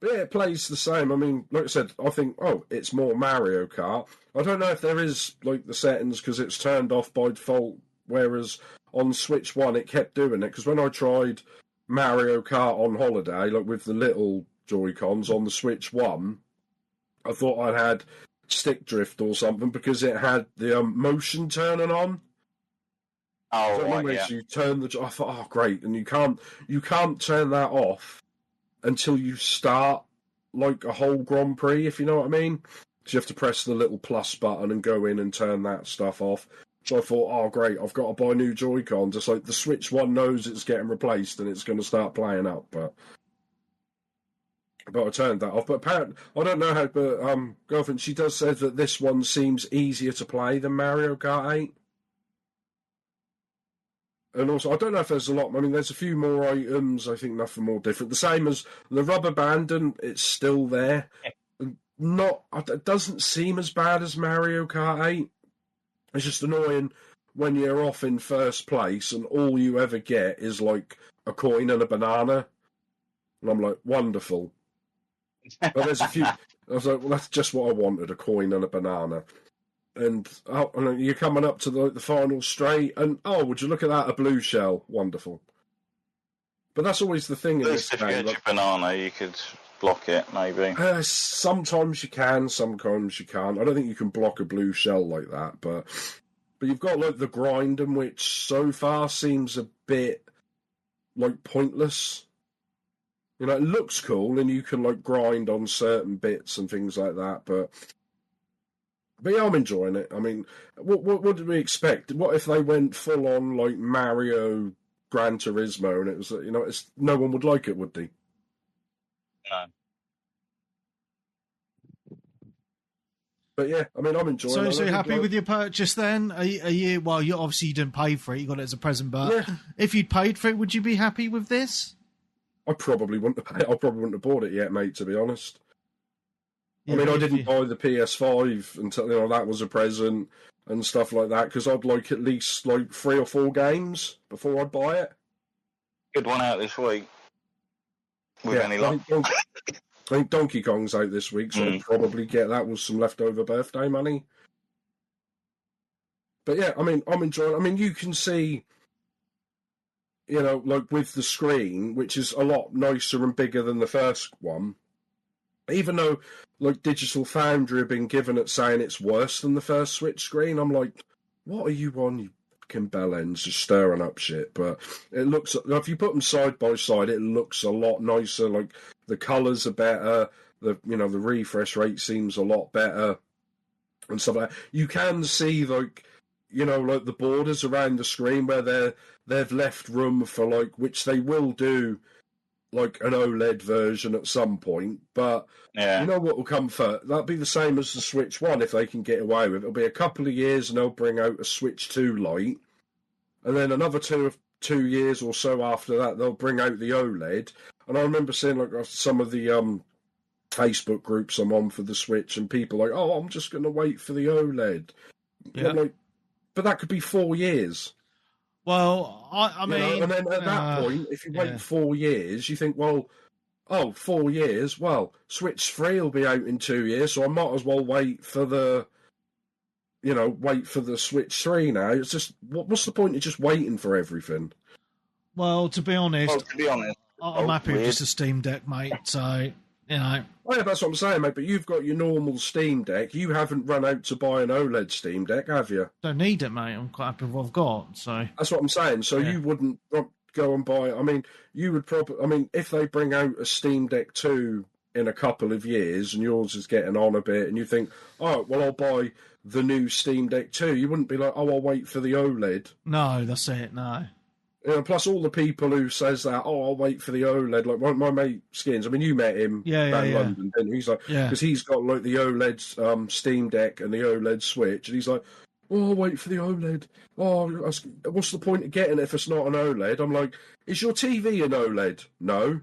yeah, it plays the same. I mean, like I said, I think it's more Mario Kart. I don't know if there is like the settings because it's turned off by default, whereas on Switch 1, it kept doing it, because when I tried Mario Kart on holiday, like with the little Joy-Cons on the Switch 1, I thought I'd had stick drift or something, because it had the motion turning on. Oh, so right, yeah. So you turn I thought, oh, great, and you can't turn that off until you start like a whole Grand Prix, if you know what I mean. So you have to press the little plus button and go in and turn that stuff off. So I thought, oh, great, I've got to buy new Joy-Cons. It's like the Switch 1 knows it's getting replaced and it's going to start playing up. But I turned that off. But apparently, I don't know how, but girlfriend, she does say that this one seems easier to play than Mario Kart 8. And also, I don't know if there's a lot. I mean, there's a few more items. I think nothing more different. The same as the rubber band, and it's still there. It doesn't seem as bad as Mario Kart 8. It's just annoying when you're off in first place and all you ever get is like a coin and a banana. And I'm like, wonderful. But there's a few. I was like, well, that's just what I wanted: a coin and a banana. And you're coming up to the final straight, and would you look at that? A blue shell, wonderful. But that's always the thing in this game. If you had your banana, you could block it, maybe. Sometimes you can, sometimes you can't. I don't think you can block a blue shell like that, but you've got like the grinding, which so far seems a bit like pointless. You know, it looks cool, and you can like grind on certain bits and things like that, but yeah, I'm enjoying it. I mean, what did we expect? What if they went full on like Mario Gran Turismo, and it was, you know, no one would like it, would they? No. But yeah, I mean, I'm enjoying it. So you're happy with your purchase then? Are you? Well, you obviously you didn't pay for it; you got it as a present. But if you'd paid for it, would you be happy with this? I probably wouldn't have bought it yet, mate. To be honest. Yeah, I mean, I didn't buy the PS5 until, you know, that was a present and stuff like that, because I'd like at least like 3 or 4 games before I'd buy it. Good one out this week. With any luck. I think Donkey Kong's out this week, so I'd probably get that with some leftover birthday money. But yeah, I mean, I'm enjoying it. I mean, you can see, you know, like with the screen, which is a lot nicer and bigger than the first one, even though like Digital Foundry have been given at saying it's worse than the first Switch screen, I'm like, what are you on, you fucking bell ends, just stirring up shit? But it looks, if you put them side by side, it looks a lot nicer. Like the colours are better, the refresh rate seems a lot better and stuff like that. You can see like, you know, like the borders around the screen where they've left room for like, which they will do, like an OLED version at some point, but you know what will come first? That'll be the same as the Switch 1 if they can get away with it. It'll be a couple of years and they'll bring out a Switch 2 Lite, and then another two years or so after that they'll bring out the OLED. And I remember seeing like some of the Facebook groups I'm on for the Switch, and people like, oh, I'm just going to wait for the OLED. Yeah. I'm like, but that could be 4 years. Well, I mean... You know, and then at that point, if you wait 4 years, you think, well, 4 years, well, Switch 3 will be out in 2 years, so I might as well wait for the Switch 3 now. It's just, what's the point of just waiting for everything? Well, to be honest, I'm happy with just a Steam Deck, mate, so... You know. Oh, yeah, that's what I'm saying, mate. But you've got your normal Steam Deck. You haven't run out to buy an OLED Steam Deck, have you? Don't need it, mate. I'm quite happy with what I've got. So that's what I'm saying. So you wouldn't go and buy. I mean, you would probably. I mean, if they bring out a Steam Deck 2 in a couple of years, and yours is getting on a bit, and you think, oh, well, I'll buy the new Steam Deck 2. You wouldn't be like, oh, I'll wait for the OLED. No, that's it. No. You know, plus all the people who says that, oh, I'll wait for the OLED. Like my mate Skins, I mean, you met him down in London, didn't you? He's like, because he's got like the OLED Steam Deck and the OLED Switch, and he's like, oh, I'll wait for the OLED. Oh, what's the point of getting it if it's not an OLED? I'm like, is your TV an OLED? No.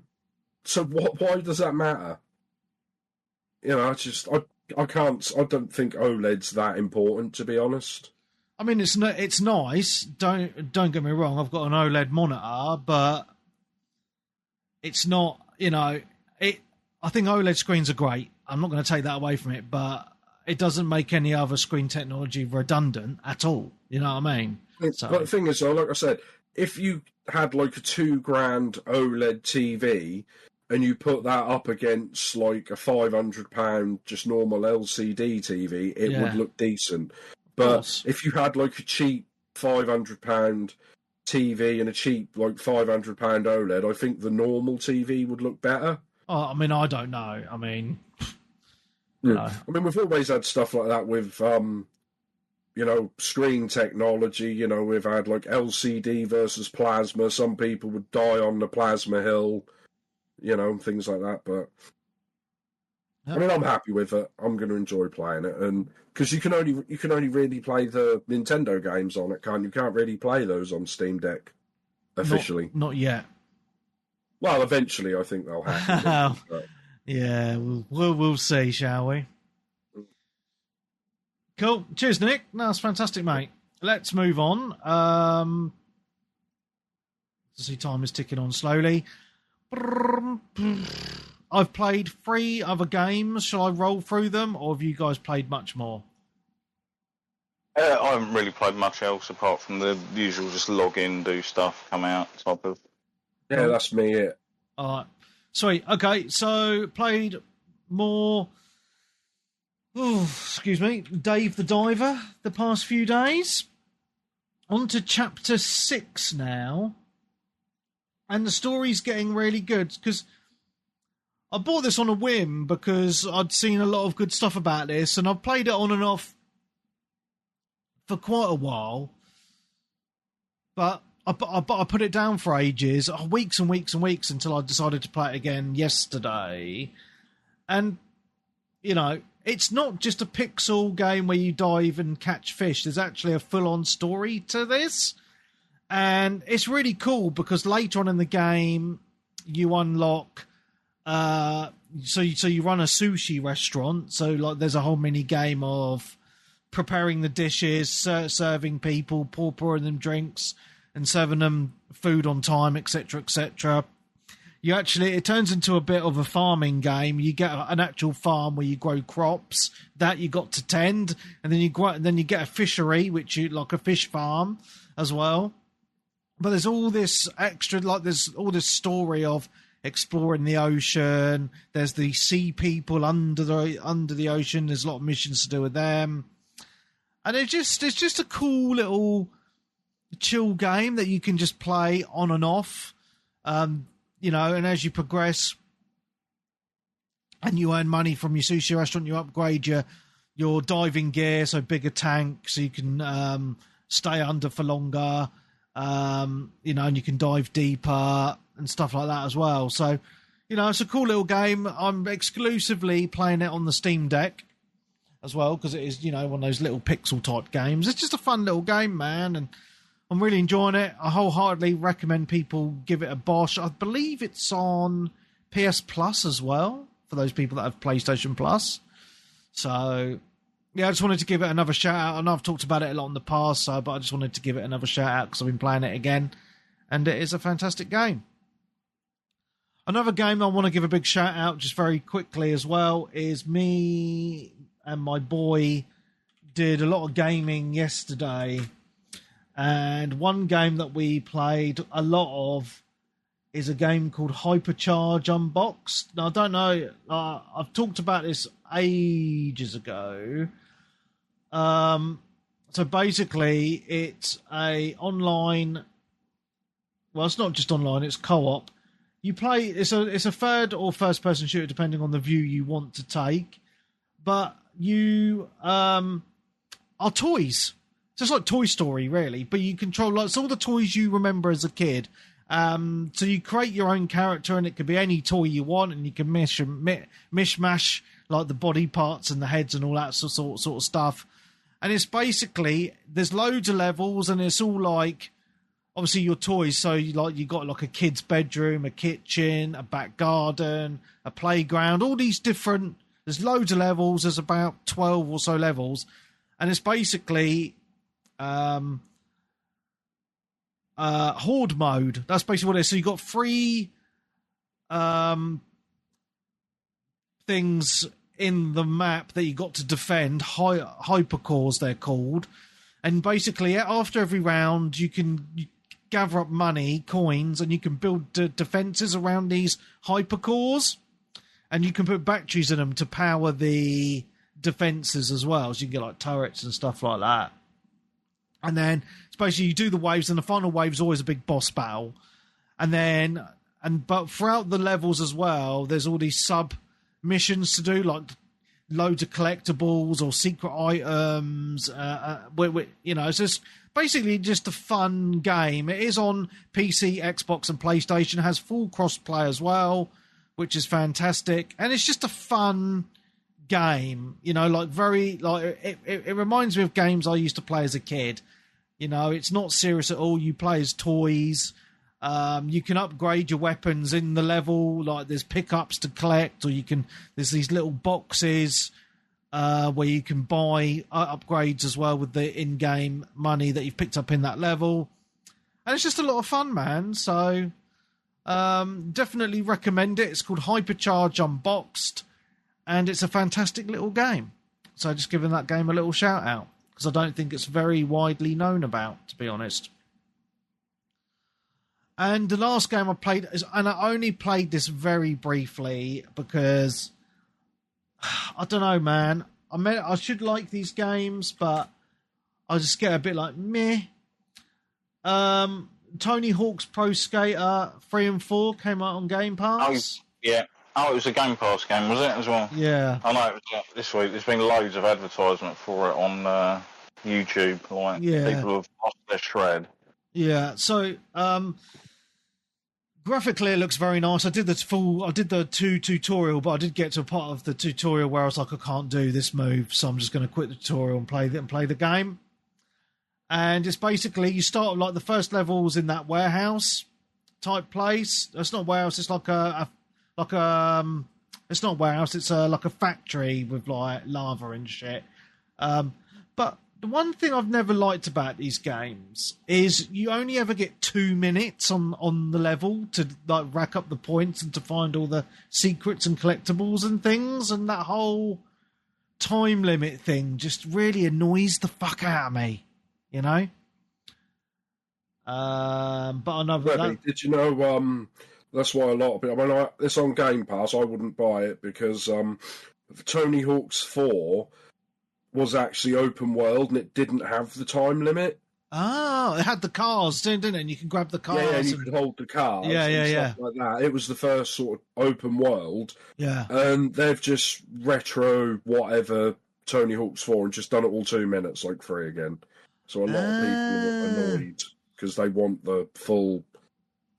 So why does that matter? You know, I don't think OLED's that important, to be honest. I mean, it's nice. Don't get me wrong. I've got an OLED monitor, but it's not. You know, I think OLED screens are great. I'm not going to take that away from it, but it doesn't make any other screen technology redundant at all. You know what I mean? But the thing is, though, like I said, if you had like a $2,000 OLED TV and you put that up against like a £500 just normal LCD TV, it would look decent. But if you had like a cheap £500 TV and a cheap like £500 OLED, I think the normal TV would look better. Oh, I mean, I don't know. I mean, I mean, we've always had stuff like that with, you know, screen technology. You know, we've had like LCD versus plasma. Some people would die on the plasma hill, you know, things like that. But I mean, I'm happy with it. I'm going to enjoy playing it, and because you can only really play the Nintendo games on it, can't you? Can't really play those on Steam Deck officially. Not yet. Well, eventually, I think they'll happen. Yeah, we'll see, shall we? Cool. Cheers, Nick. No, that's fantastic, mate. Let's move on. See, time is ticking on slowly. I've played 3 other games. Shall I roll through them, or have you guys played much more? I haven't really played much else apart from the usual just log in, do stuff, come out type of. Yeah, that's me. Yeah. All right. Sweet. Okay, so played more. Oh, excuse me, Dave the Diver. The past few days. On to chapter 6 now, and the story's getting really good because I bought this on a whim because I'd seen a lot of good stuff about this, and I've played it on and off for quite a while, but I put it down for ages, weeks and weeks and weeks, until I decided to play it again yesterday. And, you know, it's not just a pixel game where you dive and catch fish. There's actually a full-on story to this. And it's really cool because later on in the game, you unlock... So you run a sushi restaurant. So, like, there's a whole mini game of preparing the dishes, serving people, pouring them drinks, and serving them food on time, etc., etc. It turns into a bit of a farming game. You get an actual farm where you grow crops that you got to tend, and then you get a fishery, like a fish farm as well. But there's all this extra, like there's all this story of exploring the ocean. There's the sea people under the ocean. There's a lot of missions to do with them, and it's just a cool little chill game that you can just play on and off. You know, and as you progress and you earn money from your sushi restaurant, you upgrade your diving gear, so bigger tank, so you can stay under for longer. You know, and you can dive deeper and stuff like that as well. So, you know, it's a cool little game. I'm exclusively playing it on the Steam Deck as well, because it is, you know, one of those little pixel type games. It's just a fun little game, man, and I'm really enjoying it. I wholeheartedly recommend people give it a bosh. I believe it's on PS Plus as well, for those people that have PlayStation Plus. So, yeah, I just wanted to give it another shout out. I know I've talked about it a lot in the past, but I just wanted to give it another shout out because I've been playing it again, and it is a fantastic game. Another game I want to give a big shout out just very quickly as well is me and my boy did a lot of gaming yesterday. And one game that we played a lot of is a game called Hypercharge Unboxed. Now, I don't know, I've talked about this ages ago. So basically, it's a online... Well, it's not just online, it's co-op. You play... It's a third or first-person shooter, depending on the view you want to take. But you are toys. Just like Toy Story, really, but you control like all the toys you remember as a kid. So you create your own character, and it could be any toy you want, and you can mishmash like the body parts and the heads and all that sort of stuff. And it's basically there's loads of levels, and it's all like obviously your toys. So you got like a kid's bedroom, a kitchen, a back garden, a playground, all these different. There's loads of levels. There's about 12 or so levels, and it's basically. Horde mode. That's basically what it is. So you got 3 things in the map that you got to defend. Hypercores they're called, and basically after every round you gather up money, coins, and you can build defenses around these hypercores, and you can put batteries in them to power the defenses as well. So you can get like turrets and stuff like that. And then it's basically you do the waves, and the final wave is always a big boss battle. But throughout the levels as well, there's all these sub missions to do, like loads of collectibles or secret items. You know, it's just basically just a fun game. It is on PC, Xbox, and PlayStation. It has full cross-play as well, which is fantastic. And it's just a fun game, you know, like very like it reminds me of games I used to play as a kid. You know, it's not serious at all. You play as toys. You can upgrade your weapons in the level, like there's pickups to collect, or there's these little boxes where you can buy upgrades as well with the in-game money that you've picked up in that level. And it's just a lot of fun, man. So Definitely recommend it. It's called Hypercharge Unboxed, and it's a fantastic little game. So just giving that game a little shout out, because I don't think it's very widely known about, to be honest. And the last game I played, and I only played this very briefly because, I don't know, man. I should like these games, but I just get a bit like, meh. Tony Hawk's Pro Skater 3 and 4 came out on Game Pass. Oh, yeah. Oh, it was a Game Pass game, was it, as well? Yeah. I know, it was this week. There's been loads of advertisement for it on YouTube. Like, people have lost their shred. Yeah, so graphically it looks very nice. I did the 2 tutorial, but I did get to a part of the tutorial where I was like, I can't do this move, so I'm just going to quit the tutorial and play the game. And it's basically, you start like the first level's in that warehouse type place. It's not a warehouse, it's like it's not a warehouse, it's like a factory with like lava and shit. But the one thing I've never liked about these games is you only ever get 2 minutes on the level to like rack up the points and to find all the secrets and collectibles and things, and that whole time limit thing just really annoys the fuck out of me, you know? But I know that... Did you know that's why a lot of people... I mean, it's on Game Pass, I wouldn't buy it because Tony Hawk's 4... was actually open world and it didn't have the time limit. Oh, it had the cars, didn't it? And you can grab the cars. Yeah, and you could hold the cars. Stuff like that. It was the first sort of open world. Yeah. And they've just retro whatever Tony Hawk's 4 and just done it all 2 minutes, like 3 again. So a lot of people are annoyed because they want the full,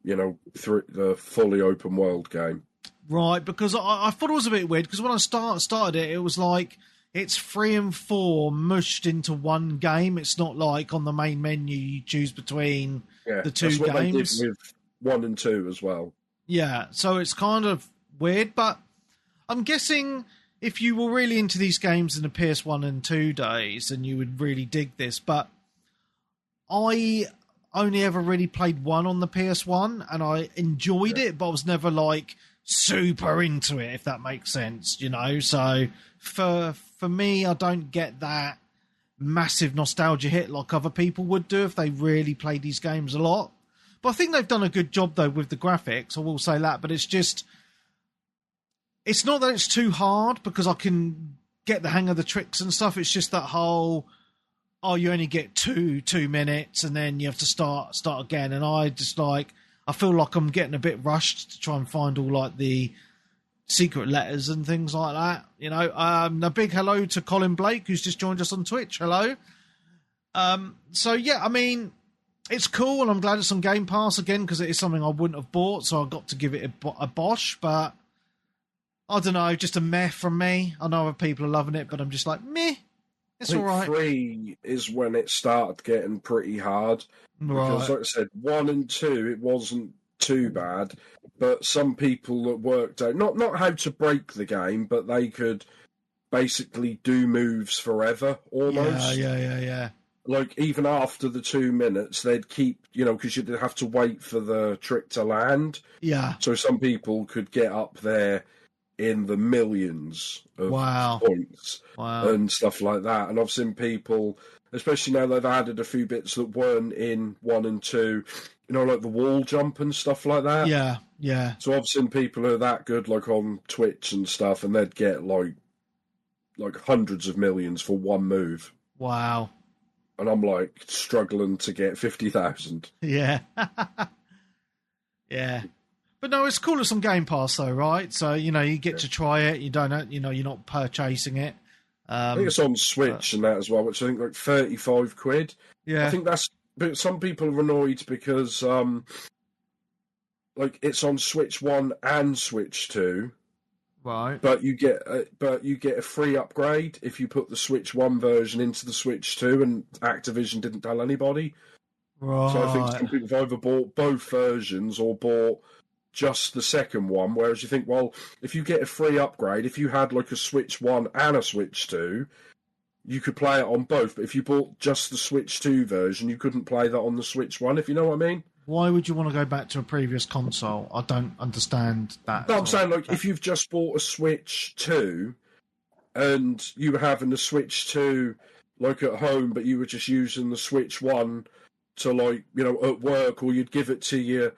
the fully open world game. Right, because I thought it was a bit weird because when I started it, it was like, it's 3 and 4 mushed into one game. It's not like on the main menu you choose between the two games. That's what they did with 1 and 2 as well. Yeah, so it's kind of weird, but I'm guessing if you were really into these games in the PS1 and 2 days, then you would really dig this. But I only ever really played 1 on the PS1, and I enjoyed it, but I was never like super into it, if that makes sense, So for me, I don't get that massive nostalgia hit like other people would do if they really play these games a lot. But I think they've done a good job, though, with the graphics. I will say that. But it's just... It's not that it's too hard, because I can get the hang of the tricks and stuff. It's just that whole... Oh, you only get 2 minutes, and then you have to start again. And I just, like... I feel like I'm getting a bit rushed to try and find all, like, the secret letters and things like that, A big hello to Colin Blake, who's just joined us on Twitch. Hello. So yeah, I mean, it's cool, and I'm glad it's on Game Pass again, because it is something I wouldn't have bought, so I got to give it a bosh. But I don't know, just a meh from me. I know other people are loving it, but I'm just like, meh. It's all right. 3 is when it started getting pretty hard. Because, like I said, 1 and 2, it wasn't too bad, but some people that worked out not how to break the game, but they could basically do moves forever almost. Yeah. Like even after the 2 minutes, they'd keep, because you'd have to wait for the trick to land. Yeah. So some people could get up there in the millions of points and stuff like that. And I've seen people, especially now they've added a few bits that weren't in 1 and 2. Like the wall jump and stuff like that. Yeah. So I've seen people who are that good, like on Twitch and stuff, and they'd get like hundreds of millions for one move. Wow. And I'm like struggling to get 50,000. Yeah. Yeah. But no, it's cool. It's on Game Pass though, right? So, you get to try it. You don't, you're not purchasing it. I think it's on Switch and that as well, which I think like 35 quid. Yeah. I think that's... But some people are annoyed because, it's on Switch 1 and Switch 2, right? But you get a free upgrade if you put the Switch 1 version into the Switch 2, and Activision didn't tell anybody. Right. So I think some people have either bought both versions or bought just the second one. Whereas you think, well, if you get a free upgrade, if you had like a Switch 1 and a Switch 2. You could play it on both, but if you bought just the Switch 2 version, you couldn't play that on the Switch 1, if you know what I mean. Why would you want to go back to a previous console? I don't understand that. No, I'm saying, like, if you've just bought a Switch 2 and you were having the Switch 2, like, at home, but you were just using the Switch 1 to, like, you know, at work, or you'd give it to your,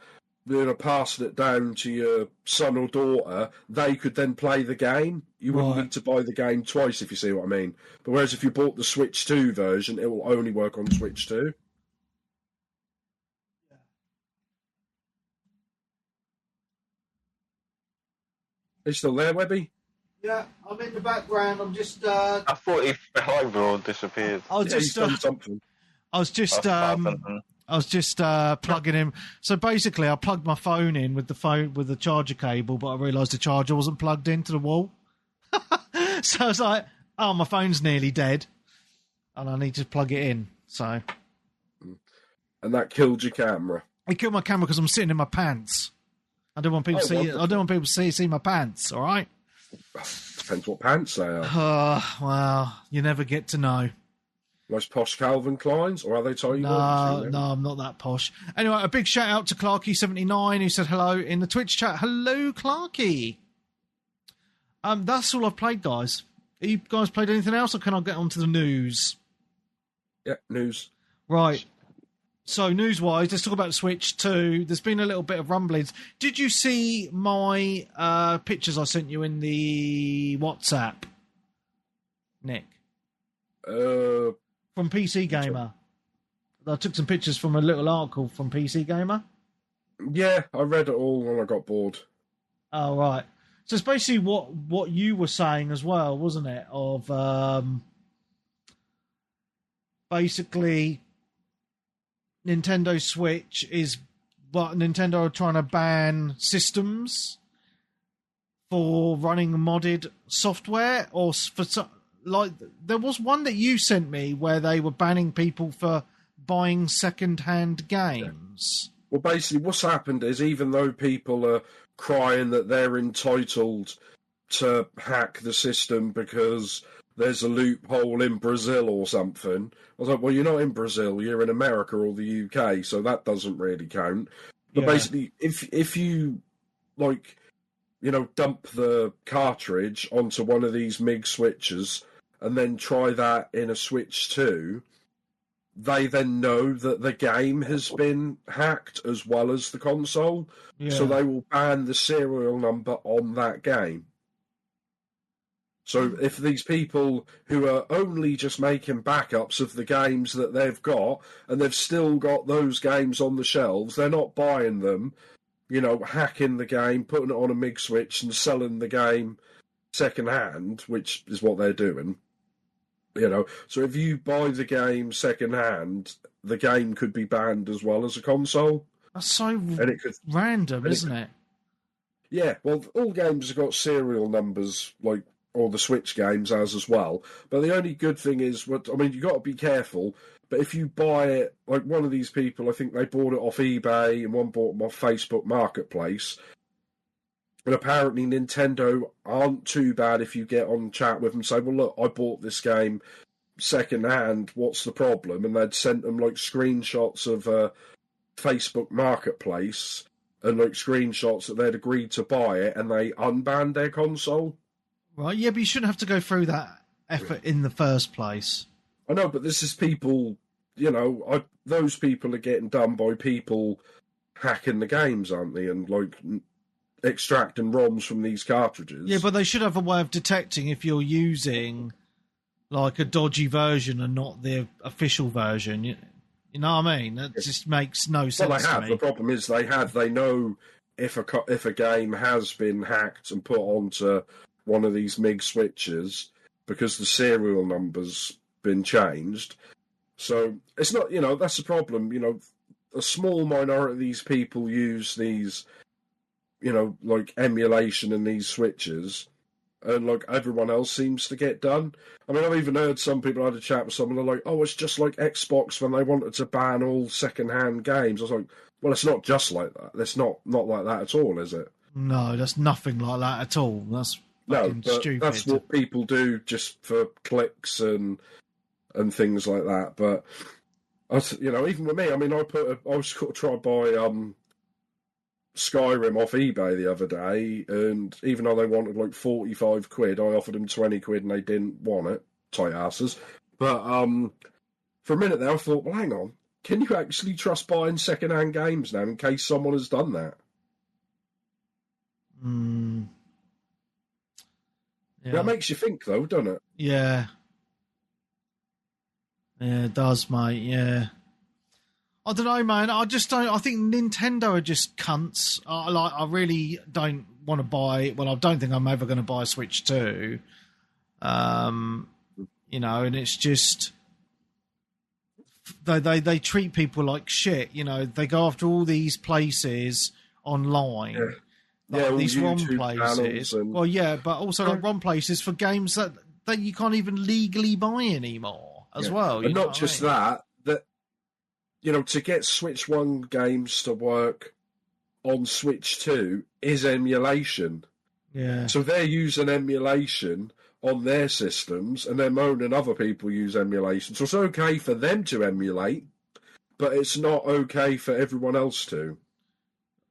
you know, passing it down to your son or daughter, they could then play the game. You wouldn't need to buy the game twice, if you see what I mean. But whereas if you bought the Switch 2 version, it will only work on Switch 2. Are you still there, Webby? Yeah, I'm in the background. I'm just. I thought he fell over or disappeared. I was He's done something. I was just plugging him. So basically, I plugged my phone in with the charger cable, but I realised the charger wasn't plugged into the wall. So I was like, "Oh, my phone's nearly dead, and I need to plug it in." So, and that killed your camera. it killed my camera because I'm sitting in my pants. I don't want people to see. I don't want people to see my pants. All right. Depends what pants they are. Well, you never get to know. Nice posh Calvin Kleins, or are they tight? No, I'm not that posh. Anyway, a big shout out to Clarky79 who said hello in the Twitch chat. Hello, Clarky. That's all I've played, guys. Have you guys played anything else, or can I get on to the news? Yeah, news. Right. So, news-wise, let's talk about Switch 2. There's been a little bit of rumblings. Did you see my pictures I sent you in the WhatsApp, Nick? From PC Gamer. I took some pictures from a little article from PC Gamer. Yeah, I read it all and I got bored. Oh, right. So it's basically what you were saying as well, wasn't it? Of basically Nintendo Switch is what Nintendo are trying to ban systems for running modded software, or for like there was one that you sent me where they were banning people for buying second-hand games. Well, basically, what's happened is, even though people are crying that they're entitled to hack the system because there's a loophole in Brazil or something, I was like, well, you're not in Brazil, you're in America or the UK, so that doesn't really count. But basically, if you, like, you know, dump the cartridge onto one of these MIG switches and then try that in a Switch 2, they then know that the game has been hacked as well as the console, so they will ban the serial number on that game. So if these people who are only just making backups of the games that they've got, and they've still got those games on the shelves, they're not buying them, you know, hacking the game, putting it on a MIG switch and selling the game second-hand, which is what they're doing. You know, so if you buy the game second-hand, the game could be banned as well as a console. That's so random, isn't it? Yeah, well, all games have got serial numbers, like all the Switch games has as well. But the only good thing is, I mean, you've got to be careful, but if you buy it, like one of these people, I think they bought it off eBay and one bought them off Facebook Marketplace. And apparently Nintendo aren't too bad if you get on chat with them and say, well, look, I bought this game second hand, what's the problem? And they'd sent them like screenshots of Facebook Marketplace and like screenshots that they'd agreed to buy it, and they unbanned their console. Right, yeah, but you shouldn't have to go through that effort in the first place. I know, but this is people, you know, those people are getting done by people hacking the games, aren't they? And like extracting ROMs from these cartridges. Yeah, but they should have a way of detecting if you're using like a dodgy version and not the official version. You know what I mean? That just makes no sense. Well, they have. To me. The problem is they know if a game has been hacked and put onto one of these MIG switches because the serial number's been changed. So it's not, you know, that's the problem. You know, a small minority of these people use these, you know, like emulation in these switches, and like everyone else seems to get done. I mean, I've even heard some people, I had a chat with someone, they're like, oh, it's just like Xbox when they wanted to ban all second-hand games. I was like, well, it's not just like that. It's not like that at all, is it? No, that's nothing like that at all. That's fucking stupid. That's what people do just for clicks and things like that. But Even with me, I mean, I was going to try to buy Skyrim off eBay the other day, and even though they wanted like 45 quid, I offered them 20 quid and they didn't want it. Tight asses. But for a minute there, I thought, well, hang on. Can you actually trust buying second-hand games now in case someone has done that? Yeah. That makes you think, though, doesn't it? Yeah. Yeah, it does, mate. Yeah. I don't know, man. I just don't. I think Nintendo are just cunts. I really don't want to buy. Well, I don't think I'm ever going to buy a Switch 2. And it's just they treat people like shit. They go after all these places online. Yeah. These ROM YouTube places. Well, yeah, but also like ROM places for games that you can't even legally buy anymore as well. And not just that. To get Switch 1 games to work on Switch 2 is emulation. Yeah. So they're using emulation on their systems, and they're moaning other people use emulation. So it's okay for them to emulate, but it's not okay for everyone else to.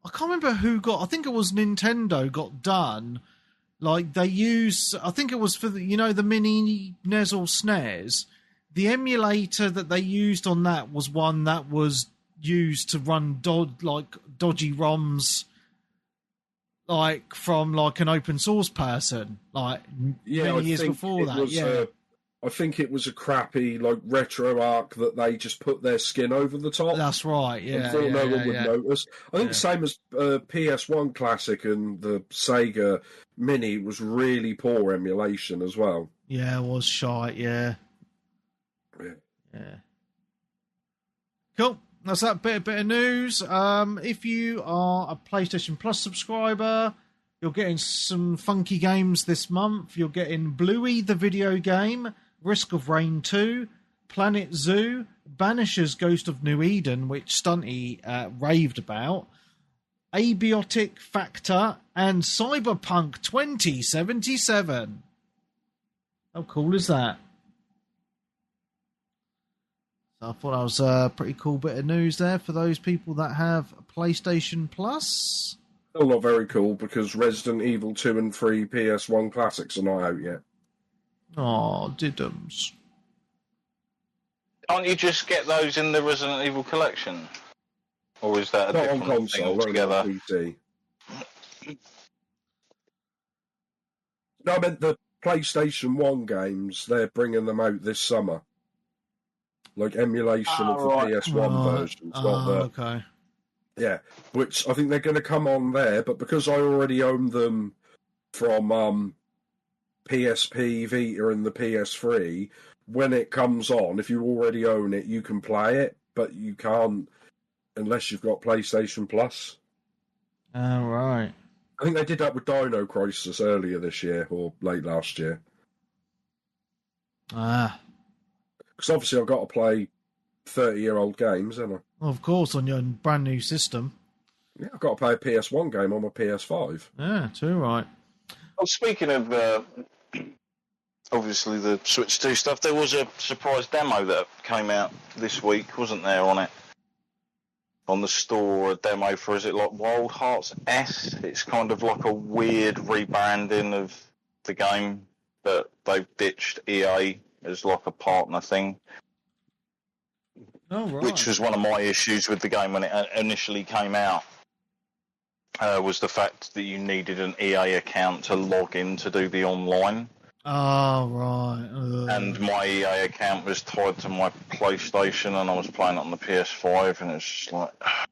I can't remember who I think it was Nintendo got done. Like they use, I think it was for the mini NES or SNES. The emulator that they used on that was one that was used to run dodgy ROMs, like from like an open source person, like many years before that. I think it was a crappy like RetroArch that they just put their skin over the top. That's right. Yeah. I thought no one would notice. I think the same as PS1 Classic and the Sega Mini was really poor emulation as well. Yeah, it was shite. Yeah. Cool. That's that bit of news. If you are a PlayStation Plus subscriber, you're getting some funky games this month. You're getting Bluey the video game, Risk of Rain 2, Planet Zoo, Banisher's Ghost of New Eden, which Stunty raved about, Abiotic Factor, and Cyberpunk 2077. How cool is that? So I thought that was a pretty cool bit of news there for those people that have PlayStation Plus. Still not very cool because Resident Evil 2 and 3 PS1 classics are not out yet. Oh, diddums. Can't you just get those in the Resident Evil collection? Or is that a different on console, thing altogether? On PC. No, I meant the PlayStation 1 games, they're bringing them out this summer. Like emulation of the PS1 versions. Okay. Yeah, which I think they're going to come on there, but because I already own them from PSP, Vita, and the PS3, when it comes on, if you already own it, you can play it, but you can't unless you've got PlayStation Plus. Oh, right. I think they did that with Dino Crisis earlier this year, or late last year. Ah. Because obviously I've got to play 30-year-old games, haven't I? Well, of course, on your brand new system. Yeah, I've got to play a PS1 game on my PS5. Yeah, too right. Well, speaking of obviously the Switch 2 stuff, there was a surprise demo that came out this week, wasn't there, on it? On the store, a demo for, is it like Wild Hearts S? It's kind of like a weird rebranding of the game, but they've ditched EA as like a partner thing. Oh, right. Which was one of my issues with the game when it initially came out, was the fact that you needed an EA account to log in to do the online. Oh, right. And my EA account was tied to my PlayStation, and I was playing it on the PS5, and it's just like,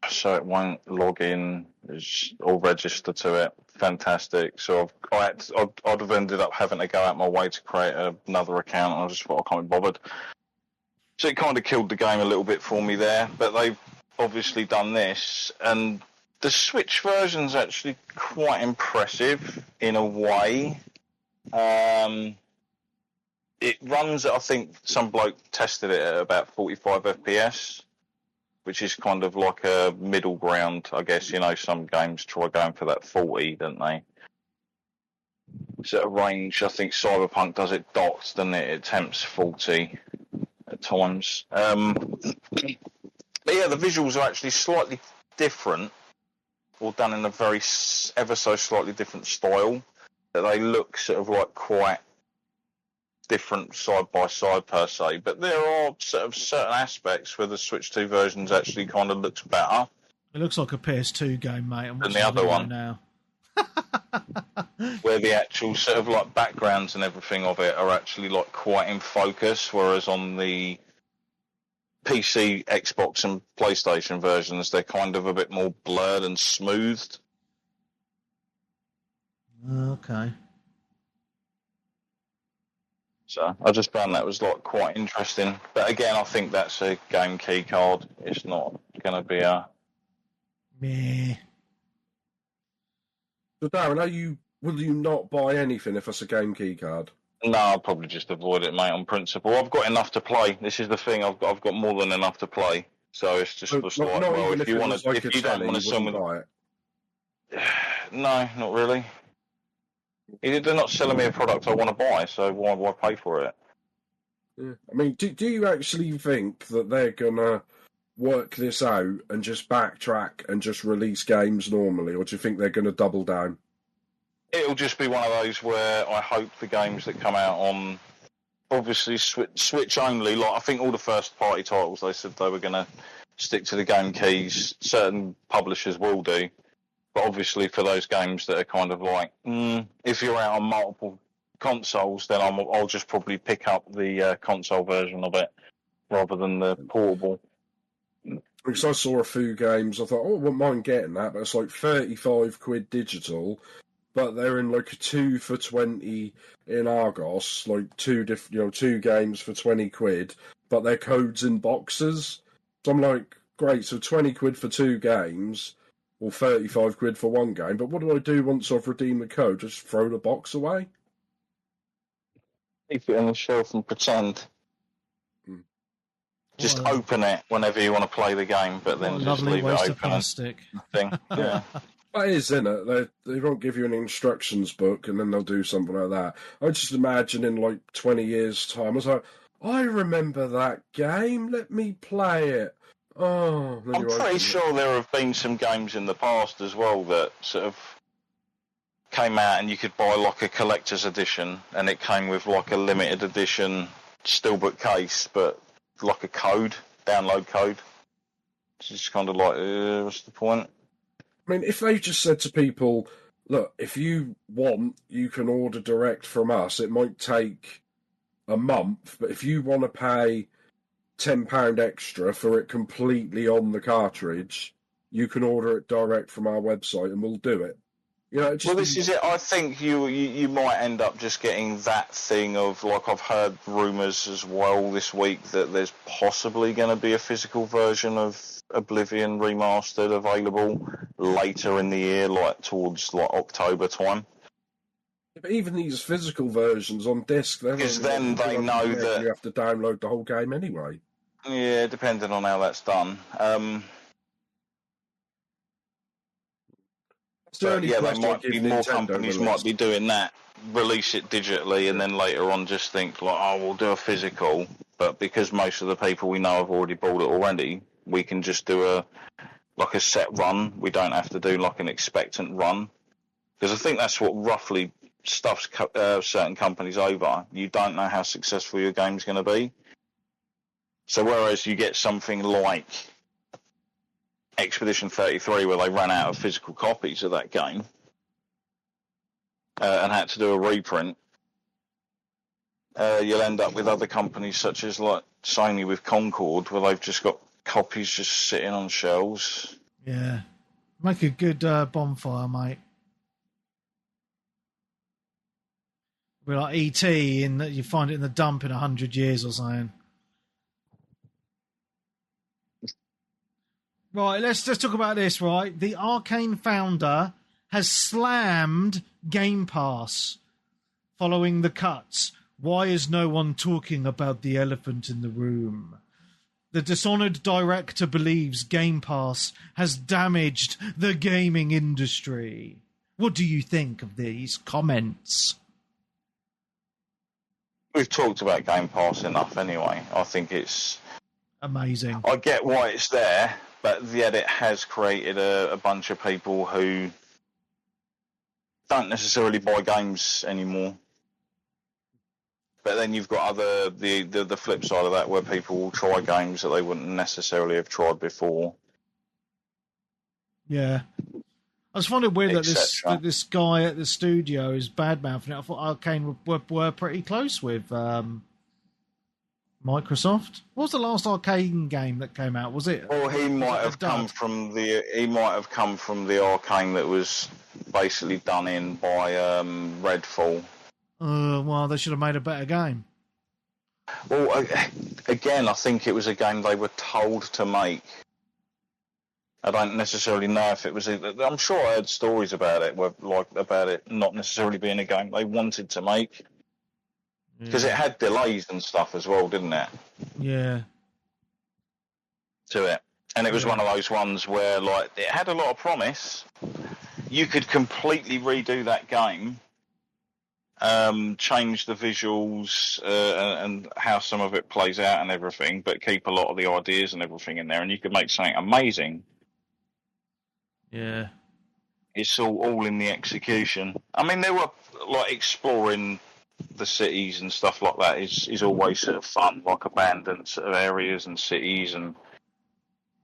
so it won't log in, it's all register to it. Fantastic. So I'd have ended up having to go out my way to create another account, and I just thought I can't be bothered. So it kind of killed the game a little bit for me there, but they've obviously done this, and the Switch version's actually quite impressive in a way. It runs at, I think some bloke tested it at about 45 FPS, which is kind of like a middle ground, I guess. You know, some games try going for that 40, don't they? So at range, I think Cyberpunk does it docked, doesn't it? It attempts 40. at times. But yeah, the visuals are actually slightly different, or done in a very ever so slightly different style. That they look sort of like quite different side by side per se. But there are sort of certain aspects where the Switch 2 versions actually kind of looks better. It looks like a PS2 game, mate. I'm than the other one now. Where the actual sort of like backgrounds and everything of it are actually like quite in focus, whereas on the PC, Xbox and PlayStation versions, they're kind of a bit more blurred and smoothed. Okay. So I just found that was like quite interesting. But again, I think that's a game key card. It's not going to be a... Meh. So Darren, will you not buy anything if it's a game key card? No, I'll probably just avoid it, mate, on principle. I've got enough to play. This is the thing. I've got more than enough to play. So it's just like, well, if you want to, if you don't want to sell me, buy it. No, not really. They're not selling me a product I want to buy, so why pay for it? Yeah. I mean, do you actually think that they're gonna work this out and just backtrack and just release games normally, or do you think they're gonna double down? It'll just be one of those where I hope the games that come out on, obviously Switch only. Like I think all the first party titles, they said they were going to stick to the game keys. Certain publishers will do, but obviously for those games that are kind of like, if you're out on multiple consoles, then I'll just probably pick up the console version of it rather than the portable. Because I saw a few games, I thought, I wouldn't mind getting that, but it's like £35 digital. But they're in like a 2 for 20 in Argos, like two games for £20, but they're codes in boxes. So I'm like, great, so £20 for 2 games, or £35 for 1 game. But what do I do once I've redeemed the code? Just throw the box away? Keep it on the shelf and pretend. Just open it whenever you want to play the game, but then just leave it open. Plastic. Thing. Yeah. That is, isn't it? They won't give you an instructions book and then they'll do something like that. I just imagine in like 20 years' time, I was like, I remember that game, let me play it. Oh, I'm pretty sure there have been some games in the past as well that sort of came out and you could buy like a collector's edition and it came with like a limited edition steelbook case, but like a code, download code. It's just kind of like, what's the point? I mean, if they just said to people, look, if you want, you can order direct from us. It might take a month, but if you want to pay £10 extra for it completely on the cartridge, you can order it direct from our website and we'll do it. You know, well, this is it. I think you might end up just getting that thing of, like, I've heard rumours as well this week that there's possibly going to be a physical version of Oblivion Remastered available later in the year, like towards like October time. But even these physical versions on disc, because then they know that you have to download the whole game anyway. Yeah, depending on how that's done. But yeah, they might be more companies might be doing that, release it digitally, and then later on just think like, oh, we'll do a physical. But because most of the people we know have already bought it already, we can just do a set run. We don't have to do like an expectant run, because I think that's what roughly stuffs certain companies over. You don't know how successful your game's going to be. So whereas you get something like Expedition 33, where they ran out of physical copies of that game and had to do a reprint, you'll end up with other companies such as like Sony with Concord, where they've just got copies just sitting on shelves. Yeah, make a good bonfire, mate. We're like E.T. in that you find it in the dump in 100 years or something. Right, let's talk about this, right? The Arkane founder has slammed Game Pass following the cuts. Why is no one talking about the elephant in the room? The Dishonored director believes Game Pass has damaged the gaming industry. What do you think of these comments? we've talked about Game Pass enough anyway. I think it's amazing. I get why it's there, but yet it has created a bunch of people who don't necessarily buy games anymore. But then you've got the flip side of that, where people will try games that they wouldn't necessarily have tried before. Yeah. I just find it weird that this guy at the studio is bad-mouthing it. I thought Arkane were pretty close with Microsoft. What was the last Arkane game that came out? Was it? Well, he might have come from the Arkane that was basically done in by Redfall. Well, they should have made a better game. Well, again, I think it was a game they were told to make. I don't necessarily know if it was. I'm sure I heard stories about it, about it not necessarily being a game they wanted to make, because it had delays and stuff as well, didn't it? Yeah. To it, and it was one of those ones where, like, it had a lot of promise. You could completely redo that game, change the visuals and how some of it plays out and everything, but keep a lot of the ideas and everything in there, and you could make something amazing. Yeah. It's all in the execution. I mean, they were, like, exploring the cities and stuff like that is always sort of fun, like abandoned sort of areas and cities and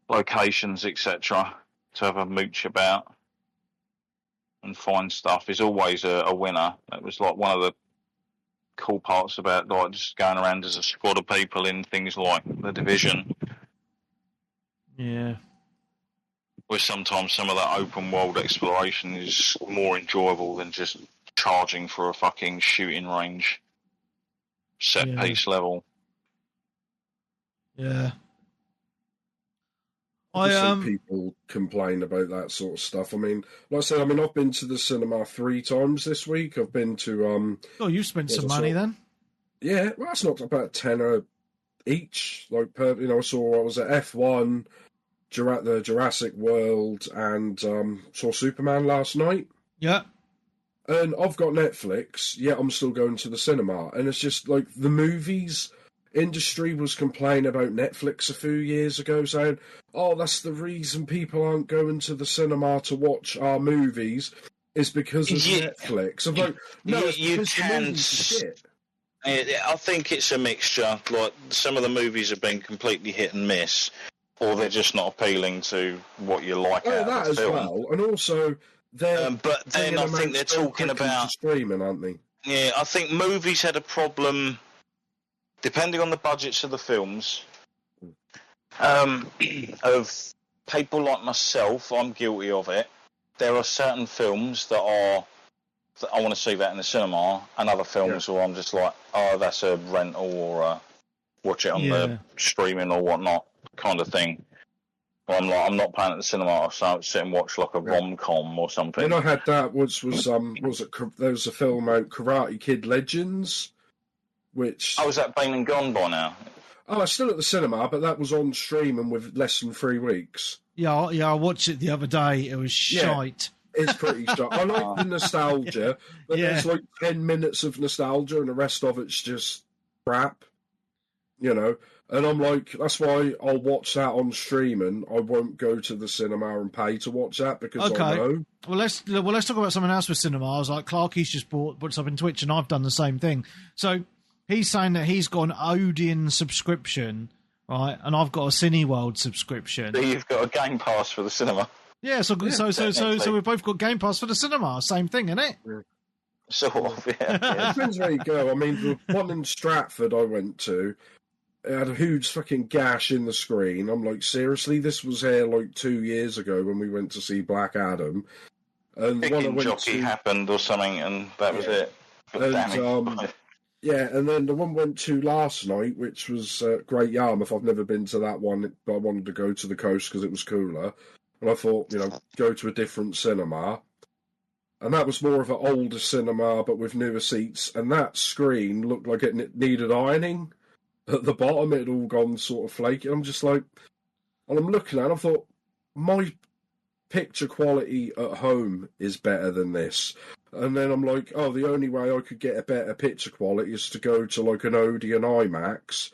locations, etc., to have a mooch about and find stuff is always a winner. It was like one of the cool parts about, like, just going around as a squad of people in things like The Division. Yeah. Where sometimes some of that open world exploration is more enjoyable than just charging for a fucking shooting range set piece level. Yeah. I see people complain about that sort of stuff. I mean, like I said, I've been to the cinema 3 times this week. I've been to Oh, you spent some money then? Yeah, well, that's not about £10 each. Like, I was at F1, the Jurassic World, and saw Superman last night. Yeah. And I've got Netflix, yet I'm still going to the cinema. And it's just like the movies industry was complaining about Netflix a few years ago, saying, "Oh, that's the reason people aren't going to the cinema to watch our movies is because of Netflix." I'm like, no, it's because the movies are shit. I think it's a mixture. Like, some of the movies have been completely hit and miss, or they're just not appealing to what you like out that of the as film. well, and also they're. But then I think they're talking about streaming, aren't they? Yeah, I think movies had a problem, depending on the budgets of the films. Of people like myself, I'm guilty of it. There are certain films that I want to see that in the cinema, and other films where I'm just like, oh, that's a rental or watch it on the streaming or whatnot kind of thing. Well, I'm not paying at the cinema. I'll sit and watch like a rom-com or something. When I had that there was a film out, Karate Kid Legends, which... Oh, is that been and gone by now? Oh, it's still at the cinema, but that was on streaming with less than 3 weeks. Yeah, I watched it the other day. It was shite. It's pretty shite. I like the nostalgia, but there's like 10 minutes of nostalgia and the rest of it's just crap, And I'm like, that's why I'll watch that on streaming. I won't go to the cinema and pay to watch that because I know. Well, let's talk about something else with cinemas. Like Clarky's just put something on Twitch, and I've done the same thing. So he's saying that he's got an Odeon subscription, right? And I've got a Cineworld subscription. So you've got a Game Pass for the cinema. Yeah, so we've both got Game Pass for the cinema. Same thing, isn't it? Yeah. Sort of, yeah. It depends where you go. I mean, the one in Stratford I went to, it had a huge fucking gash in the screen. I'm like, seriously? This was here like 2 years ago when we went to see Black Adam. And Picking jockey happened or something, and that was it. And then the one went to last night, which was Great Yarmouth. I've never been to that one, but I wanted to go to the coast because it was cooler. And I thought, go to a different cinema. And that was more of an older cinema, but with newer seats. And that screen looked like it needed ironing. At the bottom, it had all gone sort of flaky. I'm just like, and I'm looking at it, I thought, my picture quality at home is better than this. And then I'm like, oh, the only way I could get a better picture quality is to go to like an Odeon IMAX.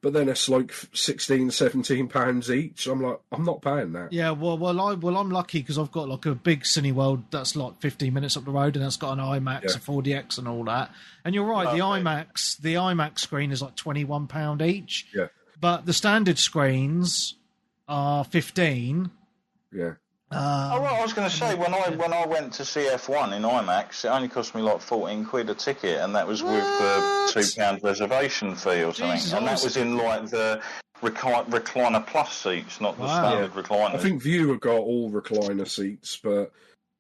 But then it's like £16-17 each. I'm like, I'm not paying that. Yeah, I'm lucky because I've got like a big Cineworld that's like 15 minutes up the road, and that's got an IMAX, a 4DX, and all that. And you're right, the IMAX screen is like £21 each. Yeah, but the standard screens are 15. Yeah. I was going to say, when I went to see F1 in IMAX, it only cost me like 14 quid a ticket, and that was with the £2 reservation fee or something. Jesus, and that was in like the recliner plus seats, not the standard recliner. I think Viewer got all recliner seats, but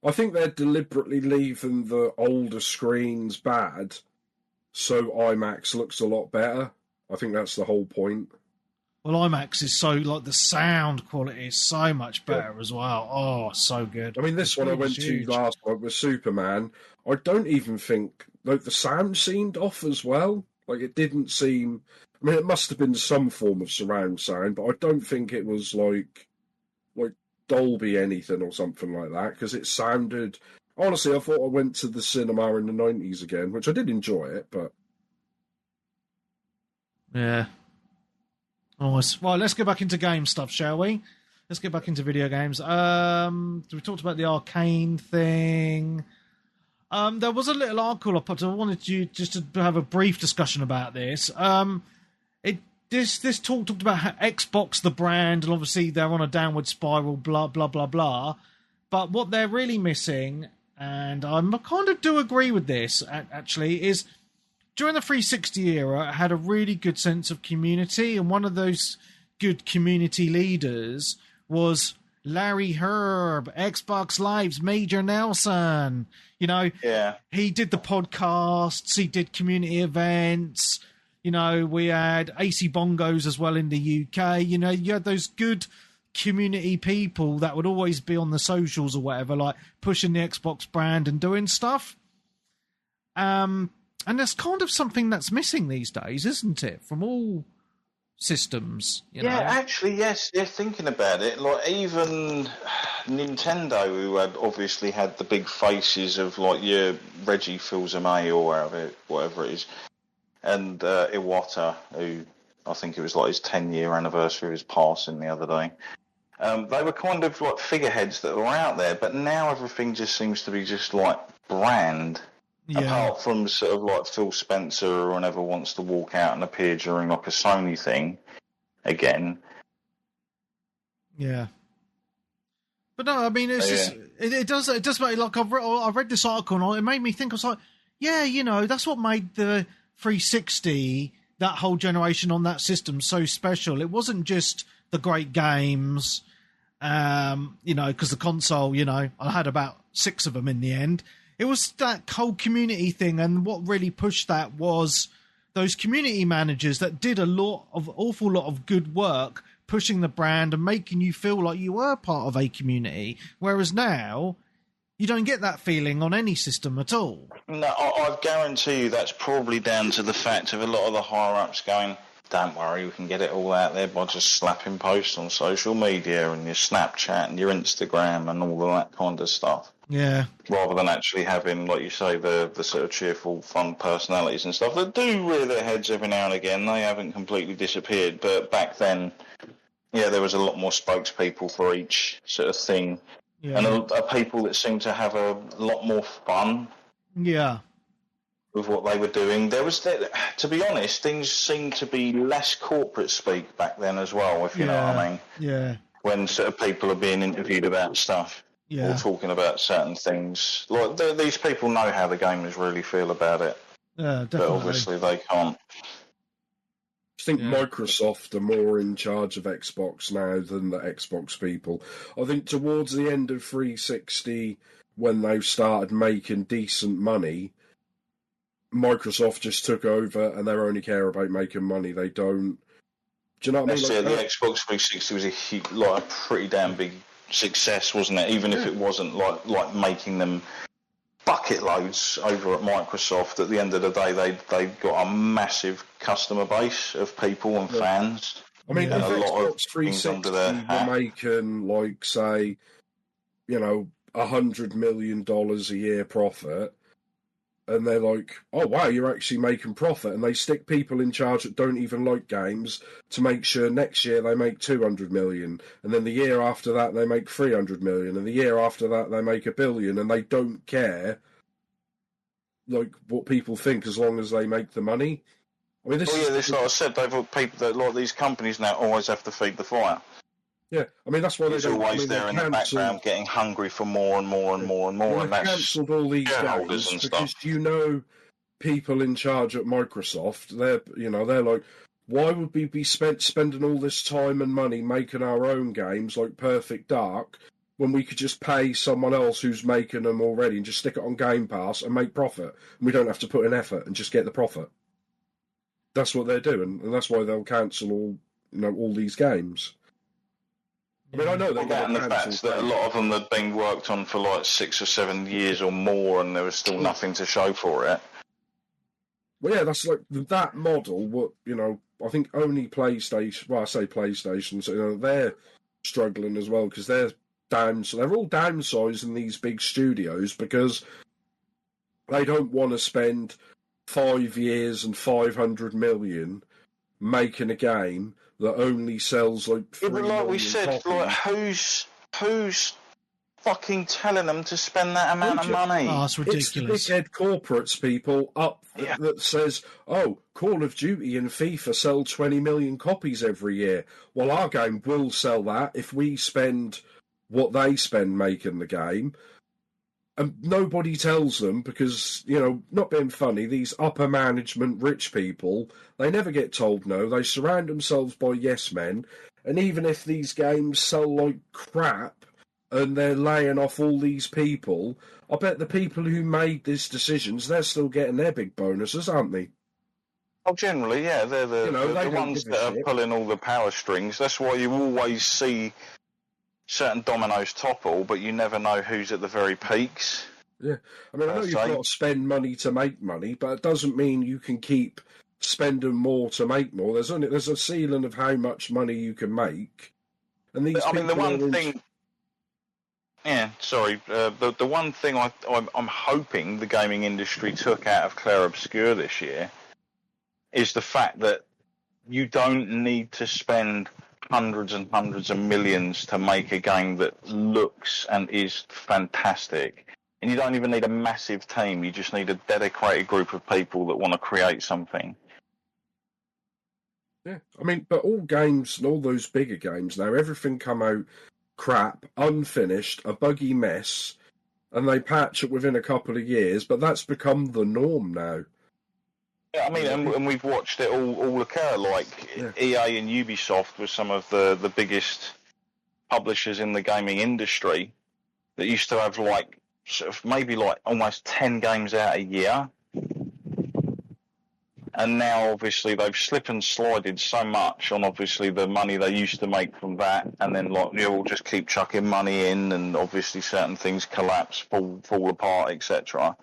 I think they're deliberately leaving the older screens bad, so IMAX looks a lot better. I think that's the whole point. Well, IMAX is so, like, the sound quality is so much better as well. Oh, so good. I mean, this one I went to last night was Superman. I don't even think, like, the sound seemed off as well. Like, it didn't seem... I mean, it must have been some form of surround sound, but I don't think it was, like Dolby anything or something like that, because it sounded... Honestly, I thought I went to the cinema in the 90s again, which I did enjoy it, but... Yeah. Nice. Right, let's get back into game stuff, shall we? Let's get back into video games. We talked about the Arkane thing. There was a little article I put. I wanted you just to have a brief discussion about this. This talked about how Xbox, the brand, and obviously they're on a downward spiral, blah, blah, blah, blah. But what they're really missing, and I kind of do agree with this, actually, is... During the 360 era, it had a really good sense of community, and one of those good community leaders was Larry Herb, Xbox Live's Major Nelson. You know, he did the podcasts, he did community events. You know, we had AC Bongos as well in the UK. You know, you had those good community people that would always be on the socials or whatever, like pushing the Xbox brand and doing stuff. And that's kind of something that's missing these days, isn't it? From all systems, you know? Actually, yes. They're thinking about it. Like, even Nintendo, who had obviously had the big faces of, like, your Reggie Fils-Aimé or whatever it is, and Iwata, who I think it was like his 10-year anniversary of his passing the other day. They were kind of like figureheads that were out there, but now everything just seems to be just like brand. Apart from sort of like Phil Spencer or whoever wants to walk out and appear during like a Sony thing again. Yeah. But no, I mean, it's just, it does make, like, I read this article and it made me think, I was like, yeah, you know, that's what made the 360, that whole generation on that system, so special. It wasn't just the great games, you know, because the console, you know, I had about 6 of them in the end. It was that whole community thing, and what really pushed that was those community managers that did awful lot of good work pushing the brand and making you feel like you were part of a community. Whereas now, you don't get that feeling on any system at all. No, I guarantee you that's probably down to the fact of a lot of the higher-ups going, don't worry, we can get it all out there by just slapping posts on social media and your Snapchat and your Instagram and all of that kind of stuff. Yeah. Rather than actually having, like you say, the sort of cheerful, fun personalities and stuff that do rear their heads every now and again. They haven't completely disappeared, but back then, there was a lot more spokespeople for each sort of thing. Yeah. And people that seemed to have a lot more fun. Yeah. With what they were doing. To be honest, things seemed to be less corporate speak back then as well, if you know what I mean. Yeah. When sort of people are being interviewed about stuff. Or talking about certain things. Like, these people know how the gamers really feel about it. Yeah, definitely. But obviously they can't. I think Microsoft are more in charge of Xbox now than the Xbox people. I think towards the end of 360, when they started making decent money, Microsoft just took over and they only care about making money. They don't... Do you know what I mean? The Xbox 360 was a pretty damn big success, wasn't it? Even if it wasn't like making them bucket loads over at Microsoft, at the end of the day they got a massive customer base of people and fans. I mean, if Xbox 360 were making, like, say, $100 million a year profit, and they're like, oh wow, you're actually making profit, and they stick people in charge that don't even like games to make sure next year they make 200 million, and then the year after that they make 300 million, and the year after that they make $1 billion, and they don't care like what people think as long as they make the money. I mean, this like I said, they've got people that, like these companies now, always have to feed the fire. Yeah, I mean that's why they're always there in the background, getting hungry for more and more and more and more. Well, and they've cancelled all these games because people in charge at Microsoft, they're like, why would we be spending all this time and money making our own games like Perfect Dark when we could just pay someone else who's making them already and just stick it on Game Pass and make profit, and we don't have to put in effort and just get the profit. That's what they're doing, and that's why they'll cancel all these games. I mean, I know they're and the fact that a lot of them had been worked on for like 6 or 7 years or more, and there was still nothing to show for it. Well, yeah, that's like that model. What I think only PlayStation. Well, I say PlayStation. So they're struggling as well because they're down. So they're all downsizing these big studios because they don't want to spend 5 years and 500 million making a game that only sells like 3 but like we said, copies. Like who's fucking telling them to spend that amount of money? Oh, it's ridiculous. It's the big head corporates people that says, oh, Call of Duty and FIFA sell 20 million copies every year. Well, our game will sell that if we spend what they spend making the game. And nobody tells them because, not being funny, these upper management rich people, they never get told no. They surround themselves by yes men. And even if these games sell like crap and they're laying off all these people, I bet the people who made these decisions, they're still getting their big bonuses, aren't they? Oh, generally, yeah. They're the ones that are pulling all the power strings. That's why you always see certain dominoes topple, but you never know who's at the very peaks. Yeah, I mean, I know you've got to spend money to make money, but it doesn't mean you can keep spending more to make more. There's a ceiling of how much money you can make, and these. I mean, the one thing. Yeah, sorry. The one thing I'm hoping the gaming industry took out of Clair Obscur this year is the fact that you don't need to spend hundreds and hundreds of millions to make a game that looks and is fantastic. And you don't even need a massive team. You just need a dedicated group of people that want to create something. Yeah, I mean, but all games, all those bigger games now, everything come out crap, unfinished, a buggy mess, and they patch it within a couple of years, but that's become the norm now. Yeah, I mean, and we've watched it all occur, like EA and Ubisoft were some of the biggest publishers in the gaming industry that used to have like sort of maybe like almost 10 games out a year. And now, obviously, they've slipped and slided so much on, obviously, the money they used to make from that, and then, like, we'll just keep chucking money in, and obviously certain things collapse, fall apart, etc.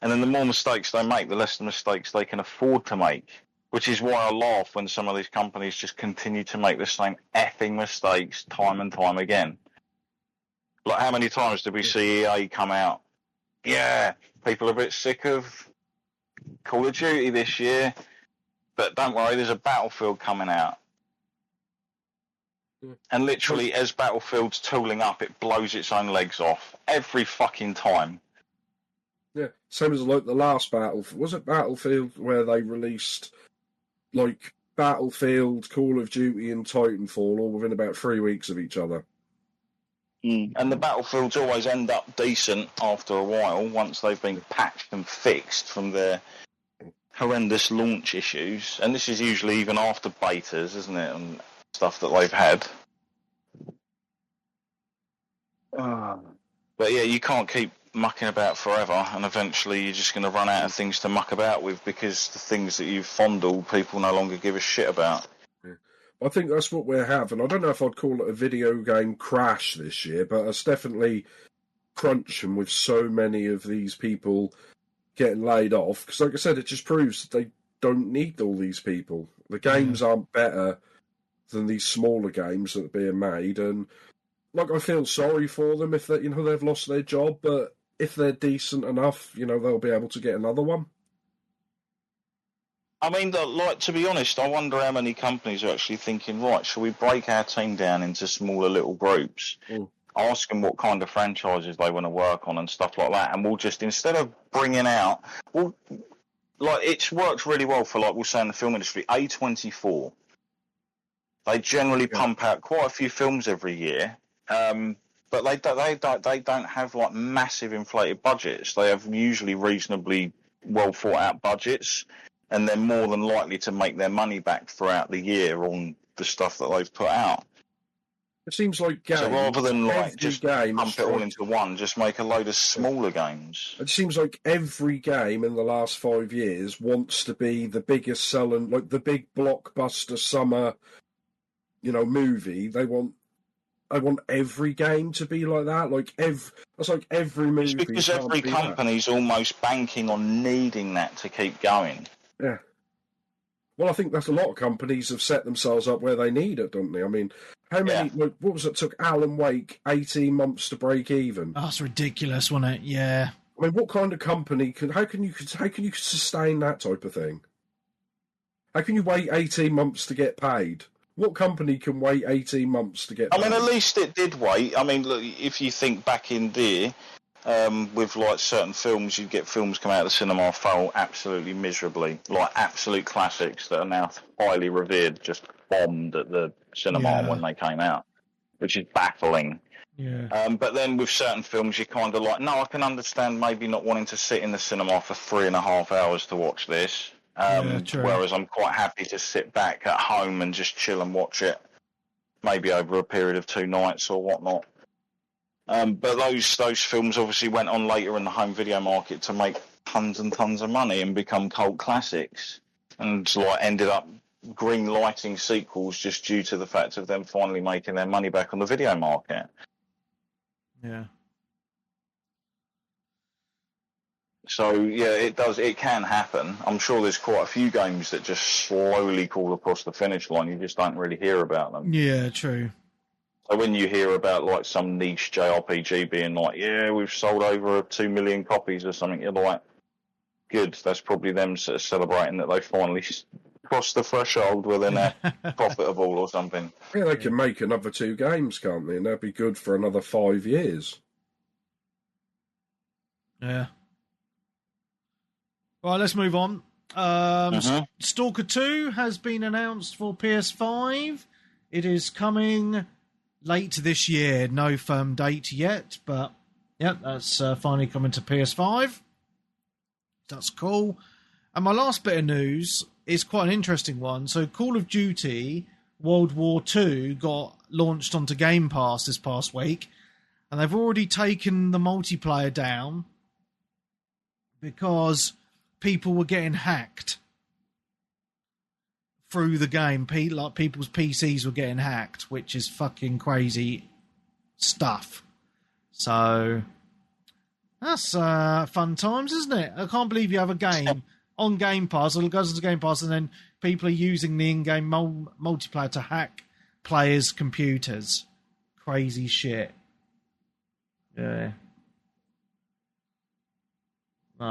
And then the more mistakes they make, the less the mistakes they can afford to make, which is why I laugh when some of these companies just continue to make the same effing mistakes time and time again. Like, how many times did we see EA come out? Yeah, people are a bit sick of Call of Duty this year, but don't worry, there's a Battlefield coming out. And literally, as Battlefield's tooling up, it blows its own legs off every fucking time. Yeah, same as like the last Battlefield. Was it Battlefield where they released like Battlefield, Call of Duty, and Titanfall all within about 3 weeks of each other? And the Battlefields always end up decent after a while once they've been patched and fixed from their horrendous launch issues. And this is usually even after betas, isn't it, and stuff that they've had. But yeah, you can't keep mucking about forever, and eventually you're just going to run out of things to muck about with because the things that you've fondled, people no longer give a shit about. I think that's what we're having. I don't know if I'd call it a video game crash this year, but it's definitely crunching with so many of these people getting laid off. Because, like I said, it just proves that they don't need all these people. The games aren't better than these smaller games that are being made, and like, I feel sorry for them if they, they've lost their job, but if they're decent enough, they'll be able to get another one. I mean, like, to be honest, I wonder how many companies are actually thinking, right, shall we break our team down into smaller little groups, ask them what kind of franchises they want to work on and stuff like that, and we'll just, instead of bringing out, like, it's worked really well for, like, we'll say in the film industry, A24. They generally pump out quite a few films every year, but they don't have, like, massive inflated budgets. They have usually reasonably well thought out budgets, and they're more than likely to make their money back throughout the year on the stuff that they've put out. It seems like games, so rather than like just game pump it all into one, just make a load of smaller games. It seems like every game in the last 5 years wants to be the biggest selling, like the big blockbuster summer, movie. I want every game to be like that. That's like every movie. It's because every company's almost banking on needing that to keep going. Yeah. Well, I think that's a lot of companies have set themselves up where they need it, don't they? I mean, how many? What was it? Took Alan Wake 18 months to break even. Oh, that's ridiculous, wasn't it? Yeah. I mean, what kind of company can? How can you sustain that type of thing? How can you wait 18 months to get paid? What company can wait 18 months to get paid? I mean, at least it did wait. I mean, look, if you think back in there, with like certain films, you get films come out of the cinema fail absolutely miserably, like absolute classics that are now highly revered, just bombed at the cinema when they came out, which is baffling. Yeah. But then with certain films, you're kind of like, no, I can understand maybe not wanting to sit in the cinema for 3.5 hours to watch this. Whereas I'm quite happy to sit back at home and just chill and watch it, maybe over a period of 2 nights or whatnot. But those films obviously went on later in the home video market to make tons and tons of money and become cult classics, and like ended up green lighting sequels just due to the fact of them finally making their money back on the video market. Yeah. So yeah, it can happen. I'm sure there's quite a few games that just slowly crawl across the finish line. You just don't really hear about them. Yeah, true. So when you hear about like some niche JRPG being like, yeah, we've sold over 2 million copies or something, you're like, good. That's probably them sort of celebrating that they finally crossed the threshold where they're now profitable or something. Yeah, they can make another 2 games, can't they? And that'd be good for another 5 years. Yeah. Right, let's move on. Stalker 2 has been announced for PS5. It is coming late this year. No firm date yet, but yeah, that's finally coming to PS5. That's cool. And my last bit of news is quite an interesting one. So Call of Duty World War II got launched onto Game Pass this past week, and they've already taken the multiplayer down because people were getting hacked through the game. Like people's PCs were getting hacked, which is fucking crazy stuff. So that's fun times, isn't it? I can't believe you have a game on Game Pass, it goes into Game Pass, and then people are using the in-game multiplayer to hack players' computers. Crazy shit. Yeah.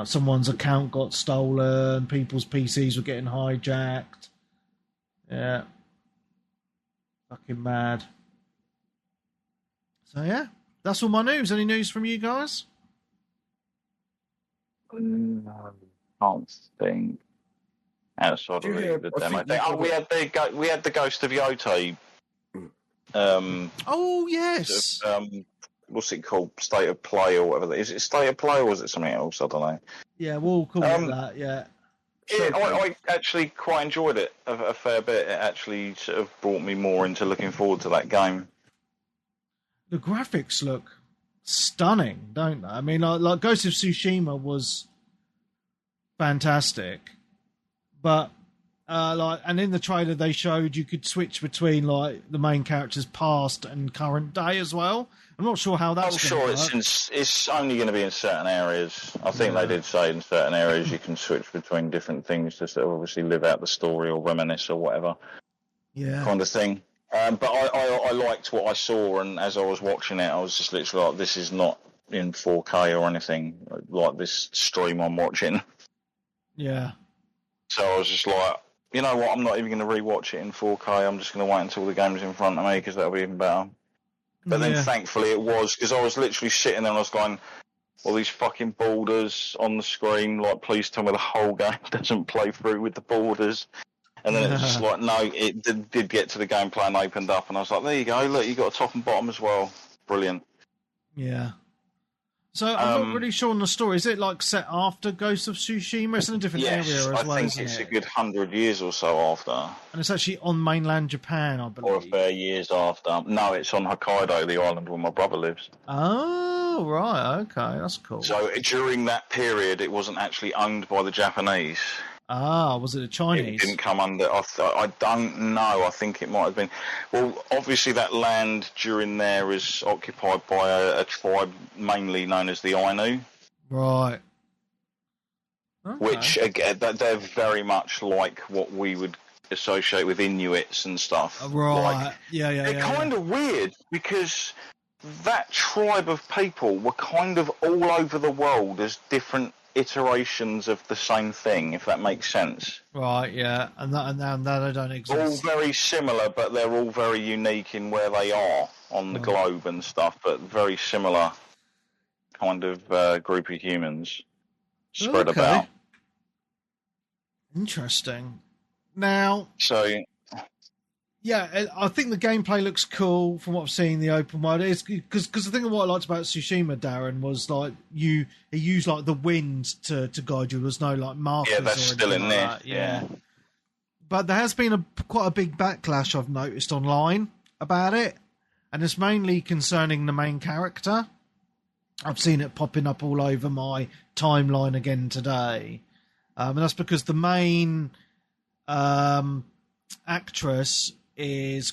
Someone's account got stolen, people's PCs were getting hijacked. Yeah. Fucking mad. So yeah, that's all my news. Any news from you guys? Can't think. Outside of the demo thing. Oh, we had the Ghost of Yote. Oh yes. What's it called? State of Play or whatever. Is it State of Play or is it something else? I don't know. Yeah, we'll call it that. Yeah. Yeah, I actually quite enjoyed it a fair bit. It actually sort of brought me more into looking forward to that game. The graphics look stunning, don't they? I mean, like Ghost of Tsushima was fantastic, but and in the trailer they showed you could switch between like the main character's past and current day as well. I'm not sure how that's. I'm sure it's only going to be in certain areas. I think they did say in certain areas you can switch between different things to sort of obviously live out the story or reminisce or whatever. Yeah. Kind of thing. But I liked what I saw, and as I was watching it, I was just literally like, this is not in 4K or anything like this stream I'm watching. Yeah. So I was just like, you know what, I'm not even going to rewatch it in 4K. I'm just going to wait until the game's in front of me, because that'll be even better. But then thankfully it was, because I was literally sitting there and I was going, all these fucking borders on the screen, like, please tell me the whole game doesn't play through with the borders. And then it was just like, no, it did get to the gameplay and opened up, and I was like, there you go, look, you got a top and bottom as well. Brilliant. Yeah. So I'm not really sure on the story. Is it like set after Ghost of Tsushima? It's in a different area as well. I think it's a good 100 years or so after. And it's actually on mainland Japan, I believe. Or a fair years after. No, it's on Hokkaido, the island where my brother lives. Oh, right, okay, that's cool. So during that period, it wasn't actually owned by the Japanese. Ah, was it the Chinese? It didn't come under. I don't know. I think it might have been. Well, obviously that land during there is occupied by a tribe mainly known as the Ainu. Right. Okay. Which again, they're very much like what we would associate with Inuits and stuff. Right. Like, yeah. They're kind of weird, because that tribe of people were kind of all over the world as different iterations of the same thing, if that makes sense. Right, yeah, and that they don't exist. All very similar, but they're all very unique in where they are on the globe and stuff, but very similar kind of group of humans spread about. Interesting. Now... So... Yeah, I think the gameplay looks cool from what I've seen in the open world. It's because the thing of what I liked about Tsushima, Darren, was like he used like the wind to guide you. There's no like markers. Yeah, that's still in there. That. Yeah, but there has been quite a big backlash I've noticed online about it, and it's mainly concerning the main character. I've seen it popping up all over my timeline again today, and that's because the main actress is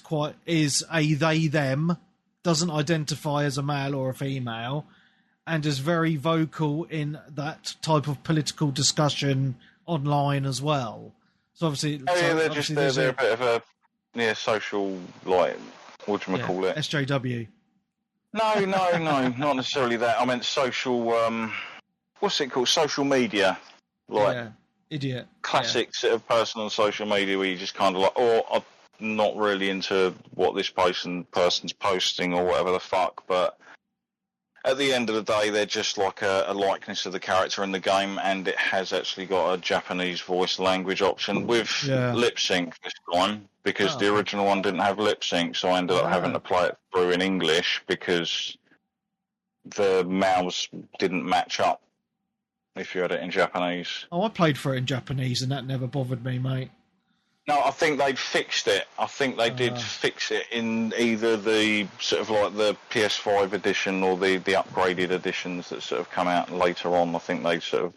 a they them, doesn't identify as a male or a female, and is very vocal in that type of political discussion online as well. So obviously, they're a bit of a social, like, what do you call it? SJW. No, not necessarily that. I meant social. What's it called? Social media, like idiot. Classic sort of person on social media where you just kind of like, I'm not really into what this person's posting or whatever the fuck, but at the end of the day, they're just like a likeness of the character in the game, and it has actually got a Japanese voice language option with lip sync this time, because the original one didn't have lip sync, so I ended up having to play it through in English because the mouths didn't match up if you had it in Japanese. Oh, I played for it in Japanese, and that never bothered me, mate. No, I think they fixed it. I think they did fix it in either the sort of like the PS5 edition or the upgraded editions that sort of come out later on. I think they sort of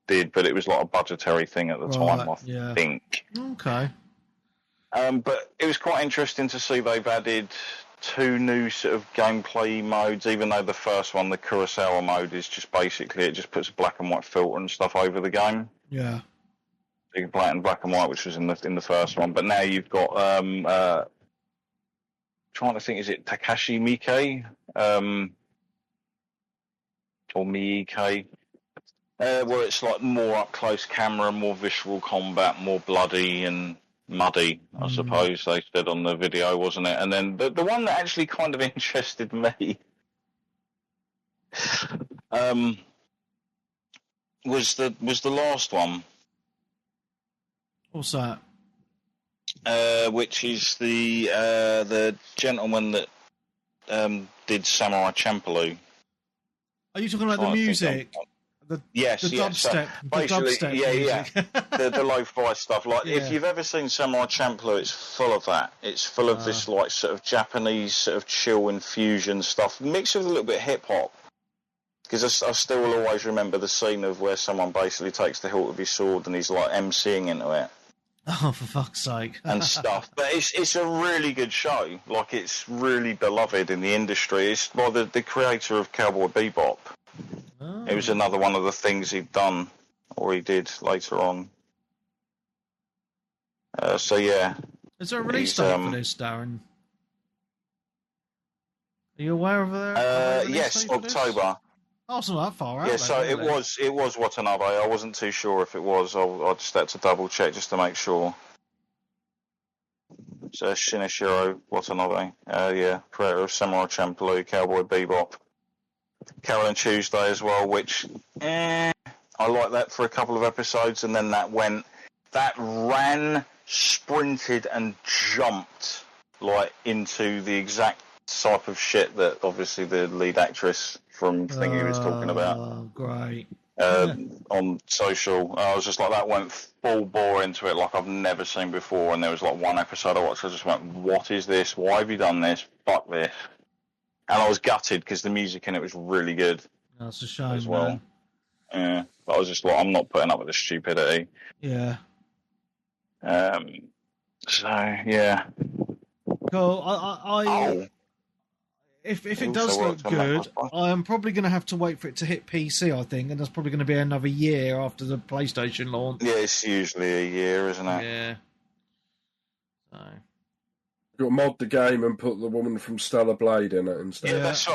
did, but it was like a budgetary thing at the time, I think. Okay. But it was quite interesting to see they've added 2 new sort of gameplay modes, even though the first one, the Kurosawa mode, is just basically it just puts a black and white filter and stuff over the game. Yeah. You can play it in black and white, which was in the first one, but now you've got trying to think, is it Takashi Miike or Miike, where it's like more up close camera, more visceral combat, more bloody and muddy, I suppose they said on the video, wasn't it? And then the one that actually kind of interested me was the last one. What's that? Which is the gentleman that did Samurai Champloo. Are you talking about the music? Yes, the dubstep. Basically, the lo-fi stuff. Like, if you've ever seen Samurai Champloo, it's full of that. It's full of this like sort of Japanese sort of chill infusion stuff, mixed with a little bit of hip hop. Because I still will always remember the scene of where someone basically takes the hilt of his sword and he's like MCing into it. Oh, for fuck's sake. And stuff. But it's a really good show. Like, it's really beloved in the industry. It's by the creator of Cowboy Bebop. Oh. It was another one of the things he'd done, or he did later on. So, yeah. Is there a release date for this, Darren? Are you aware of that? Yes, October. Oh, it's not that far out. Yeah, then, so really. it was Watanabe. I wasn't too sure if it was. I just had to double check just to make sure. So Shinichiro Watanabe, creator of Samurai Champloo, Cowboy Bebop, Carol and Tuesday as well, which I liked that for a couple of episodes, and then that ran, sprinted, and jumped like into the exact type of shit that obviously the lead actress from Thingy was talking about. Oh, great. On social, I was just like, that went full bore into it like I've never seen before, and there was like one episode I watched, I just went, what is this? Why have you done this? Fuck this. And I was gutted because the music in it was really good. That's a shame, as well. Man. Yeah, but I was just like, I'm not putting up with this stupidity. Yeah. So, yeah. Cool. If it does look good, I'm probably going to have to wait for it to hit PC, I think, and that's probably going to be another year after the PlayStation launch. Yeah, it's usually a year, isn't it? Yeah. So. You've got to mod the game and put the woman from Stellar Blade in it instead. Yeah, that's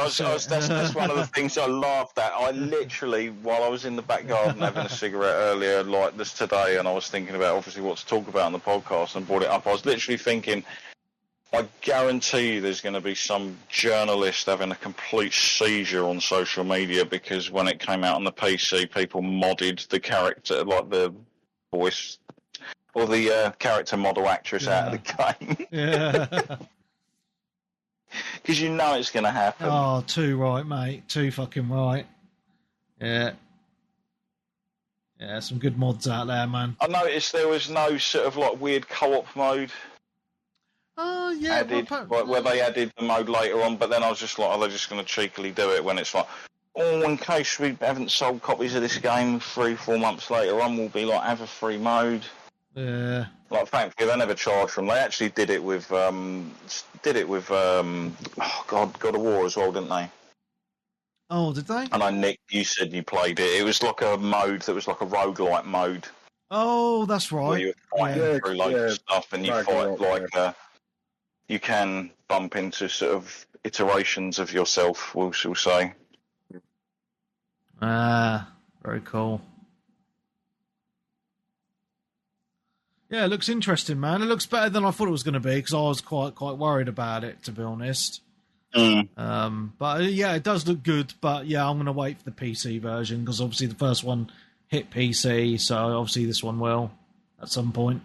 one of the things I laughed at. I literally, while I was in the back garden having a cigarette earlier, like this today, and I was thinking about obviously what to talk about on the podcast and brought it up, I was literally thinking, I guarantee you there's going to be some journalist having a complete seizure on social media because when it came out on the PC, people modded the character, like the voice or the character model actress out of the game. Yeah. Because you know it's going to happen. Oh, too right, mate. Too fucking right. Yeah. Yeah, some good mods out there, man. I noticed there was no sort of like weird co-op mode. Oh, yeah. Added, where they added the mode later on, but then I was just like, are they just going to cheekily do it when it's like, oh, in case we haven't sold copies of this game 3-4 months later on, we'll be like, have a free mode. Yeah. Like, thankfully, they never charged them. They actually did it with, God of War as well, didn't they? Oh, did they? And I, Nick, you said you played it. It was like a mode that was like a roguelike mode. Oh, that's right. Where you were fighting through loads of stuff, and you fight like you can bump into sort of iterations of yourself, we'll say. Very cool. Yeah, it looks interesting, man. It looks better than I thought it was going to be because I was quite worried about it, to be honest. But yeah, it does look good. But yeah, I'm going to wait for the PC version because obviously the first one hit PC, so obviously this one will at some point.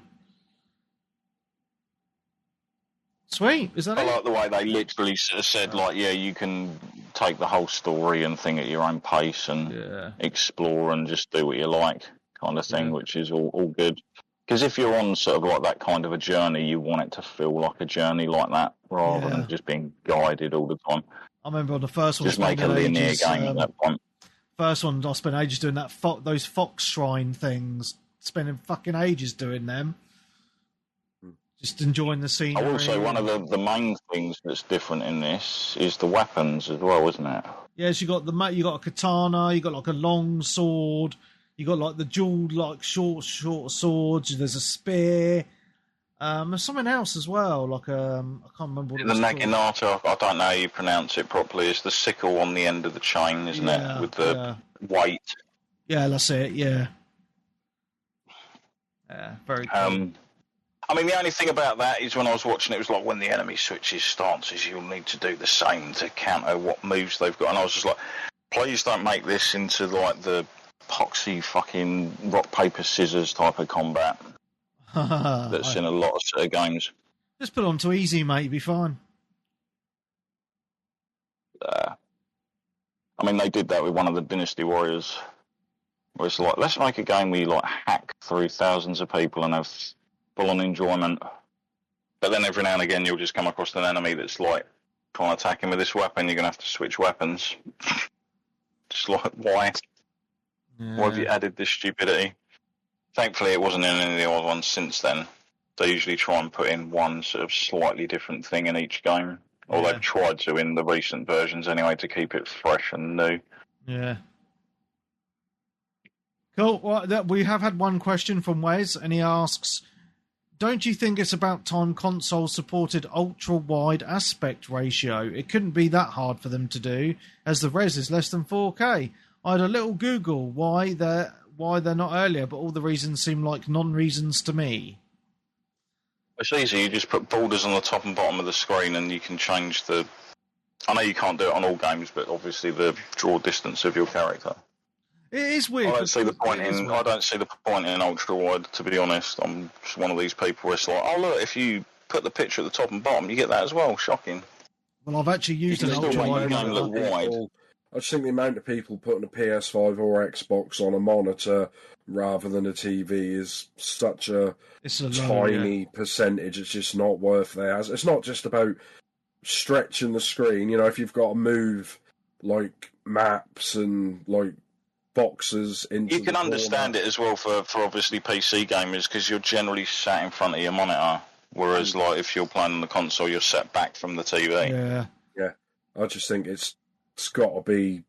Sweet, is that I it? like the way they literally sort of said, like, yeah, you can take the whole story and thing at your own pace and explore and just do what you like, kind of thing, which is all good. Because if you're on sort of like that kind of a journey, you want it to feel like a journey like that, rather than just being guided all the time. I remember on the first one, just make a linear game at that point. First one, I spent ages doing that. Those fox shrine things, spending fucking ages doing them. Just enjoying the scenery. I will say one of the main things that's different in this is the weapons as well, isn't it? Yes, you got a katana, you got like a long sword, you got like the dual like short swords. There's a spear. There's something else as well. Like I can't remember what the naginata. I don't know how you pronounce it properly. It's the sickle on the end of the chain, isn't it? With the weight. Yeah, that's it. Yeah. Yeah, very cool. I mean, the only thing about that is when I was watching it was like when the enemy switches stances, you'll need to do the same to counter what moves they've got. And I was just like, please don't make this into like the poxy fucking rock, paper, scissors type of combat that's in a lot of sort of games. Just put it on to easy, mate. You'll be fine. I mean, they did that with one of the Dynasty Warriors. Where it's like, let's make a game where you like hack through thousands of people and have full-on enjoyment. But then every now and again you'll just come across an enemy that's like trying to attack him with this weapon. You're going to have to switch weapons. Just like, why? Yeah. Why have you added this stupidity? Thankfully it wasn't in any of the other ones since then. They usually try and put in one sort of slightly different thing in each game. Or they've tried to in the recent versions anyway to keep it fresh and new. Yeah. Cool. Well, we have had one question from Wes, and he asks, don't you think it's about time consoles supported ultra-wide aspect ratio? It couldn't be that hard for them to do, as the res is less than 4K. I had a little Google why they're not earlier, but all the reasons seem like non-reasons to me. It's easy. You just put borders on the top and bottom of the screen, and you can change the... I know you can't do it on all games, but obviously the draw distance of your character. It is weird. I don't see the point in ultra wide, to be honest. I'm just one of these people where it's like, oh look, if you put the picture at the top and bottom, you get that as well. Shocking. Well, I've actually used an ultra wide. I just think the amount of people putting a PS5 or Xbox on a monitor rather than a TV is such a tiny percentage. It's just not worth it. It's not just about stretching the screen. You know, if you've got to move like maps and like boxes into, you can understand it as well for obviously PC gamers, because you're generally sat in front of your monitor, whereas like if you're playing on the console, you're set back from the TV. Yeah. I just think it's got to be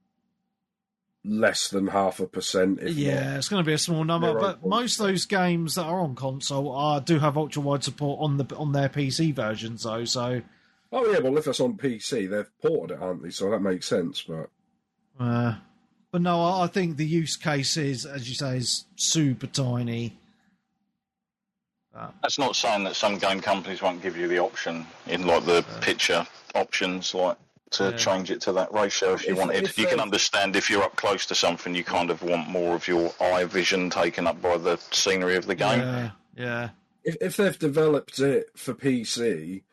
less than 0.5%. It's going to be a small number. But most of those games that are on console do have ultra wide support on their PC versions, though. So. Oh yeah, well if that's on PC, they've ported it, aren't they? So that makes sense. But no, I think the use case is, as you say, is super tiny. That's not saying that some game companies won't give you the option in like the picture options, like to change it to that ratio if you wanted. You can understand if you're up close to something, you kind of want more of your eye vision taken up by the scenery of the game. Yeah. If they've developed it for PC,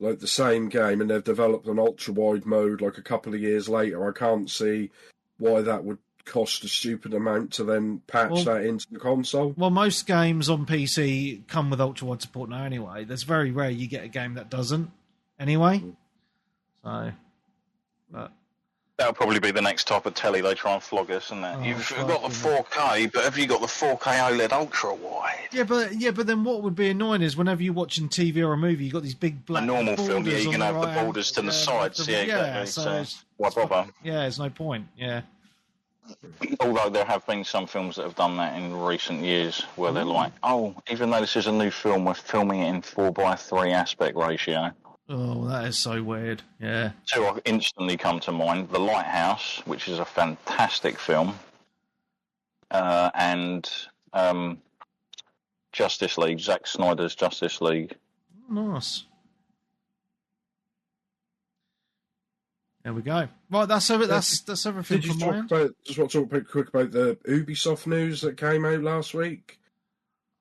like the same game, and they've developed an ultra-wide mode like a couple of years later, I can't see why that would cost a stupid amount to then patch that into the console. Well, most games on PC come with ultra-wide support now anyway. There's very rare you get a game that doesn't anyway. So, but... That'll probably be the next type of telly they try and flog us, isn't it? You've got the 4K, but have you got the 4K OLED ultra-wide? Yeah, but then what would be annoying is whenever you're watching TV or a movie, you've got these big black a normal borders film, you can have the borders to the sides. Exactly. So why bother? There's no point. Yeah. Although there have been some films that have done that in recent years, where they're like, oh, even though this is a new film, we're filming it in 4:3 aspect ratio. Oh, that is so weird. Yeah. Two instantly come to mind. The Lighthouse, which is a fantastic film, and Justice League, Zack Snyder's Justice League. Nice. There we go. Right, that's everything from my end. Just want to talk quick about the Ubisoft news that came out last week.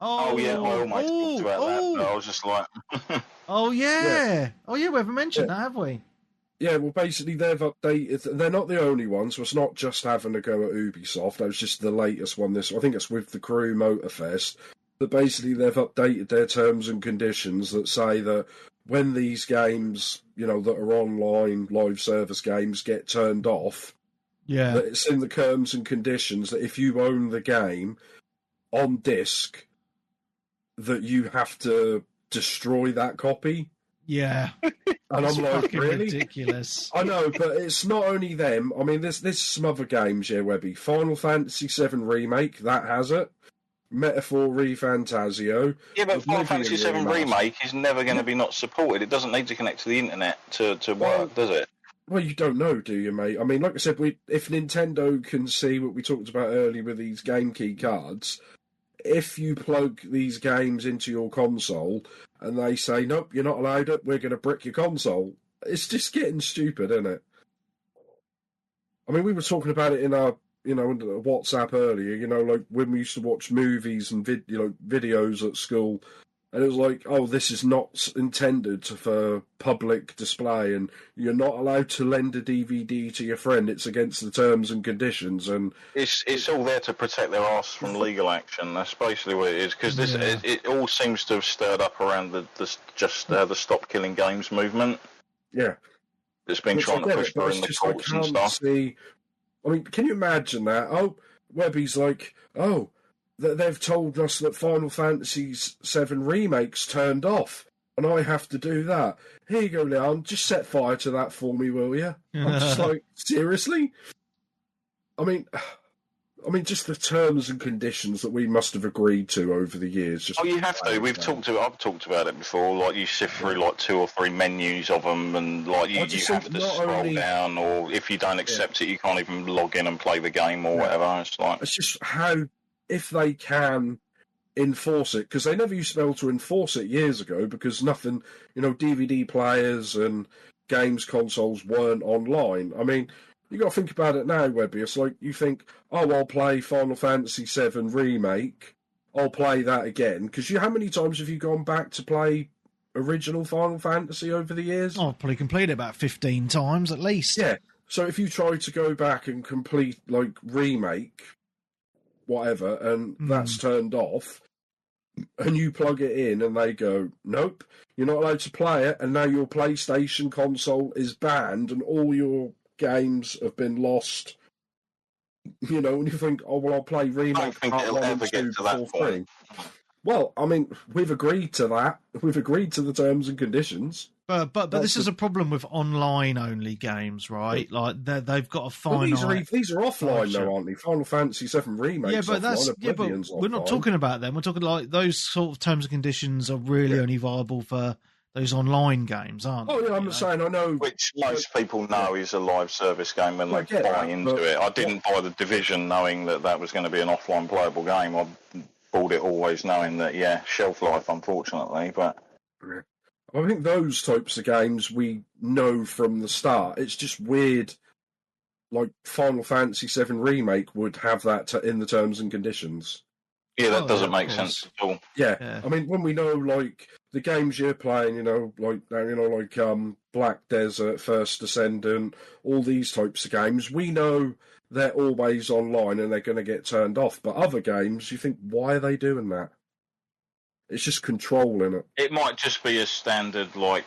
Oh yeah, I almost talked about that, but I was just like... Oh yeah, we haven't mentioned that, have we? Yeah, well, basically they've updated. They're not the only ones, so it's not just having a go at Ubisoft. That was just the latest one. I think it's with the Crew Motorfest. But basically they've updated their terms and conditions that say that when these games, you know, that are online live service games get turned off, that it's in the terms and conditions that if you own the game on disc, that you have to destroy that copy. Yeah. And I'm like, really? Ridiculous. I know, but it's not only them. I mean, there's some other games, Webby. Final Fantasy VII Remake, that has it. Metaphor ReFantazio. Yeah, but Final Fantasy VII Remake is never going to be not supported. It doesn't need to connect to the internet to work, does it? Well, you don't know, do you, mate? I mean, like I said, if Nintendo can see what we talked about earlier with these Game Key cards, if you plug these games into your console and they say, nope, you're not allowed it, we're going to brick your console, it's just getting stupid, isn't it? I mean, we were talking about it in our, WhatsApp earlier, like when we used to watch movies and videos at school, and it was like, oh, this is not intended for public display, and you're not allowed to lend a DVD to your friend. It's against the terms and conditions, and it's all there to protect their arse from legal action. That's basically what it is. Because it all seems to have stirred up around the Stop Killing Games movement. Yeah, it's been trying to push through in the courts and stuff. I mean, can you imagine that? Oh, Webby's like, oh, they've told us that Final Fantasy VII Remake's turned off, and I have to do that. Here you go, Leon, just set fire to that for me, will you? I'm just like, seriously? I mean, I mean, just the terms and conditions that we must have agreed to over the years. Just you have to. I've talked about it before. Like, you sift through like 2 or 3 menus of them, and like you have to scroll down, or if you don't accept it, you can't even log in and play the game or whatever. It's just how, if they can enforce it, because they never used to be able to enforce it years ago, because nothing, DVD players and games consoles weren't online. I mean, you got to think about it now, Webby. It's like you think, I'll play Final Fantasy VII Remake. I'll play that again. Because how many times have you gone back to play original Final Fantasy over the years? I've probably completed about 15 times at least. Yeah. So if you try to go back and complete, like, Remake, whatever, and that's turned off, and you plug it in and they go, nope, you're not allowed to play it, and now your PlayStation console is banned and all your games have been lost, and you think, I'll play Remake. I don't think it'll ever get to that point. Well, I mean, we've agreed to that. We've agreed to the terms and conditions. But this is a problem with online-only games, right? Like, they've got a finite... Well, these are offline, though, aren't they? Final Fantasy VII Remake. Yeah, but we're not talking about them. We're talking like those sort of terms and conditions are really only viable for those online games, aren't they? Oh, yeah, I'm saying, I know... Which most people know is a live service game when they buy into it. I didn't buy The Division knowing that was going to be an offline playable game. I bought it always knowing that, shelf life, unfortunately, but... I think those types of games we know from the start. It's just weird, like Final Fantasy VII Remake would have that in the terms and conditions. Yeah, that doesn't make sense at all. Yeah. I mean, when we know, like, the games you're playing, like Black Desert, First Descendant, all these types of games, we know they're always online and they're going to get turned off. But other games, you think, why are they doing that? It's just controlling it. It might just be a standard, like,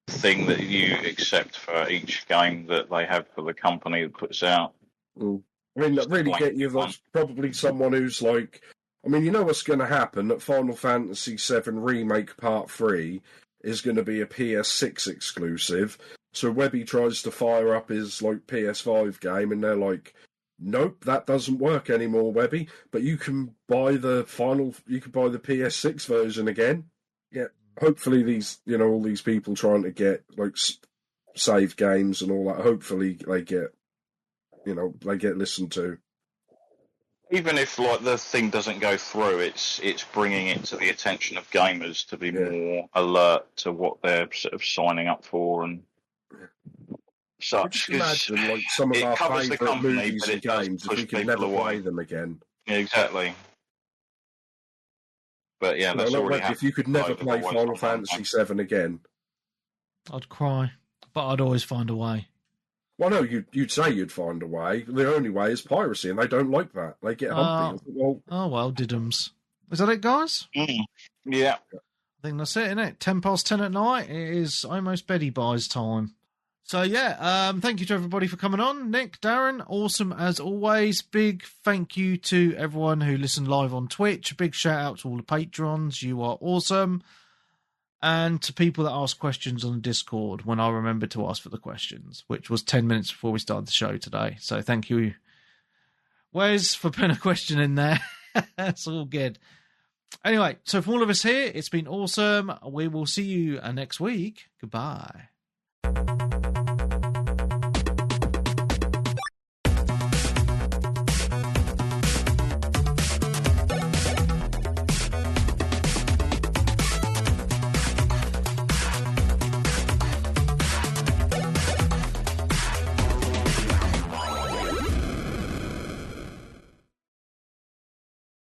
thing that you accept for each game that they have for the company that puts out. I mean, that really get you, that's probably someone who's like... I mean, you know what's going to happen? That Final Fantasy VII Remake Part 3 is going to be a PS6 exclusive. So Webby tries to fire up his, like, PS5 game, and they're like... Nope, that doesn't work anymore, Webby. But you can buy the PS6 version again. Yeah, hopefully these, all these people trying to get like save games and all that. Hopefully they get, they get listened to. Even if like the thing doesn't go through, it's bringing it to the attention of gamers to be more alert to what they're sort of signing up for and. Such. Imagine, like, some of our favourite movies and games, if we could never play them again. Yeah, exactly. But yeah, that's already happened. If you could never play Final Fantasy VII again, I'd cry, but I'd always find a way. Well, no, you'd say you'd find a way. The only way is piracy, and they don't like that. They get humpy. Well, diddums. Is that it, guys? Yeah. I think that's it, isn't it? 10:10 at night. It is almost Betty Buys time. So, thank you to everybody for coming on. Nick, Darren, awesome as always. Big thank you to everyone who listened live on Twitch. Big shout out to all the patrons. You are awesome. And to people that ask questions on the Discord when I remembered to ask for the questions, which was 10 minutes before we started the show today. So thank you, Wes, for putting a question in there. That's all good. Anyway, so from all of us here, it's been awesome. We will see you next week. Goodbye.